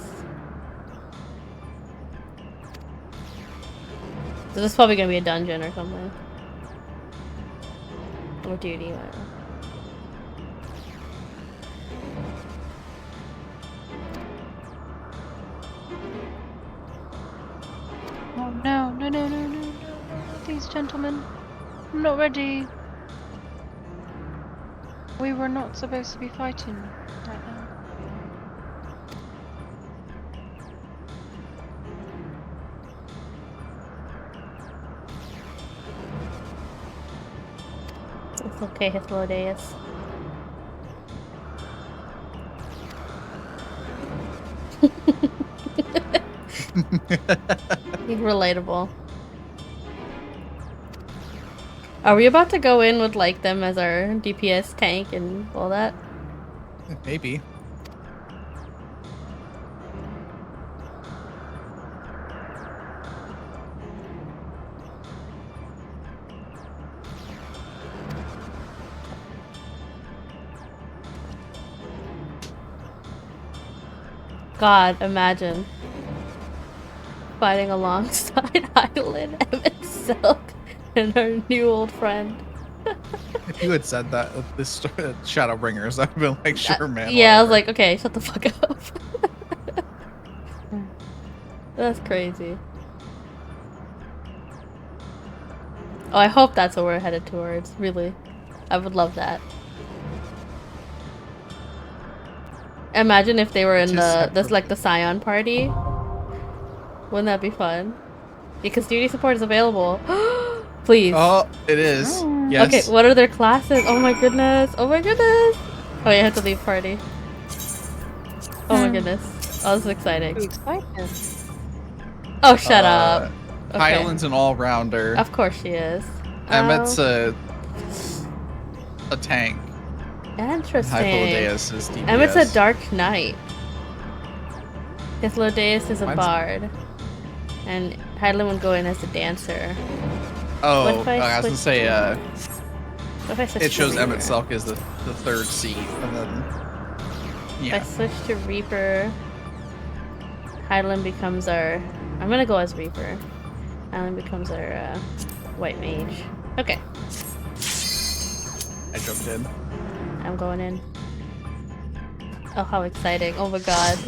So this is probably gonna be a dungeon or something. Or duty, whatever. Oh no, no, no, no, no, no, no, these gentlemen. I'm not ready. We were not supposed to be fighting right now. It's okay, Hythlodeus. He's relatable. Are we about to go in with like them as our DPS tank and all that? Maybe. God, imagine fighting alongside Island, Emmett Silk, and our new old friend. If you had said that with this Shadowbringers, I'd have been like, sure, man. Yeah, whatever. I was like, okay, shut the fuck up. That's crazy. Oh, I hope that's what we're headed towards, really. I would love that. Imagine if they were in the Scion party. Wouldn't that be fun? Because duty support is available. Please. Oh, it is. Yes. Okay, what are their classes? Oh my goodness. Oh my goodness. Oh, you have to leave party. Oh my goodness. Oh, this is exciting. Oh, shut up. Okay. Hydaelyn's an all-rounder. Of course she is. Emmett's a a tank. Interesting. Hypolodeus is DPS. Emmett's a dark knight. Hypolodeus is a Mine's- bard. And Hydaelyn would go in as a dancer. Oh, What if I I was gonna switch say, What if I switch it to shows Reaper? Emmett Selk as the third seat, and then If yeah. I switch to Reaper, Hydaelyn becomes our... I'm gonna go as Reaper. Hydaelyn becomes our white mage. Okay, I jumped in. I'm going in. Oh, how exciting. Oh my god.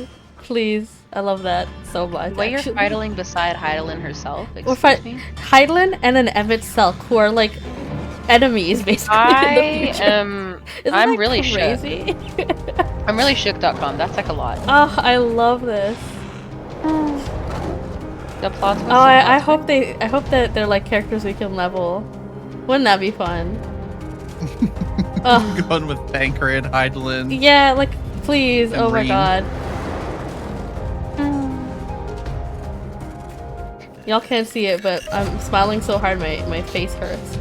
Please. I love that so much. Wait, you're actually. fighting beside Hydaelyn herself? We're Excuse me? Hydaelyn and an Emmet Selk, who are like enemies basically in the future. Isn't I'm that really crazy? I'm really shook.com. That's like a lot. Oh, I love this. The plot twist. Oh, I hope that they're like characters we can level. Wouldn't that be fun? Oh. Going with Thancred, Hydaelyn. Yeah, like please. And Oh my Reen. god. Y'all can't see it, but I'm smiling so hard my face hurts.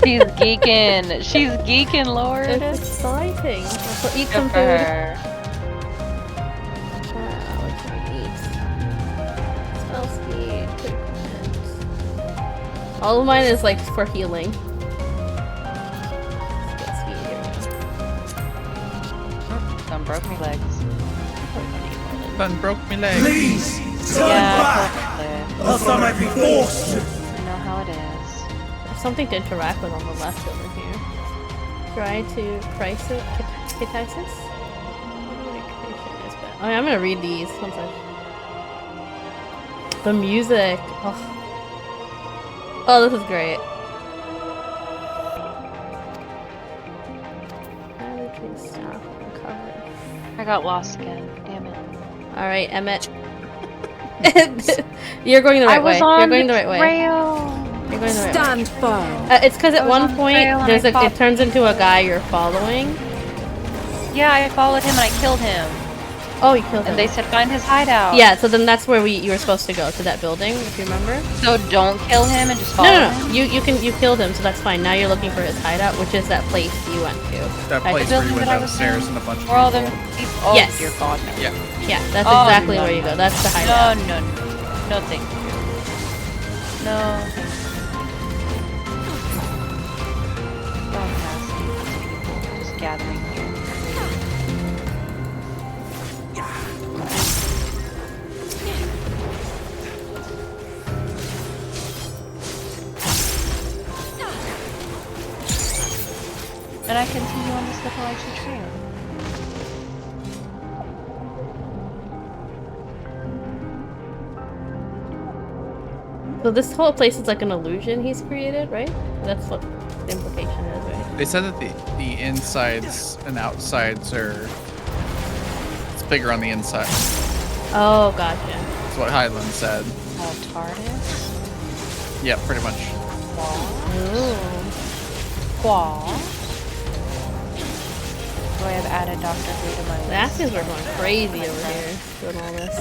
She's geeking. She's geeking, Lord. It's exciting. So eat Good some for food. her. What can I eat? Spell speed. Quick. All of mine is like for healing. Spell speed, here we Done broke me legs. Done broke me leg. Please, turn back, else I might be forced. You know how it is. There's something to interact with on the left over here. Try to price it. Kitasis? Oh, yeah, I'm gonna read these. One sec. The music. Oh, this is great. I got lost again. Damn it. Alright, Emmett. You're going the right way. You're going the right way. You're going the right way. Stand firm. It's because at one point there's and I it turns into a guy you're following. Yeah, I followed him and I killed him. Oh, you killed him. And they said find his hideout. Yeah, so then that's where you were supposed to go, to that building, if you remember. So don't kill him and just follow No. him? You killed him, so that's fine. Now you're looking for his hideout, which is that place you went to. That place where you went downstairs and a bunch of Where all them people. people. Oh, Yes. dear God, no. Yeah. Yeah, that's Oh, exactly no, where you no, go. That's the hideout. No. No, thank you. No. Don't pass me. Just gathering here. And I continue on this little icy trail. So this whole place is like an illusion he's created, right? That's what the implication is, right? They said that the insides and outsides are... It's bigger on the inside. Oh, gotcha. That's what Hydaelyn said. Oh, TARDIS? Yeah, pretty much. Qual. So I have added Doctor Who to my list. The Askians were going crazy over here doing all this.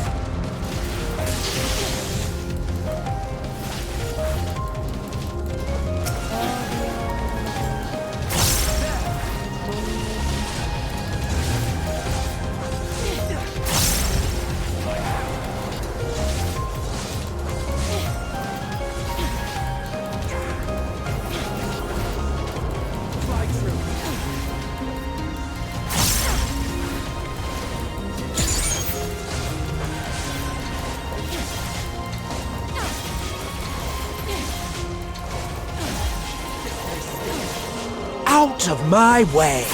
Out of my way.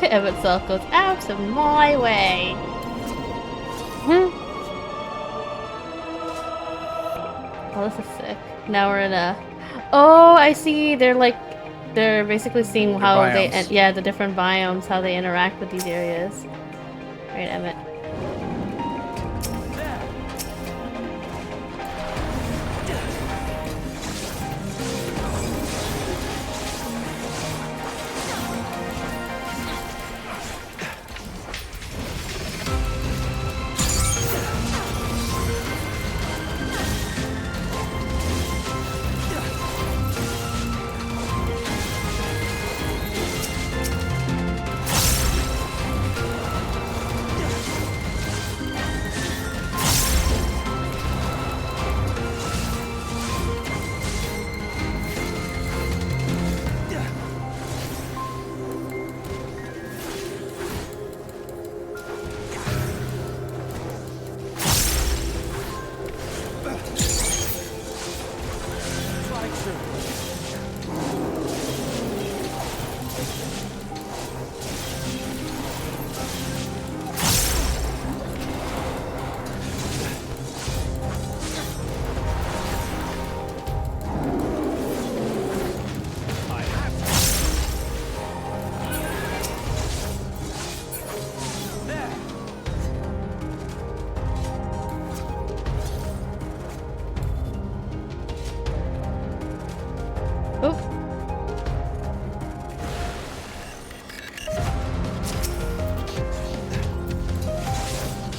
Emmett Selk goes out of my way. Oh, this is sick. Now we're in a... Oh, I see. They're basically seeing how they... biomes. Yeah, the different biomes, how they interact with these areas. Right, Emmett.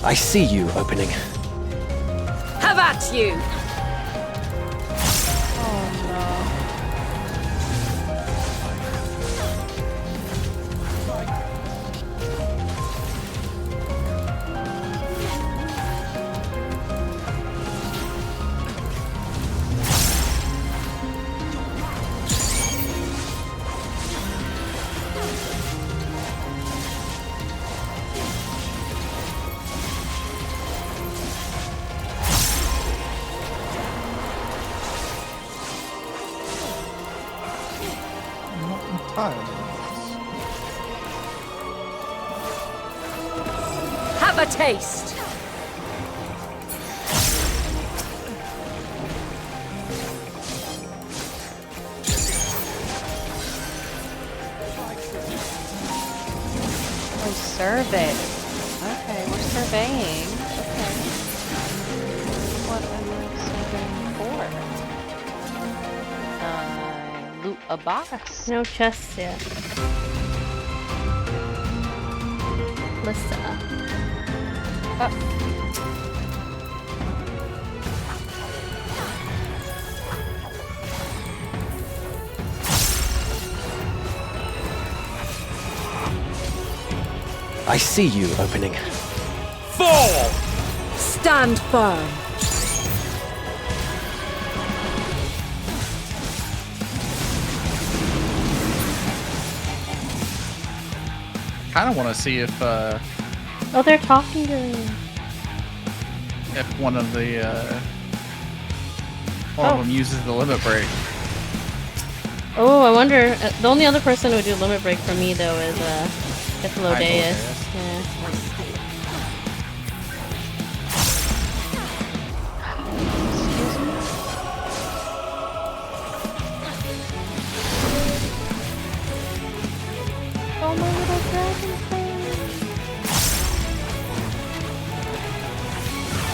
I see you opening. Have at you! Have a taste! Oh, serve it. Okay, we're surveying. Okay. What am I surveying for? Loot a box. No chests yet. Lissa. I see you opening. Fall! Stand firm. Kind of want to see if Oh, they're talking to me. if one of them uses the limit break. Oh, I wonder. The only other person who would do limit break for me though is Hythlodeus. Yeah. Oh, my little dragon thing.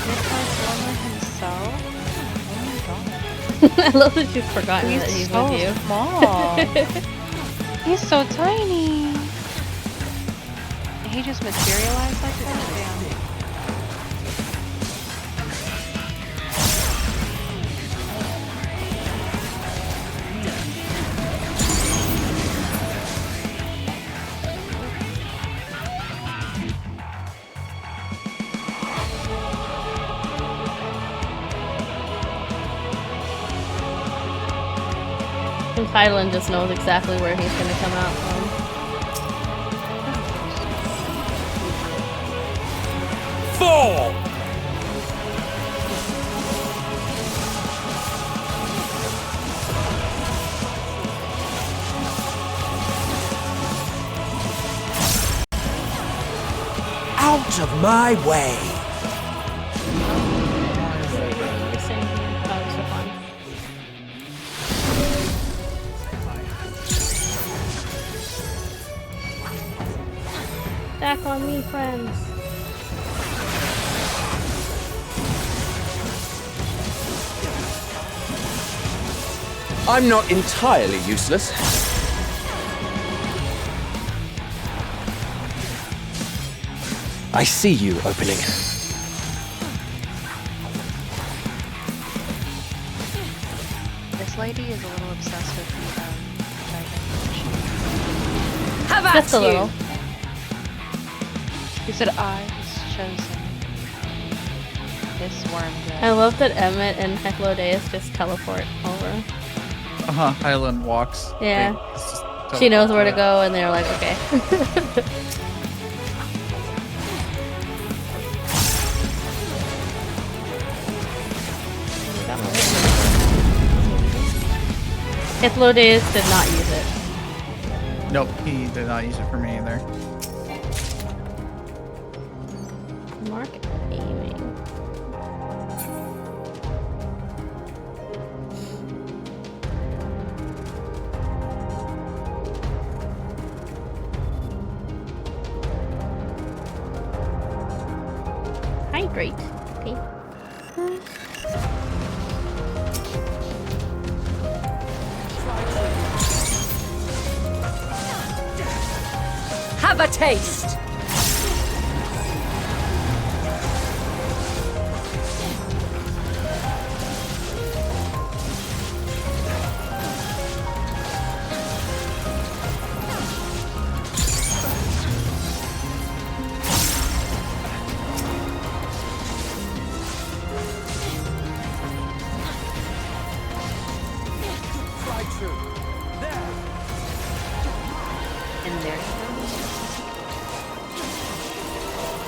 Midnight himself? Oh my god. I love that you've forgotten that he's so with you. Small. He's so tiny. He just materialized like that? Damn. And Kylan just knows exactly where he's gonna come out from. Fall! Out of my way! Back on me, friends. I'm not entirely useless. I see you opening. This lady is a little obsessed with the dragon. Have at Just a you! little. He said I was chosen. This worm I dead. love that Emmett and Hythlodeus just teleport over. Highland walks. Yeah. They just She knows teleport where to to go, and they're like, okay. Hythlodeus did not use it. Nope, he did not use it for me either. Mark aiming. Hydrate. Okay. Have a taste! there she goes.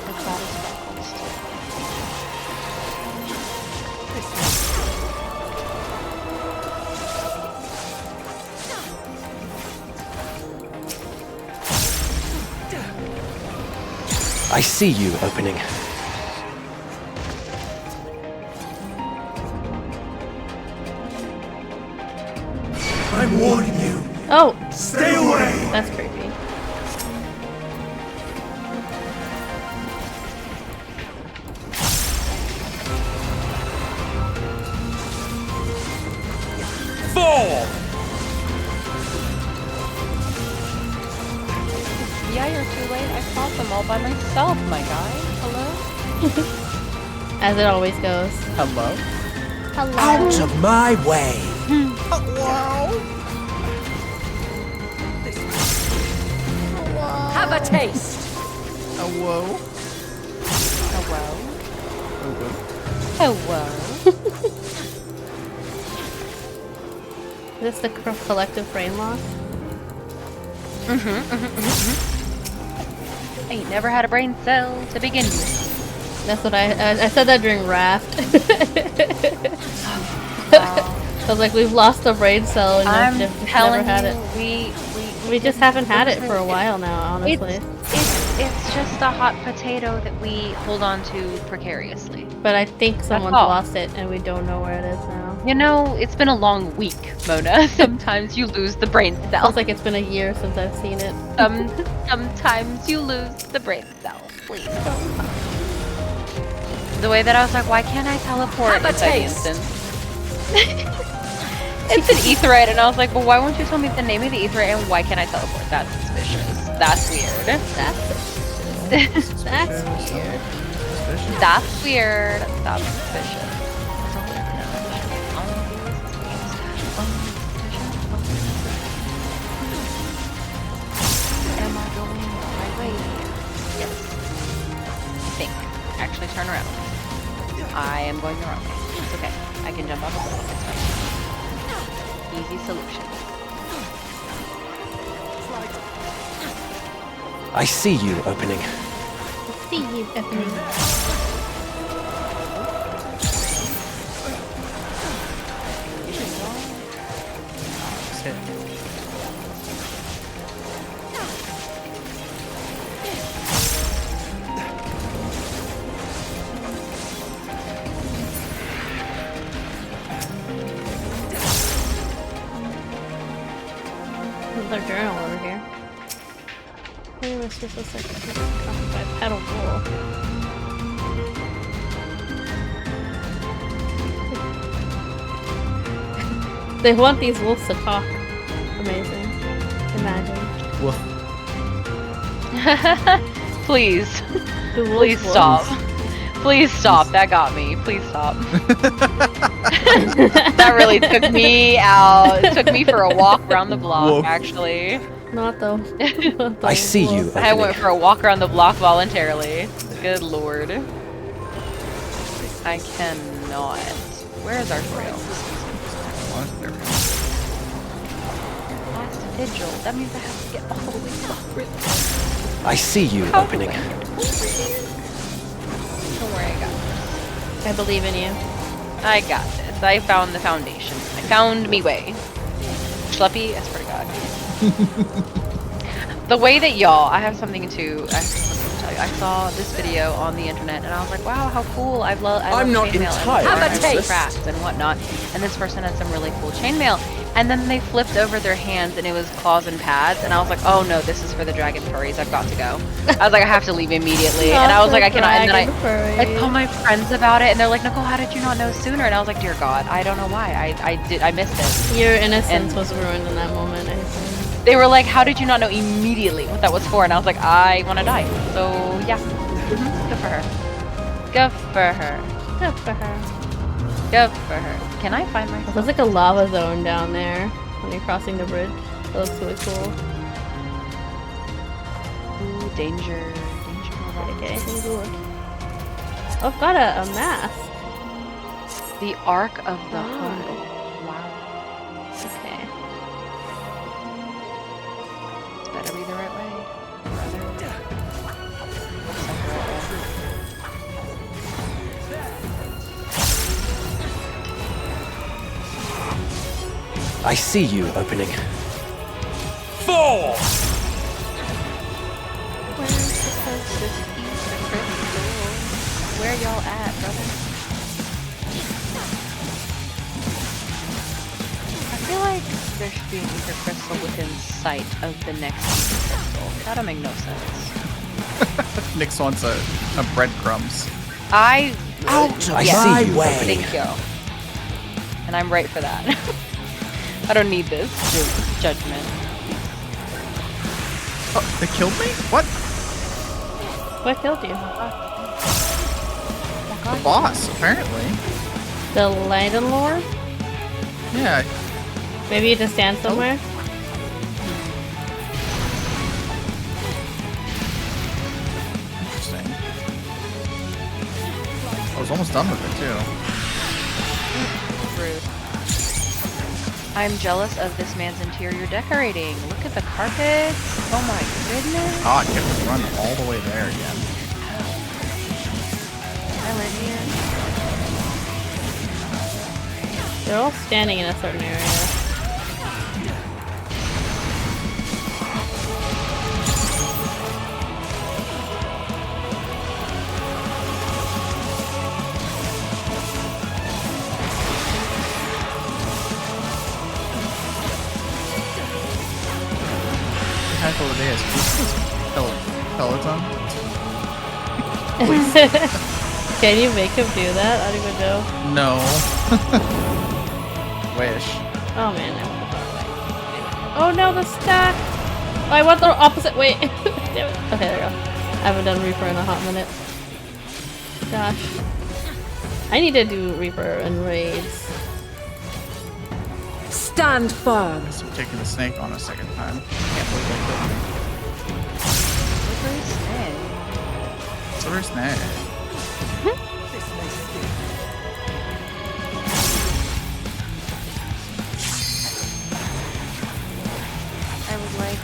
The cloud is focused. I see you opening. I'm warning you. Oh! Stay away! That's creepy. Fall! Yeah, you're too late. I fought them all by myself, my guy. Hello? As it always goes. Hello? Hello. Out of my way! Hello? Have a taste. Hello? Hello? Hello? Is this the collective brain loss? I ain't never had a brain cell to begin with. That's what I said that during Raft. I was like, we've lost a brain cell and I'm just telling never had you, it. We just haven't had it for a while now, honestly. It's just a hot potato that we hold on to precariously. But I think someone's all. lost it and we don't know where it is now. You know, it's been a long week, Mona. Sometimes you lose the brain cell. Feels like it's been a year since I've seen it. Sometimes you lose the brain cell. Please don't. The way that I was like, why can't I teleport in second instance? It's an etherite, and I was like, well, why won't you tell me the name of the etherite and why can't I teleport? That's suspicious. That's weird. That's weird. That's weird. That's suspicious. Am I going the right way? Yes. Think. Actually turn around. I am going the wrong way. It's okay. I can jump off a cliff. It's fine. Easy solution. I see you opening. I see you opening. Their journal over here. Maybe it's just a second by pedal wool. They want these wolves to talk. Amazing. Imagine. Wolf. Please. The wolf Please wolves. stop. Please stop. That got me. Please stop. That really took me out. It took me for a walk around the block, Wolf. Not actually. though. Not I the see you wolf. I opening. went for a walk around the block voluntarily. Good lord. I cannot. Where is our trail? Last vigil. That means I have to get all the way up. I see you How do opening. I get over here? Don't worry, I got this. I believe in you. I got this. I found the foundation. I found me way. Schleppy, I swear to God. The way that y'all, I have something to tell you. I saw this video on the internet and I was like, wow, how cool. I love I'm not chainmail entirely and racist. crafts and whatnot. And this person had some really cool chainmail. And then they flipped over their hands and it was claws and pads. And I was like, oh no, this is for the dragon furries. I've got to go. I was like, I have to leave immediately. And I was like, I cannot. And then I told my friends about it and they're like, Nicole, how did you not know sooner? And I was like, dear God, I don't know why. I missed it. Your innocence And- was ruined in that moment, I think. They were like, how did you not know immediately what that was for? And I was like, I want to die. So yeah, good for her. Good for her. Good for her. Good for her. Can I find myself? There's like a lava zone down there when you're crossing the bridge. That looks really cool. Ooh, danger. Danger. Okay, cool. Oh, I've got a mask. The Ark of the Wow. Humble. Wow. Okay. This better be the right way. I see you opening. Fall! Where's the closest ether crystal? Where y'all at, brother? I feel like there should be an ether crystal within sight of the next ether crystal. That'll make no sense. Nyx wants a breadcrumbs. I I yes, see you opening. thank you. And I'm right for that. I don't need this judgment. Oh, they killed me? What? What killed you? The boss, apparently. The Lighten Lord? Yeah. Maybe you just stand somewhere? Interesting. I was almost done with it, too. Rude. I'm jealous of this man's interior decorating. Look at the carpets. Oh my goodness. Oh, I can run all the way there again. I live here. They're all standing in a certain area. Heck of a day is Peloton. Can you make him do that? I don't even know. No. Wish. Oh man, I went the wrong way. Oh no, the stack! Oh, I went the opposite way. Damn it. Okay, there we go. I haven't done Reaper in a hot minute. Gosh. I need to do Reaper and raids. Stand firm. Guess I'm taking the snake on a second time. Can't believe they killed me. Silver snake. I would like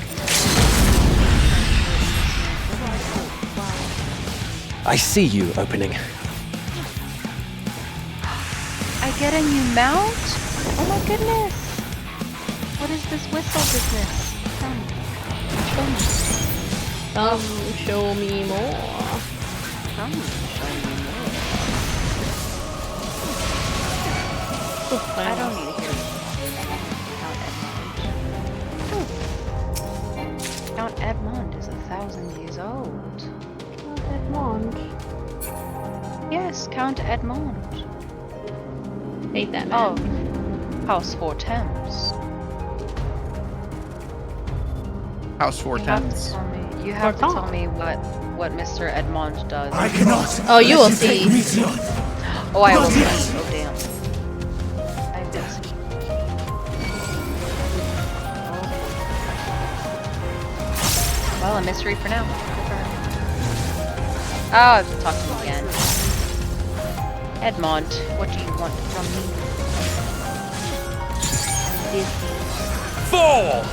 I see you opening. I get a new mount? Oh my goodness. What is this whistle business? Show me. Show me more. Show me more. I don't need to hear Count Edmond. Count Edmond is 1,000 years old. Count Edmond. Yes, Count Edmond. Hate that man. Oh, House 4 Thames. House 4 Thames. You have to tell me what Mr. Edmond does. I cannot. Oh, you will let see. take Meteion. Oh, I will Not see. yet. Oh, damn. I will see. Oh. Well, a mystery for now. Oh, I have to talk to him again. Edmond, what do you want from me? Busy. Fall!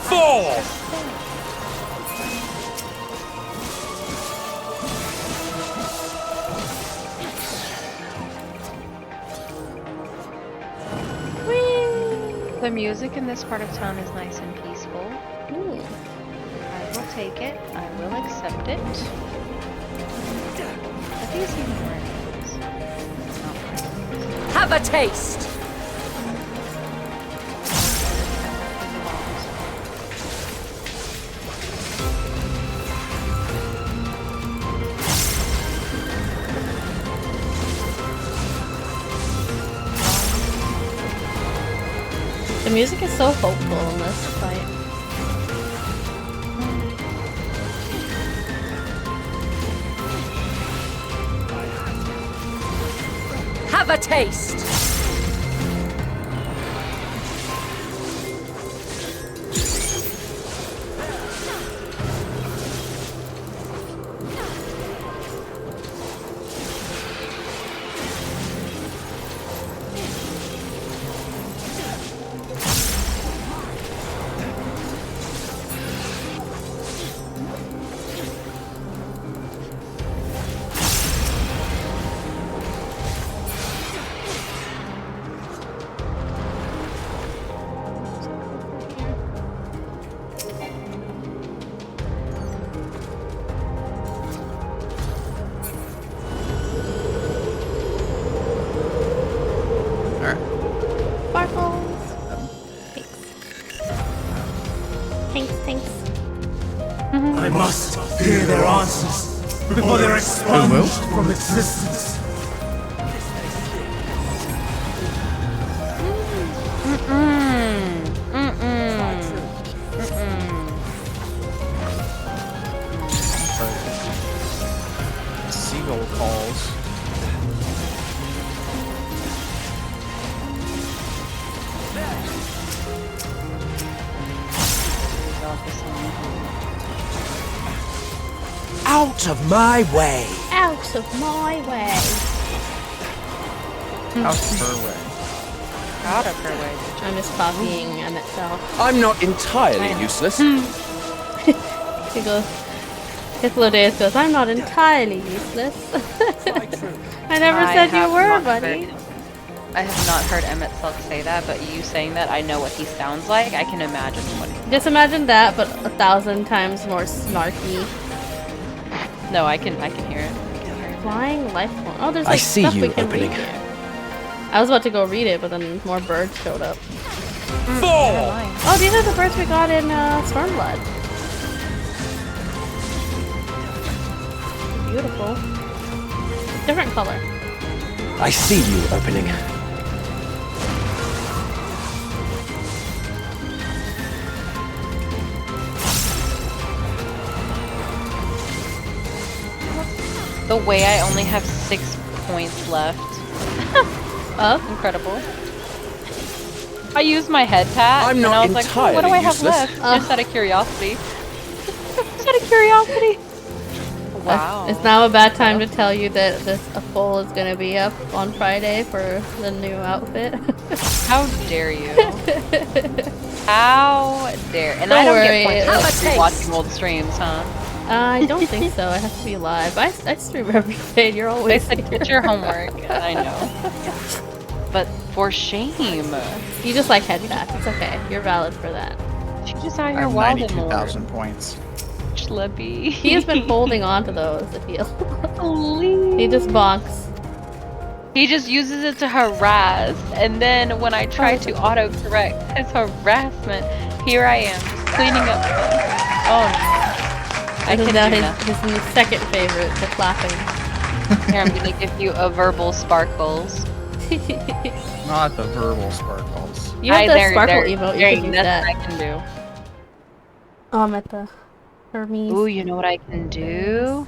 Fall! The music in this part of town is nice and peaceful. Ooh. I will take it. I will accept it. Are these even rings? It's not rings. Have a taste. The music is so hopeful in this fight. Have a taste. before they're expunged from existence. Seagull calls. Out of my way! Out of my way. Out of her way. Out of her way. I'm just copying Meteion. I'm not entirely useless. He goes, Hypnodeus goes, I'm not entirely useless. I never said you were, buddy. I have not heard Emmett Silk say that, but you saying that, I know what he sounds like. I can imagine what he Just imagine that, but 1,000 times more snarky. No, I can hear it. Flying life form. Oh, there's I like see stuff you we can opening. read here. I was about to go read it, but then more birds showed up. Oh, these are the birds we got in Stormblood. Beautiful. Different color. I see you opening. The way I only have 6 points left. Incredible. I used my head pat, I'm and not I was like, oh, what do I have entirely left? useless. Just out of curiosity. Just out of curiosity. Wow. It's now a bad time to tell you that a poll is going to be up on Friday for the new outfit. How dare you? How dare? And Don't I don't worry, get points for watching old streams, huh? I don't think so. I have to be live. I stream every day. You're They always said get your homework. I know. But for shame. You just like head taps. It's okay. You're valid for that. She just out I here have wilding 92,000 points. Schlippy. He has been holding on to those, I feel. He just bonks. He just uses it to harass, and then when I try to autocorrect his harassment, here I am, just cleaning up. Oh no. I This can is now do his new second favorite, the clapping. Here, I'm gonna give you a verbal sparkles. Not the verbal sparkles. You have the there- sparkle there- emote, there- you can use that's that. what I can do. At the Hermes. Ooh, you know what I can do?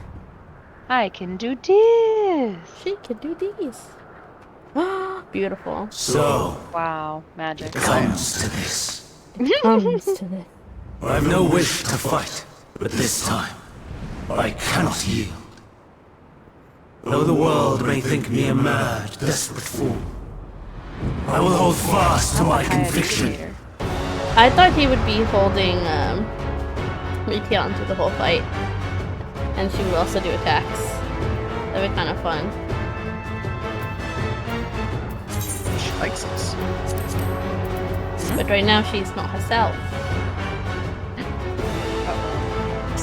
I can do this. She can do these. Beautiful. So, Wow, magic. it comes to this. Comes to this. I have no wish to fight, but this time, I cannot yield. Though the world may think me a mad, desperate fool, I will hold fast to my conviction. I thought he would be holding Meteion through the whole fight. And she would also do attacks. That'd be kind of fun. She likes us. But right now she's not herself.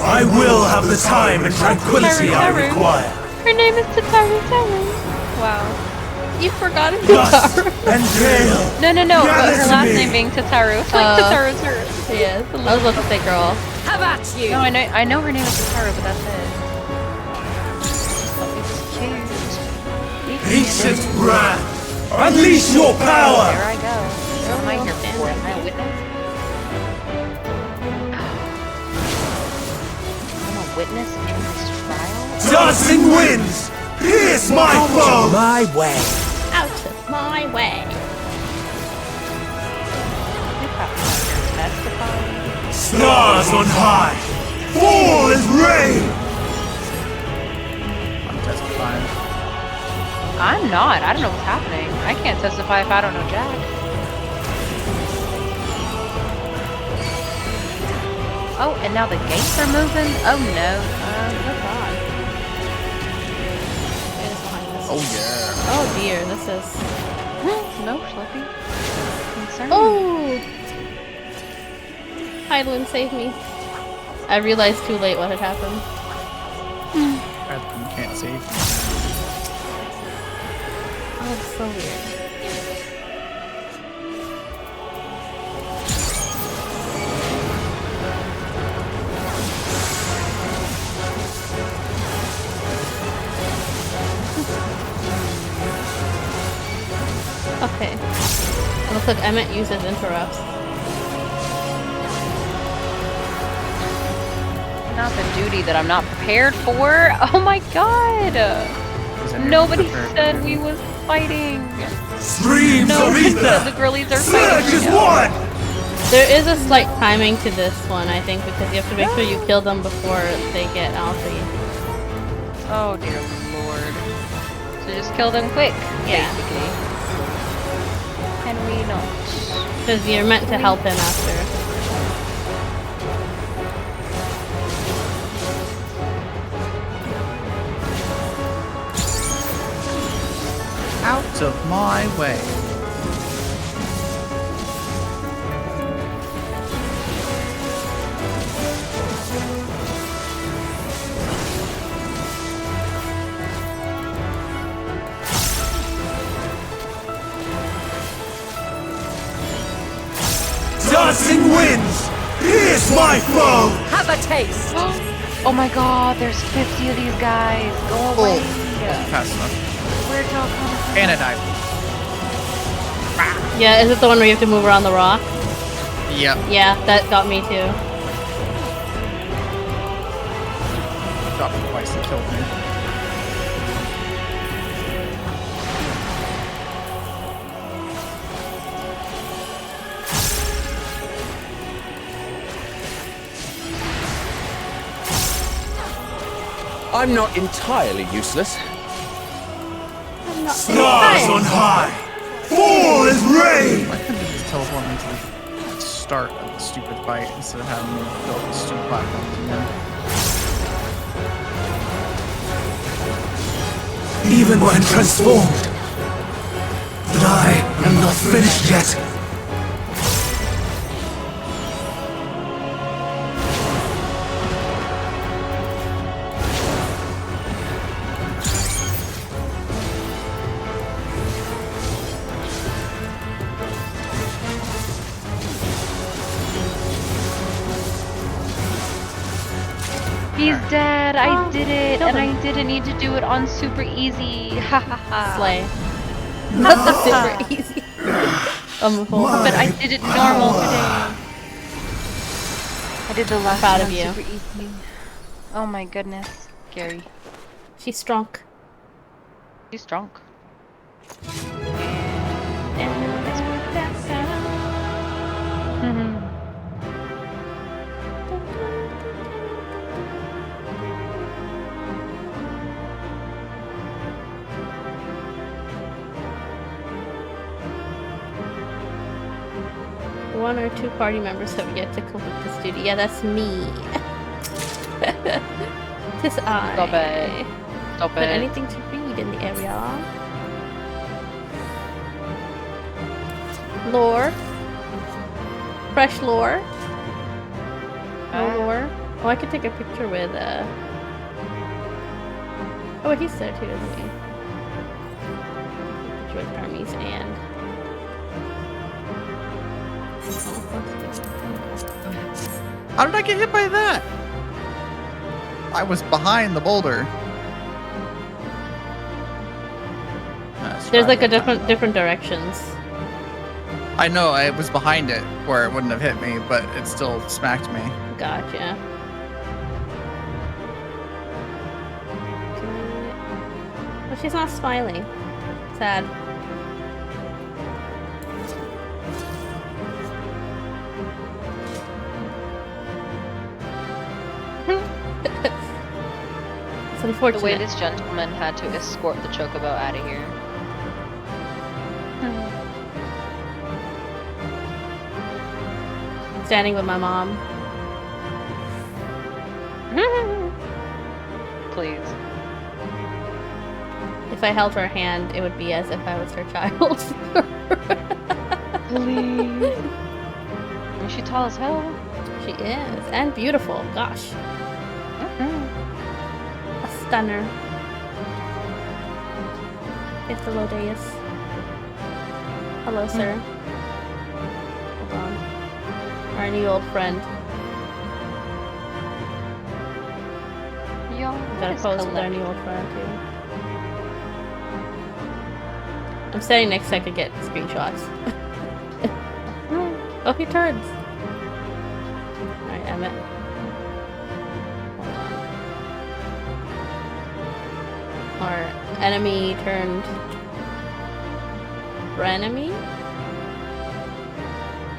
I will have the time and tranquility I require. Her name is Tataru Taru. Wow. You forgot about Dust her. and gale. No, but Gather her to last me. name being Tataru. It's like Tataru's hers. Yes. I was about to say girl. How about you? No, I know her name is Tataru, but that's it. Ancient brand, unleash your power! There I go. What am I here for? Am I a witness? I'm a witness in this trial? Dancing winds, pierce my foe! My way. Out of my way. You probably testifying. Stars on high, fall as rain! I'm testifying. I'm not. I don't know what's happening. I can't testify if I don't know Jack. Oh, and now the gates are moving? Oh no. Oh god. Wait, it's behind us. Oh yeah. Oh dear, this is... No, Schlippy. Concerned. Oh! Hydeline, save me. I realized too late what had happened. You can't save. Oh, it's so weird. Okay. It looks like I meant use as interrupts. Not the duty that I'm not prepared for. Oh my god! Nobody said we was fighting. Streams No of one ether! said the girlies are fighting. Surge is right now. one! There is a slight timing to this one, I think, because you have to make sure you kill them before they get alpha. Oh dear lord. So just kill them quick, Yeah. basically. Can we not? Because you're meant to help him after. Out of my way. Dancing winds! Here's my foe! Have a taste! Oh my god, there's 50 of these guys. Go away. Fast enough. Where'd y'all come from? And I died. Yeah, is it the one where you have to move around the rock? Yep. Yeah, that got me too. Dropped me twice and killed me. I'm not entirely useless. Stars on high! Fall as rain! Why couldn't they just teleport me to the start of the stupid fight instead of having me build the stupid platforms again? Even when transformed. But I am not finished yet. He's dead. I did it, and I didn't need to do it on super easy. Ha ha ha. Slay. Not the super easy. But I did it normal today. I did the last Proud one of you. super easy. Oh my goodness, Gary. She's strong. She's strong. One or two party members have yet to complete this duty. Yeah, that's me. Tis I. Stop it. Stop But it. anything to read in the area? Lore. Fresh lore. No lore. Oh, I could take a picture with, Oh, wait, he's there too, isn't he? Picture with Hermes and... How did I get hit by that? I was behind the boulder. There's like a different directions. I know, I was behind it where it wouldn't have hit me, but it still smacked me. Gotcha. Oh, she's not smiling. Sad. It's unfortunate. The way this gentleman had to escort the chocobo out of here. Standing with my mom. Please. If I held her hand, it would be as if I was her child. Please. Is she tall as hell? She is. And beautiful. Gosh. A stunner. It's hello, Deus. Hello, sir. Hold on. Our new old friend. Yo, We gotta pose with our new old friend, too. I'm standing next so I could get screenshots. Oh, he turns. Alright, Emmett. Hold on. Our enemy turned frenemy?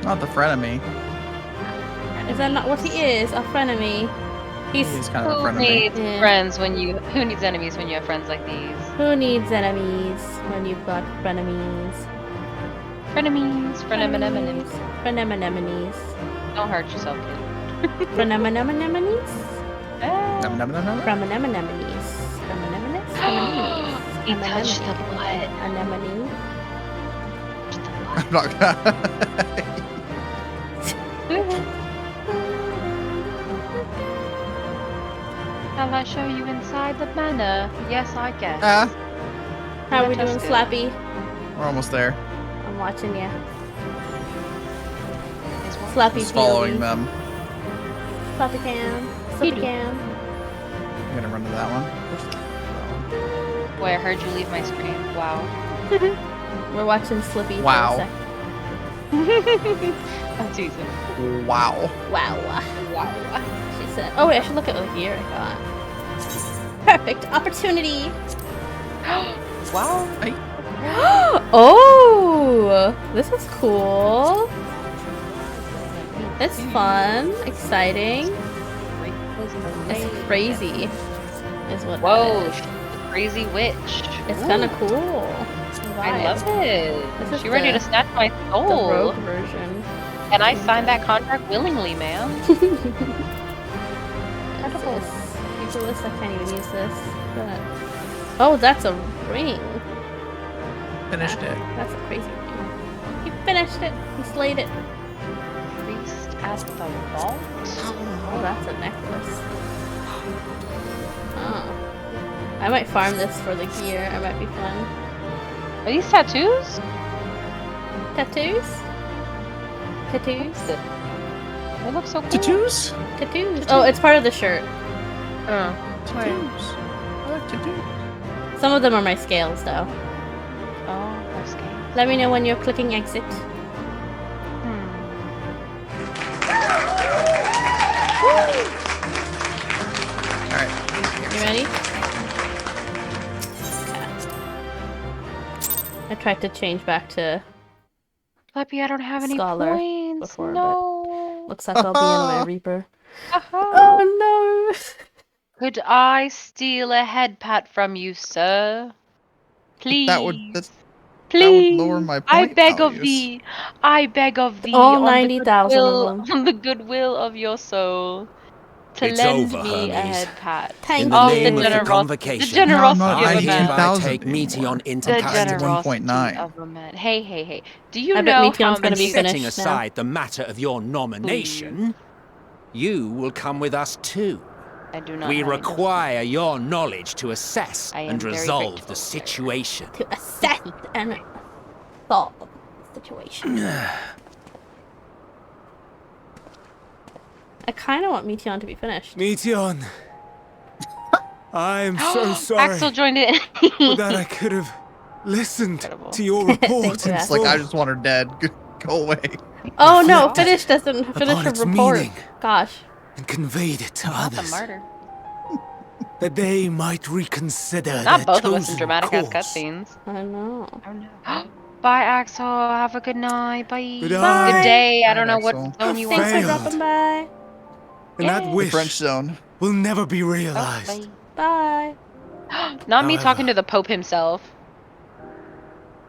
Not the frenemy. Is that not what he is? A frenemy. He's kind of a Who frenemy. needs friends when you? Who needs enemies when you have friends like these? Who needs enemies when you've got frenemies? Frenemies, frenemies. Frenemies. Don't hurt yourself, kid. Frenemies? Num-num-num-num. Frenemies. He touched the butt. Anemone. I'm not gonna. Shall I show you inside the manor? Yes, I guess. How are we doing, Test it. Slappy? We're almost there. I'm watching you. Is what? Slappy Just following POV. them. Slappy cam. Slappy cam. I'm gonna run to that one. Boy, I heard you leave my screen. Wow. We're watching Slippy Wow. for a sec. I'm teasing. Wow. Wow. Wow. She said, oh wait, I should look at the gear I got. Perfect opportunity. Wow. Oh, this is cool. It's fun, exciting. It's crazy, is what. Whoa, that is. she's a crazy witch. It's kind of cool. I love it. This is She's ready to snatch my soul. The rogue version. And I signed that contract willingly, ma'am. What's this? Featureless, I can't even use this. But... Oh, that's a ring. Finished it. That's a crazy ring. He finished it. He slayed it. Priest at the vault. Oh, that's a necklace. Oh. I might farm this for the gear. It might be fun. Are these tattoos? Tattoos? Tattoos? They look so cool. Tattoos? Tattoos. Oh, it's part of the shirt. Oh. Tattoos. I like tattoos. Some of them are my scales, though. Oh, they're scales. Let me know when you're clicking exit. Alright. You ready? I tried to change back to Flappy, I don't have any Scholar points. before, No. but looks like I'll be in my Reaper. Oh no! Could I steal a head pat from you, sir? Please. That would Please. lower my I point beg of values. thee. I beg of thee. All on the 90,000 of goodwill- them. On the goodwill of your soul. To It's lend over, me a Hermes. head pat. Thank In the Of name of the generosity. convocation, The generosity No, I'm not of I a eating man. hereby 1,000 take Meteion into The Times custody. 1.9. of a man. Hey. Do you I bet know Meteon's how gonna many... be Setting finished now. aside the matter of your nomination, you will come with us too. I do not We have require your knowledge to assess I am and very resolve grateful, the sir. situation. To assess and solve the situation. I kind of want Meteion to be finished. Meteion, I am so sorry. Axel joined in. But that I could have listened Incredible. to your report. Thank you, in It's like I full. just want her dead. Go away. Oh no! Reflected Finish doesn't finish upon a its report. meaning. Gosh. And conveyed it to Not the others, martyr. that they might reconsider Not their both of us in chosen dramatic ass course. cutscenes. I know. Oh no. Bye, Axel. Have a good night. Bye. Good night. Good day. I don't know Axel. what zone you Thanks are. for Failed. dropping by. And that Yay. The wish French zone. will never be Oh, realized. Bye. bye. Not me However. talking to the Pope himself.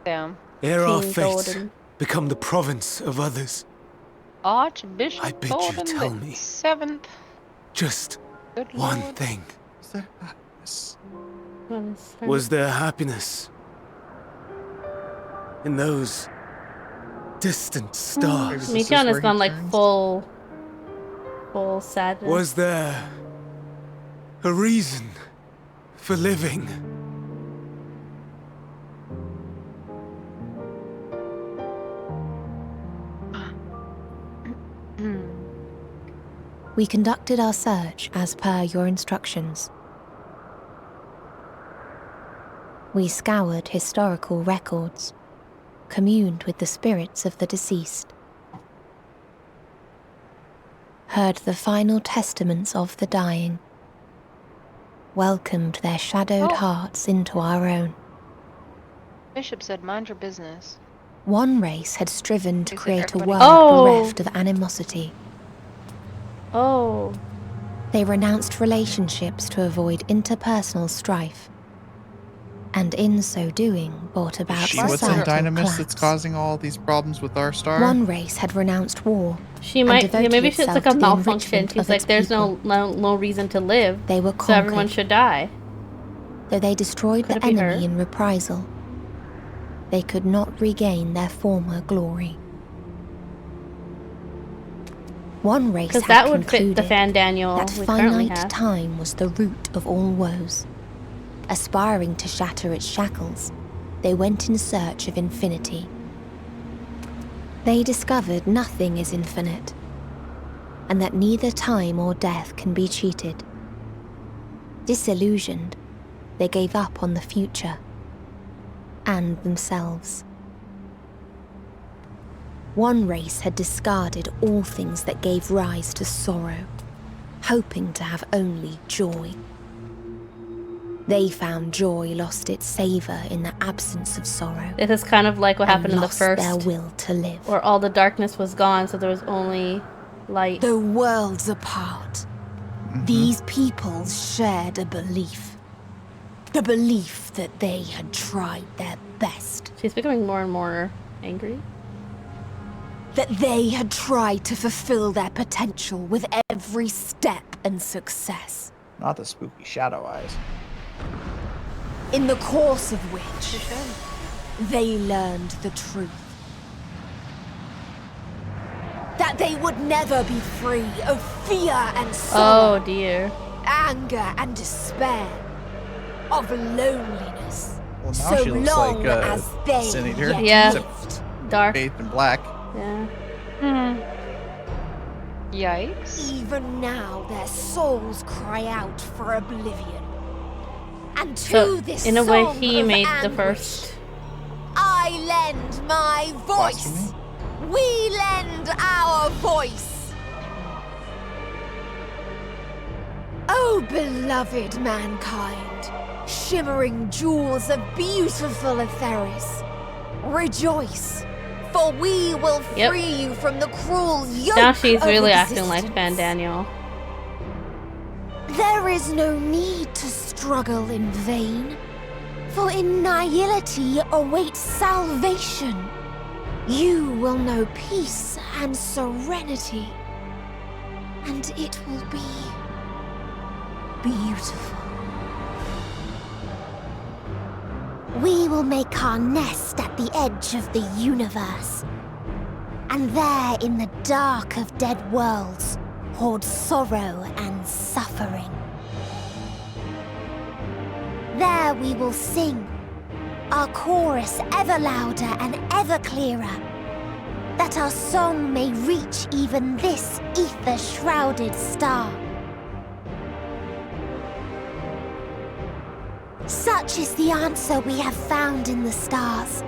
Damn. Ere our King fates Gordon. become the province of others, Archbishop I bid you Gordon tell the me. 7th. just Good one Lord. thing. Is there happiness? What is her- Was there happiness in those distant stars? Maybe this is Meteion has where gone he like turns. full sadness. Was there a reason for living? We conducted our search as per your instructions. We scoured historical records, communed with the spirits of the deceased, heard the final testaments of the dying, welcomed their shadowed hearts into our own. Bishop said, mind your business. One race had striven to He said, create a "Everybody-" world bereft of animosity. Oh. They renounced relationships to avoid interpersonal strife, and in so doing brought about She what's in societal Dynamis collapse. that's causing all these problems with our star? One race had renounced war. She and might, devoted maybe it's itself like a to the malfunction. enrichment She's of like, its there's people. no reason to live. They were So everyone conquered. should die. Though they destroyed Could the it be enemy her? in reprisal, they could not regain their former glory. One race Because had that would fit concluded the Fan Daniel that we currently finite have. time was the root of all woes. Aspiring to shatter its shackles, they went in search of infinity. They discovered nothing is infinite, and that neither time or death can be cheated. Disillusioned, they gave up on the future and themselves. One race had discarded all things that gave rise to sorrow, hoping to have only joy. They found joy lost its savour in the absence of sorrow. This is kind of like what happened in the lost first, their will to live. where all the darkness was gone, so there was only light. Though worlds apart, these peoples shared a belief. The belief that they had tried their best. She's becoming more and more angry. That they had tried to fulfill their potential with every step and success. Not the spooky shadow eyes. In the course of which, they learned the truth. That they would never be free of fear and sorrow. Oh dear. Anger and despair. Of loneliness. Well, now so she looks long like as they Sin Eater. yet Yeah. lived. Dark. Bathed in black. Yeah. Yikes. Even now their souls cry out for oblivion. And to So, this in a way, song he of made the anguish, first. I lend my voice. We lend our voice. Oh, beloved mankind, shimmering jewels of beautiful Etheris, rejoice, for we will Yep. free you from the cruel yoke Now she's of really acting like existence. Fan Daniel. There is no need to struggle in vain, for in nihility awaits salvation. You will know peace and serenity, and it will be beautiful. We will make our nest at the edge of the universe, and there in the dark of dead worlds hoard sorrow and suffering. There we will sing, our chorus ever louder and ever clearer, that our song may reach even this ether-shrouded star. Such is the answer we have found in the stars.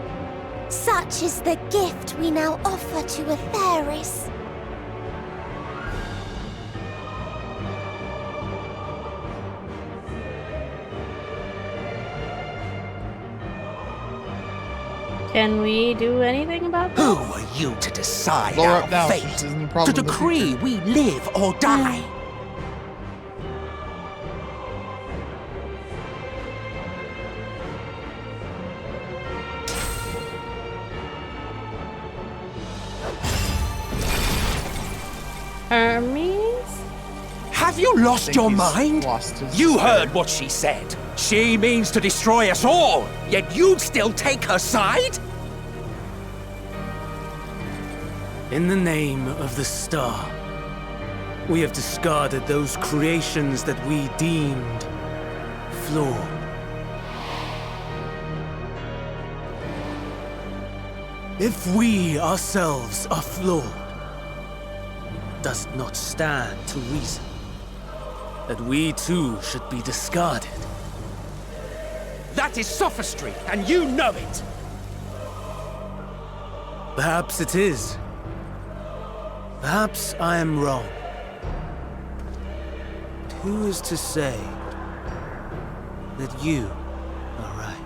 Such is the gift we now offer to Etheris. Can we do anything about this? Who are you to decide Blow her our up now. fate? This isn't a To problem with the decree we live or die? Hermes? Have you lost think your he's mind? lost his You despair. heard what she said. She means to destroy us all, yet you'd still take her side? In the name of the star, we have discarded those creations that we deemed flawed. If we ourselves are flawed, does it not stand to reason that we too should be discarded? That is sophistry, and you know it. Perhaps it is. Perhaps I am wrong. But who is to say that you are right?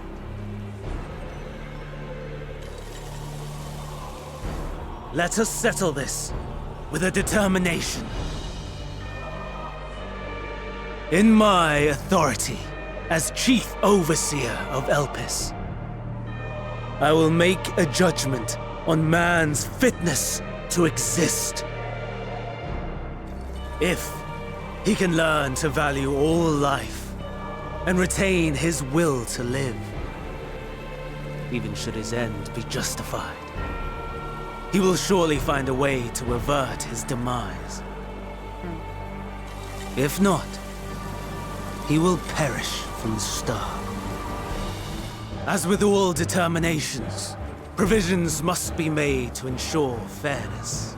Let us settle this with a determination. In my authority as Chief Overseer of Elpis, I will make a judgment on man's fitness to exist. If he can learn to value all life and retain his will to live, even should his end be justified, he will surely find a way to avert his demise. If not, he will perish from the start. As with all determinations, provisions must be made to ensure fairness.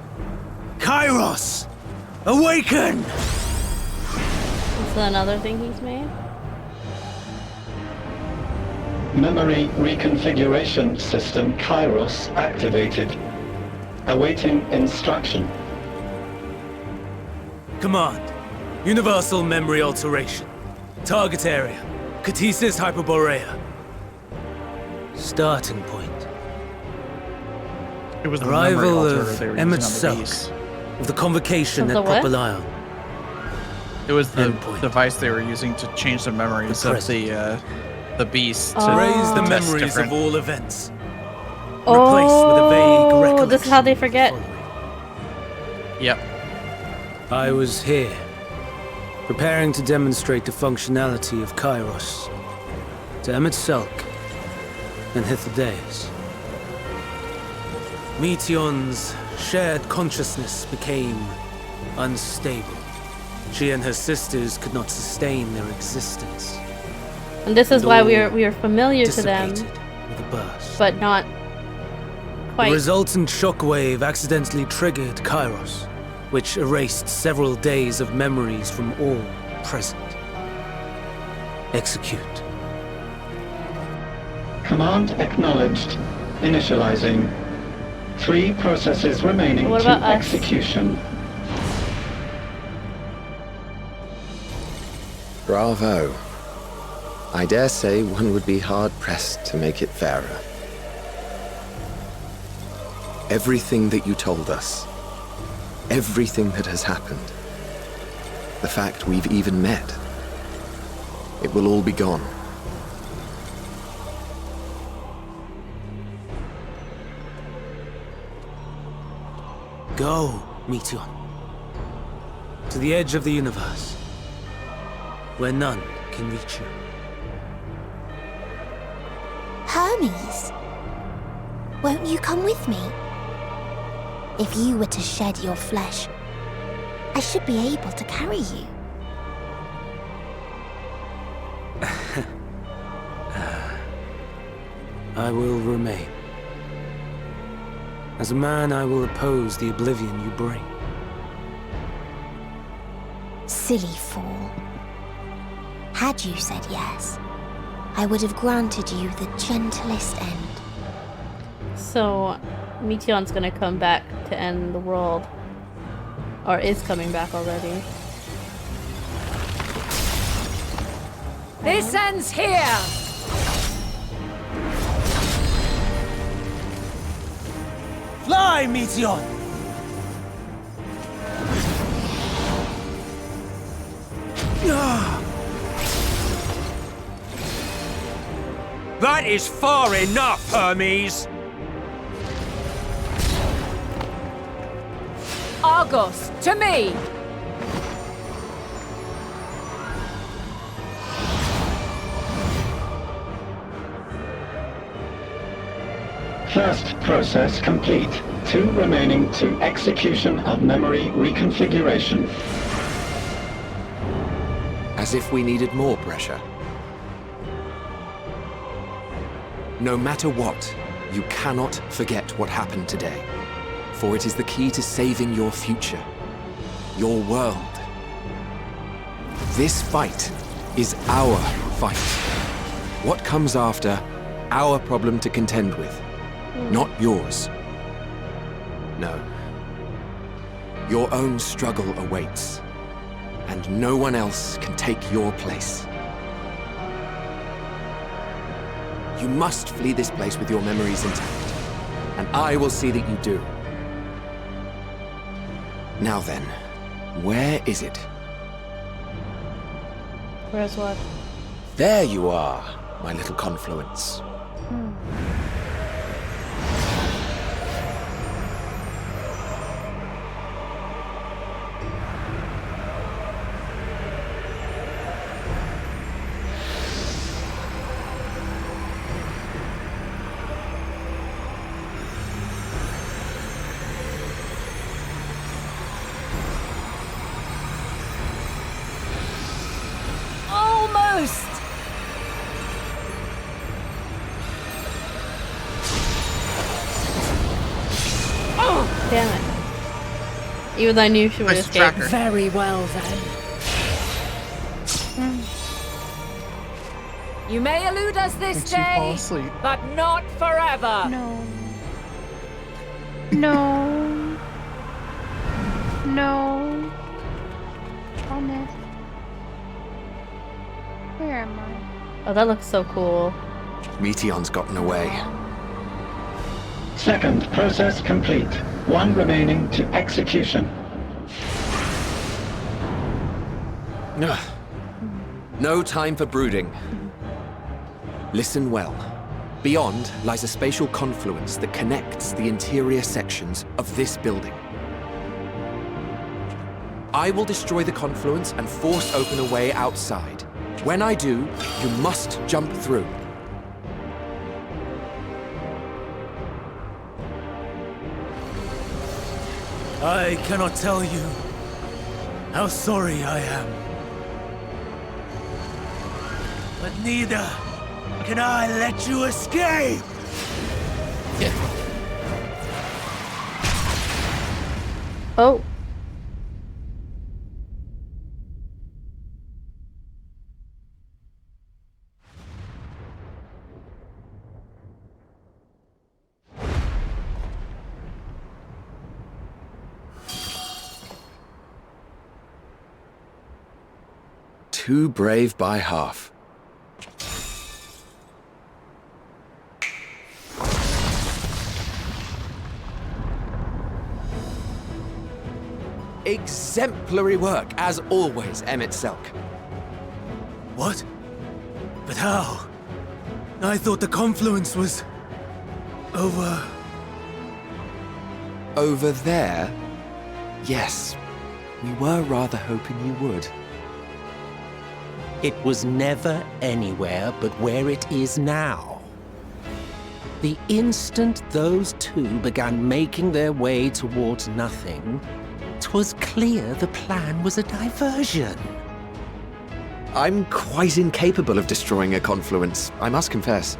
Kairos! Awaken! Is that another thing he's made? Memory reconfiguration system Kairos activated. Awaiting instruction. Command. Universal memory alteration. Target area. Catesis Hyperborea. Starting point. It was the Arrival memory of alterer they were Emmet using on the Selk beast. of the convocation Of at the what? Propylion. It was the Endpoint. device they were using to change the memories The of the beast. To Raise the test memories different- of all events. Replace with a vague Oh, recollection. this is how they forget. Yep. I was here, preparing to demonstrate the functionality of Kairos to Emmet Selk and Hythlodaeus. Meteion's shared consciousness became unstable. She and her sisters could not sustain their existence. And this is And why all we are familiar to them, dissipated with a burst. but not The quite. resultant shockwave accidentally triggered Kairos, which erased several days of memories from all present. Execute. Command acknowledged. Initializing. 3 processes remaining What to about us? execution. Bravo. I dare say one would be hard-pressed to make it fairer. Everything that you told us, everything that has happened, the fact we've even met, it will all be gone. Go, Meteion. To the edge of the universe, where none can reach you. Hermes, won't you come with me? If you were to shed your flesh, I should be able to carry you. I will remain. As a man, I will oppose the oblivion you bring. Silly fool. Had you said yes, I would have granted you the gentlest end. So, Meteion's gonna come back to end the world. Or is coming back already. This ends here! Fly, Meteion! That is far enough, Hermes! Argos, to me! First process complete. 2 remaining to execution of memory reconfiguration. As if we needed more pressure. No matter what, you cannot forget what happened today. For it is the key to saving your future. Your world. This fight is our fight. What comes after, our problem to contend with. Not yours. No. Your own struggle awaits, and no one else can take your place. You must flee this place with your memories intact, and I will see that you do. Now then, where is it? Where's what? There you are, my little confluence. Almost! Oh, damn it. Even though I knew she would Nice escape. tracker. Very well then. You may elude us this Makes you fall day, asleep. but not forever. No. No. No. Promise. Where am I? Oh, that looks so cool. Meteion's gotten away. Second process complete. One remaining to execution. Ugh. No time for brooding. Listen well. Beyond lies a spatial confluence that connects the interior sections of this building. I will destroy the confluence and force open a way outside. When I do, you must jump through. I cannot tell you how sorry I am. But neither can I let you escape! Oh. Too brave by half. Exemplary work, as always, Emmett Selk. What? But how? I thought the confluence was... over... Over there? Yes. We were rather hoping you would. It was never anywhere but where it is now. The instant those two began making their way towards nothing, 'twas clear the plan was a diversion. I'm quite incapable of destroying a confluence, I must confess.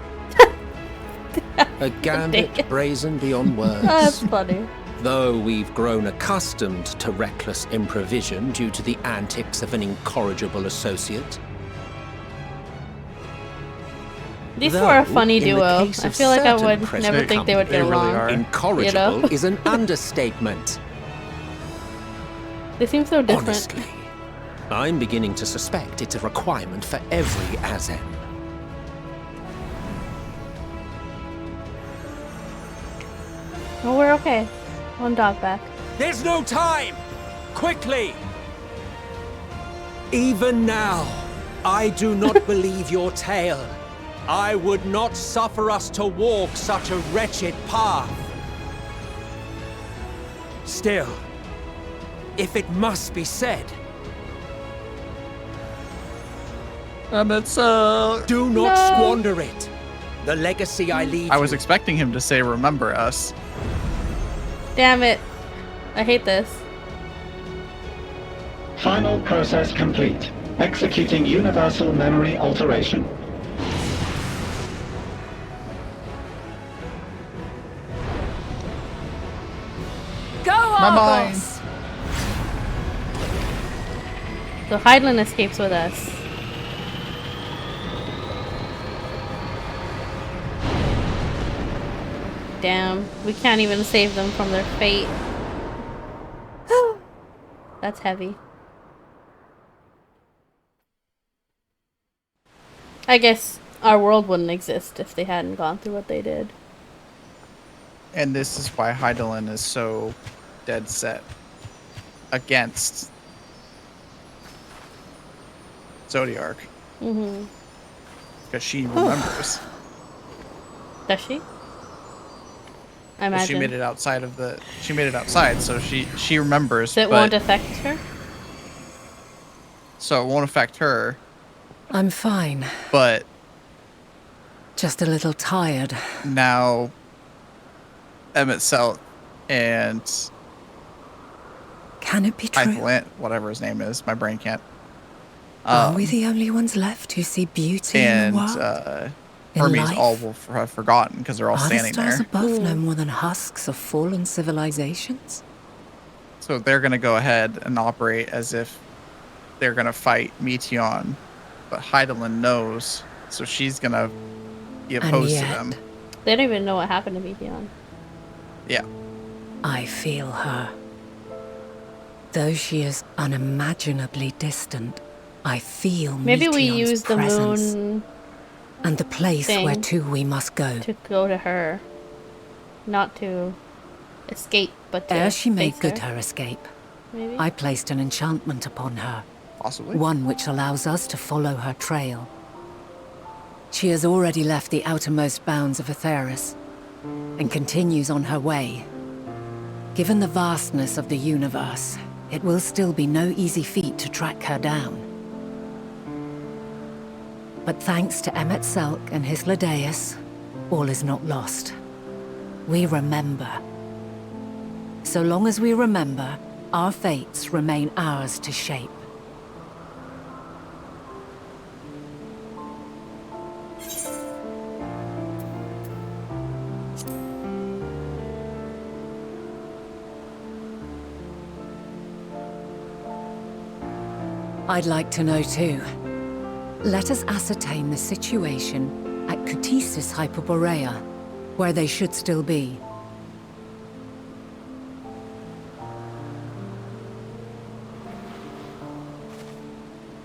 A gambit brazen beyond words. Oh, that's funny. Though we've grown accustomed to reckless improvision due to the antics of an incorrigible associate. These two are a funny Though, in the duo. case I of feel like I certain would present never think they would get They really along. are. Incorrigible You know? is an understatement. They seem so different. Honestly, I'm beginning to suspect it's a requirement for every Azen. Well, we're okay. One dog back. There's no time! Quickly! Even now, I do not believe your tale. I would not suffer us to walk such a wretched path. Still, if it must be said, Emmett, do not No. squander it. The legacy I leave I was you. expecting him to say, "Remember us." Damn it. I hate this. Final process complete. Executing universal memory alteration. Go My mind. Argos! So Hydeland escapes with us. damn. We can't even save them from their fate. That's heavy. I guess our world wouldn't exist if they hadn't gone through what they did. And this is why Hydaelyn is so dead set against Zodiark. Mm-hmm. Because she remembers. Does she? I Well, imagine. she made it outside of the. She made it outside, so she remembers. So it won't affect her? So it won't affect her. I'm fine. But just a little tired. Now Emmett Selk and can it be true? Hydaelyn, whatever his name is, my brain can't. Are we the only ones left who see beauty in the world? Hermes all will have forgotten because they're all standing there. Are the stars above no more than husks of fallen civilizations? So they're going to go ahead and operate as if they're going to fight Meteion, but Hydaelyn knows, so she's going to be opposed to them. They don't even know what happened to Meteion. Yeah. I feel her. Though she is unimaginably distant, I feel maybe we Meteion's use the presence. moon And the place where to we must go. To go to her. Not to escape, but to Ere she made face good her. her escape, Maybe? I placed an enchantment upon her. Possibly. One which allows us to follow her trail. She has already left the outermost bounds of Aetheris and continues on her way. Given the vastness of the universe, it will still be no easy feat to track her down. But thanks to Emmett Selk and his Ladeus, all is not lost. We remember. So long as we remember, our fates remain ours to shape. I'd like to know too. Let us ascertain the situation at Kutisis Hyperborea, where they should still be.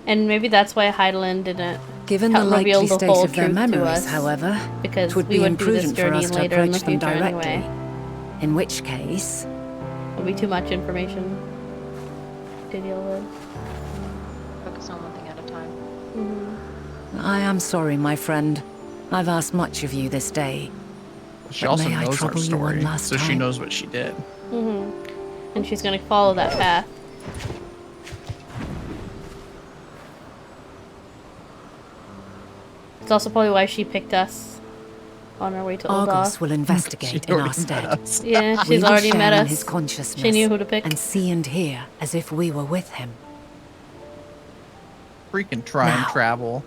And maybe that's why Hydaelyn didn't Given the reveal likely the state whole of their truth to memories, us, however, because it would we be would do this imprudent for journey us to later in the approach them future directly. anyway. In which case, It'll be too much information to deal with. Focus on one thing at a time. I am sorry, my friend. I've asked much of you this day. She But also may I knows our trouble you one story, last so she time? knows what she did. And she's gonna follow that path. It's also probably why she picked us on our way to Argos Oldoth. will investigate in our stead. Yeah, We she's will already share met in us. his consciousness She knew who to pick. and see and hear as if we were with him. Freaking try and travel.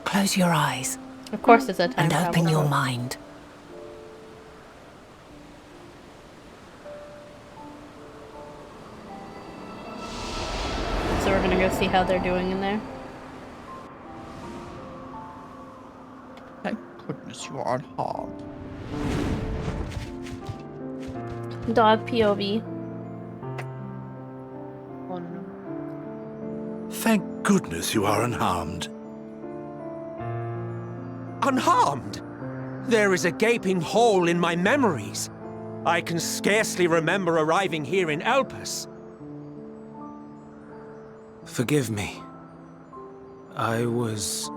Close your eyes. Of course it's a time And travel. open your mind. So we're gonna go see how they're doing in there. Thank goodness you are unharmed. Dog POV. Oh no. Thank goodness you are unharmed. Unharmed? There is a gaping hole in my memories. I can scarcely remember arriving here in Elpis. Forgive me. I was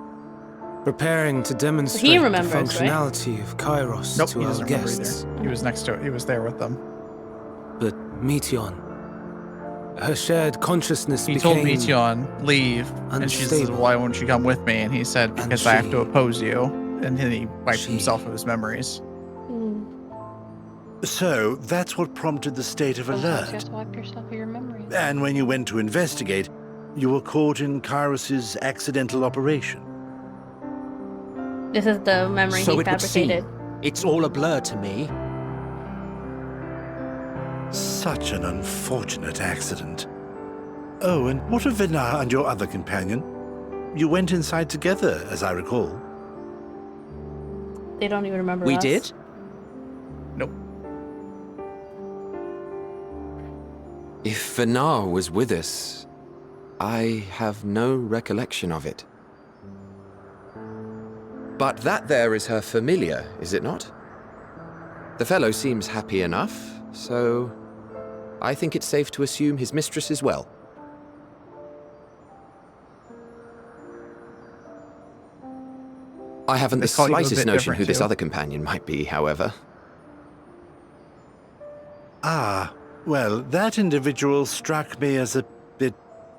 preparing to demonstrate the remembers, right? functionality of Kairos Nope, to he our doesn't remember guests. either. He was next to it. He was there with them. But Meteion, her shared consciousness He became told Meteion, leave. And she said, unstable. why won't you come with me? And he said, because I have to oppose you. And then he wiped himself of his memories. So, that's what prompted the state of Sometimes you have alert. to wipe yourself of your memory. And when you went to investigate, you were caught in Kairos's accidental operation. This is the memory So he it would seem. fabricated. It's all a blur to me. Such an unfortunate accident. Oh, and what of Vinar and your other companion? You went inside together, as I recall. They don't even remember We us. did? Nope. If Vinar was with us, I have no recollection of it. But that there is her familiar, is it not? The fellow seems happy enough, so I think it's safe to assume his mistress as well. I haven't the They call you a slightest bit notion different, who this too. other companion might be, however. Ah, well, that individual struck me as a bit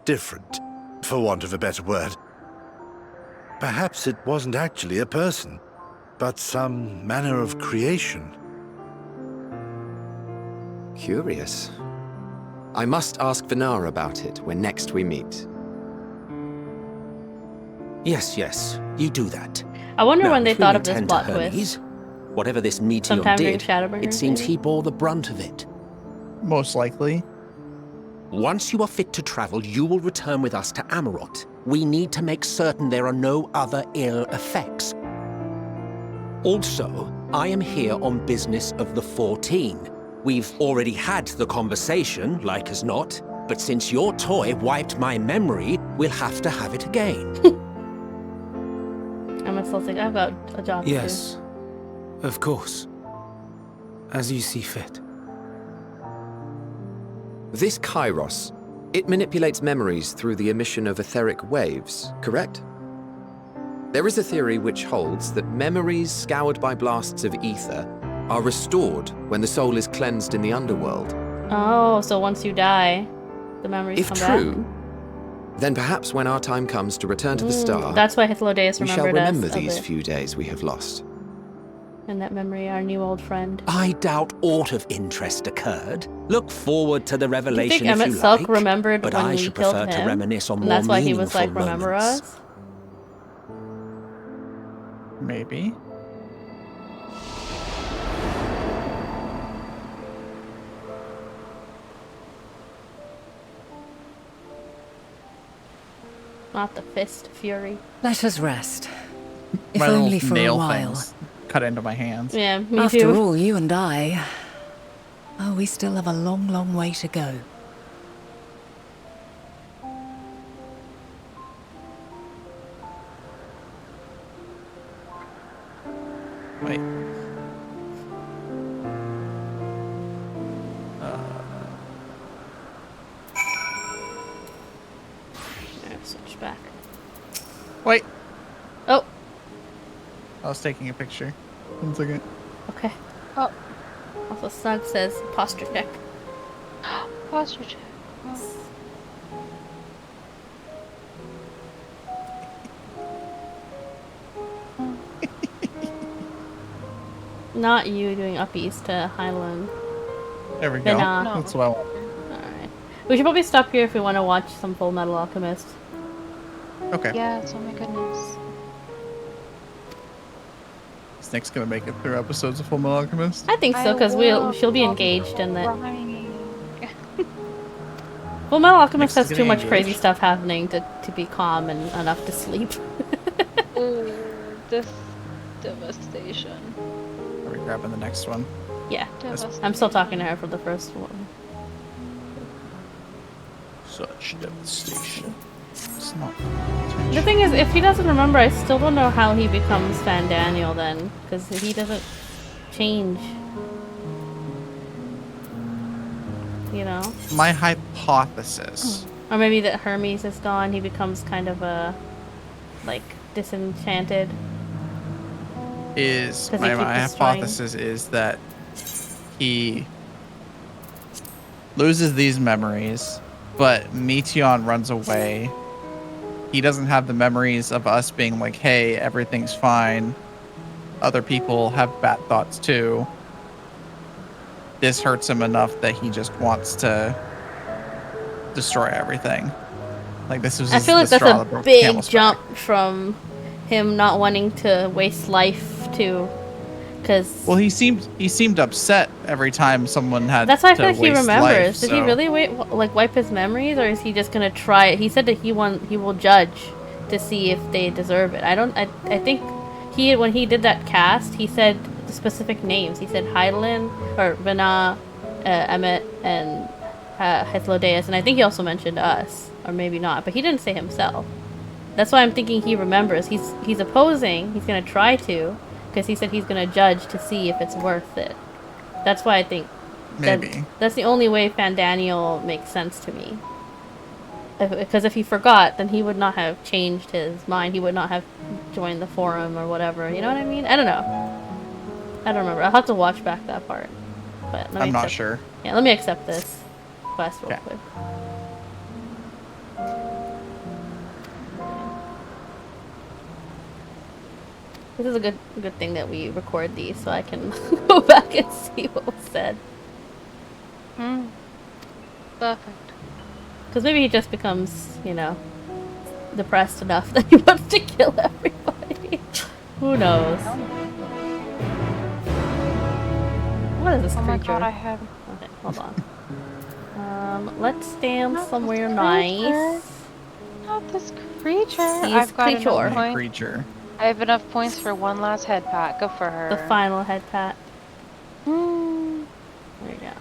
different, for want of a better word. Perhaps it wasn't actually a person, but some manner of creation. Curious. I must ask Vinar about it when next we meet. Yes, yes, you do that. I wonder Now, when they if we thought of this return to plot Hermes, twist. whatever this Meteion Sometime during did, Shadowbringers, it seems maybe? he bore the brunt of it. Most likely. Once you are fit to travel, you will return with us to Amarot. We need to make certain there are no other ill effects. Also, I am here on business of the 14. We've already had the conversation, like as not, but since your toy wiped my memory, we'll have to have it again. I'm still think I've got a job Yes, of course. As you see fit. This Kairos, it manipulates memories through the emission of etheric waves, correct? There is a theory which holds that memories scoured by blasts of ether are restored when the soul is cleansed in the underworld. to. Oh, so once you die, the memories If come true, then perhaps when our time comes to return to the star, that's why Hythloday is we shall remembered remember as these of it. few days we have lost. In that memory, our new old friend. I doubt aught of interest occurred. Look forward to the Do you revelation think Emmett if you Sulk like, remembered but when I we should killed prefer to him? reminisce on And more that's why he meaningful was like, remember moments. us? Maybe. Not the fist fury. Let us rest. If My only little for a nail while. things cut into my hands. Yeah, me After too. all, you and I... Oh, we still have a long, long way to go. Wait. Switch back. Wait. Oh. I was taking a picture. 1 second. Okay. Oh. Also, Snug says posture check. Posture check. Not you doing uppies to Highland. There we go. Nah. That's what I want. Alright. We should probably stop here if we want to watch some Full Metal Alchemist. Okay. Yes, oh my goodness. Is Nick's gonna make it through episodes of Full Metal Alchemist? I think so, because she'll be engaged in it. Full Metal Alchemist Nick's has too much getting crazy engaged. stuff happening to be calm and enough to sleep. Ooh, this devastation. Are we grabbing the next one? Yeah. Devastation. I'm still talking to her for the first one. Such devastation. It's not. The thing is, if he doesn't remember, I still don't know how he becomes Fan Daniel then, because he doesn't change. You know? My hypothesis Or maybe that Hermes is gone, he becomes kind of a, like, disenchanted. is 'Cause he my keeps destroying. hypothesis is that he loses these memories, but Meteion runs away. He doesn't have the memories of us being like, hey, everything's fine. Other people have bad thoughts too. This hurts him enough that he just wants to destroy everything. Like this was I feel like the that's straw a that broke the big camel's back. jump from him not wanting to waste life to, because Well, he seemed upset every time someone had. that's why I to feel like he waste remembers. life, Did he so- really wipe his memories, or is he just gonna try it? He said that he will judge to see if they deserve it. I think when he did that cast, he said the specific names. He said Hydaelyn or Vana, Emmett, and Hythlodaeus, and I think he also mentioned us, or maybe not, but he didn't say himself. That's why I'm thinking he remembers. He's opposing. He's gonna try to, because he said he's gonna judge to see if it's worth it. That's why I think Maybe. that's the only way Fandaniel makes sense to me. Because if he forgot, then he would not have changed his mind. He would not have joined the forum or whatever. You know what I mean? I don't know. I don't remember. I'll have to watch back that part. But let me I'm not sure. Yeah, let me accept this quest real quick. This is a good thing that we record these so I can go back and see what was said. Perfect. Because maybe he just becomes, you know, depressed enough that he wants to kill everybody. Who knows? What is this creature? Oh my god, I have... Okay, hold on. Let's stand somewhere nice. Not this creature. I've got enough points. Creature. I have enough points for one last head pat. Go for her. The final head pat. There you go.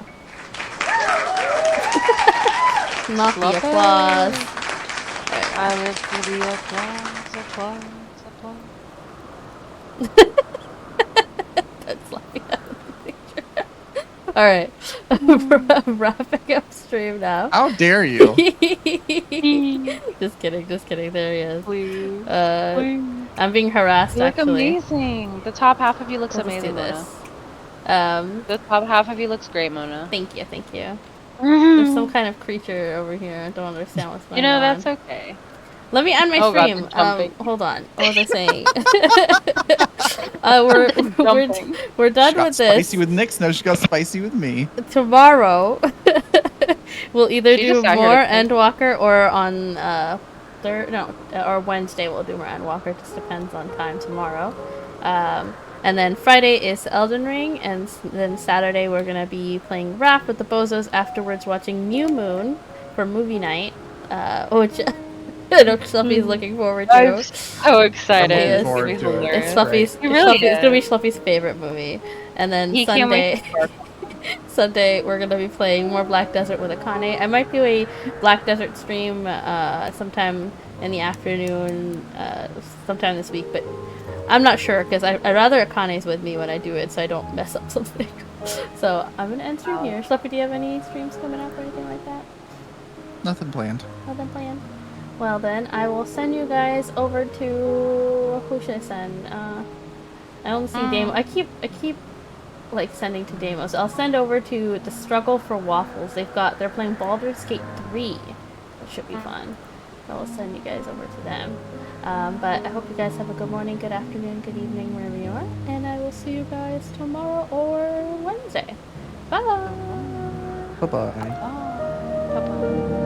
Not the applause. Right. I live for the applause. That's laughing at the picture. Alright. Wrapping up stream now. How dare you? Just kidding. There he is. Please. I'm being harassed, You look actually. amazing. The top half of you looks Let's amazing, do this. Mona. The top half of you looks great, Mona. Thank you. There's some kind of creature over here. I don't understand what's going on. You know, that's okay. Let me end my stream. God, hold on. What was I saying? we're done with this. Spicy with Nyx. No, she got spicy with me. Tomorrow, we'll either do more Endwalker or on or Wednesday we'll do more Endwalker. It just depends on time tomorrow. And then Friday is Elden Ring, and then Saturday we're gonna be playing Raft with the Bozos. Afterwards, watching New Moon for movie night, which I know Schluffy's looking forward to. I'm so excited. It's Hilarious. It's gonna be Schluffy's favorite movie. And then Sunday we're gonna be playing more Black Desert with Akane. I might do a Black Desert stream sometime in the afternoon, sometime this week, but I'm not sure because I'd rather Akane's with me when I do it so I don't mess up something. So I'm gonna end stream here. Schluffy, do you have any streams coming up or anything like that? Nothing planned. Nothing planned. Well then, I will send you guys over to... Who should I send? I don't see Damo. I keep like sending to Damo. So I'll send over to The Struggle for Waffles. They're playing Baldur's Gate 3. That should be fun. So I'll send you guys over to them. But I hope you guys have a good morning, good afternoon, good evening, wherever you are. And I will see you guys tomorrow or Wednesday. Bye! Bye-bye. Bye-bye.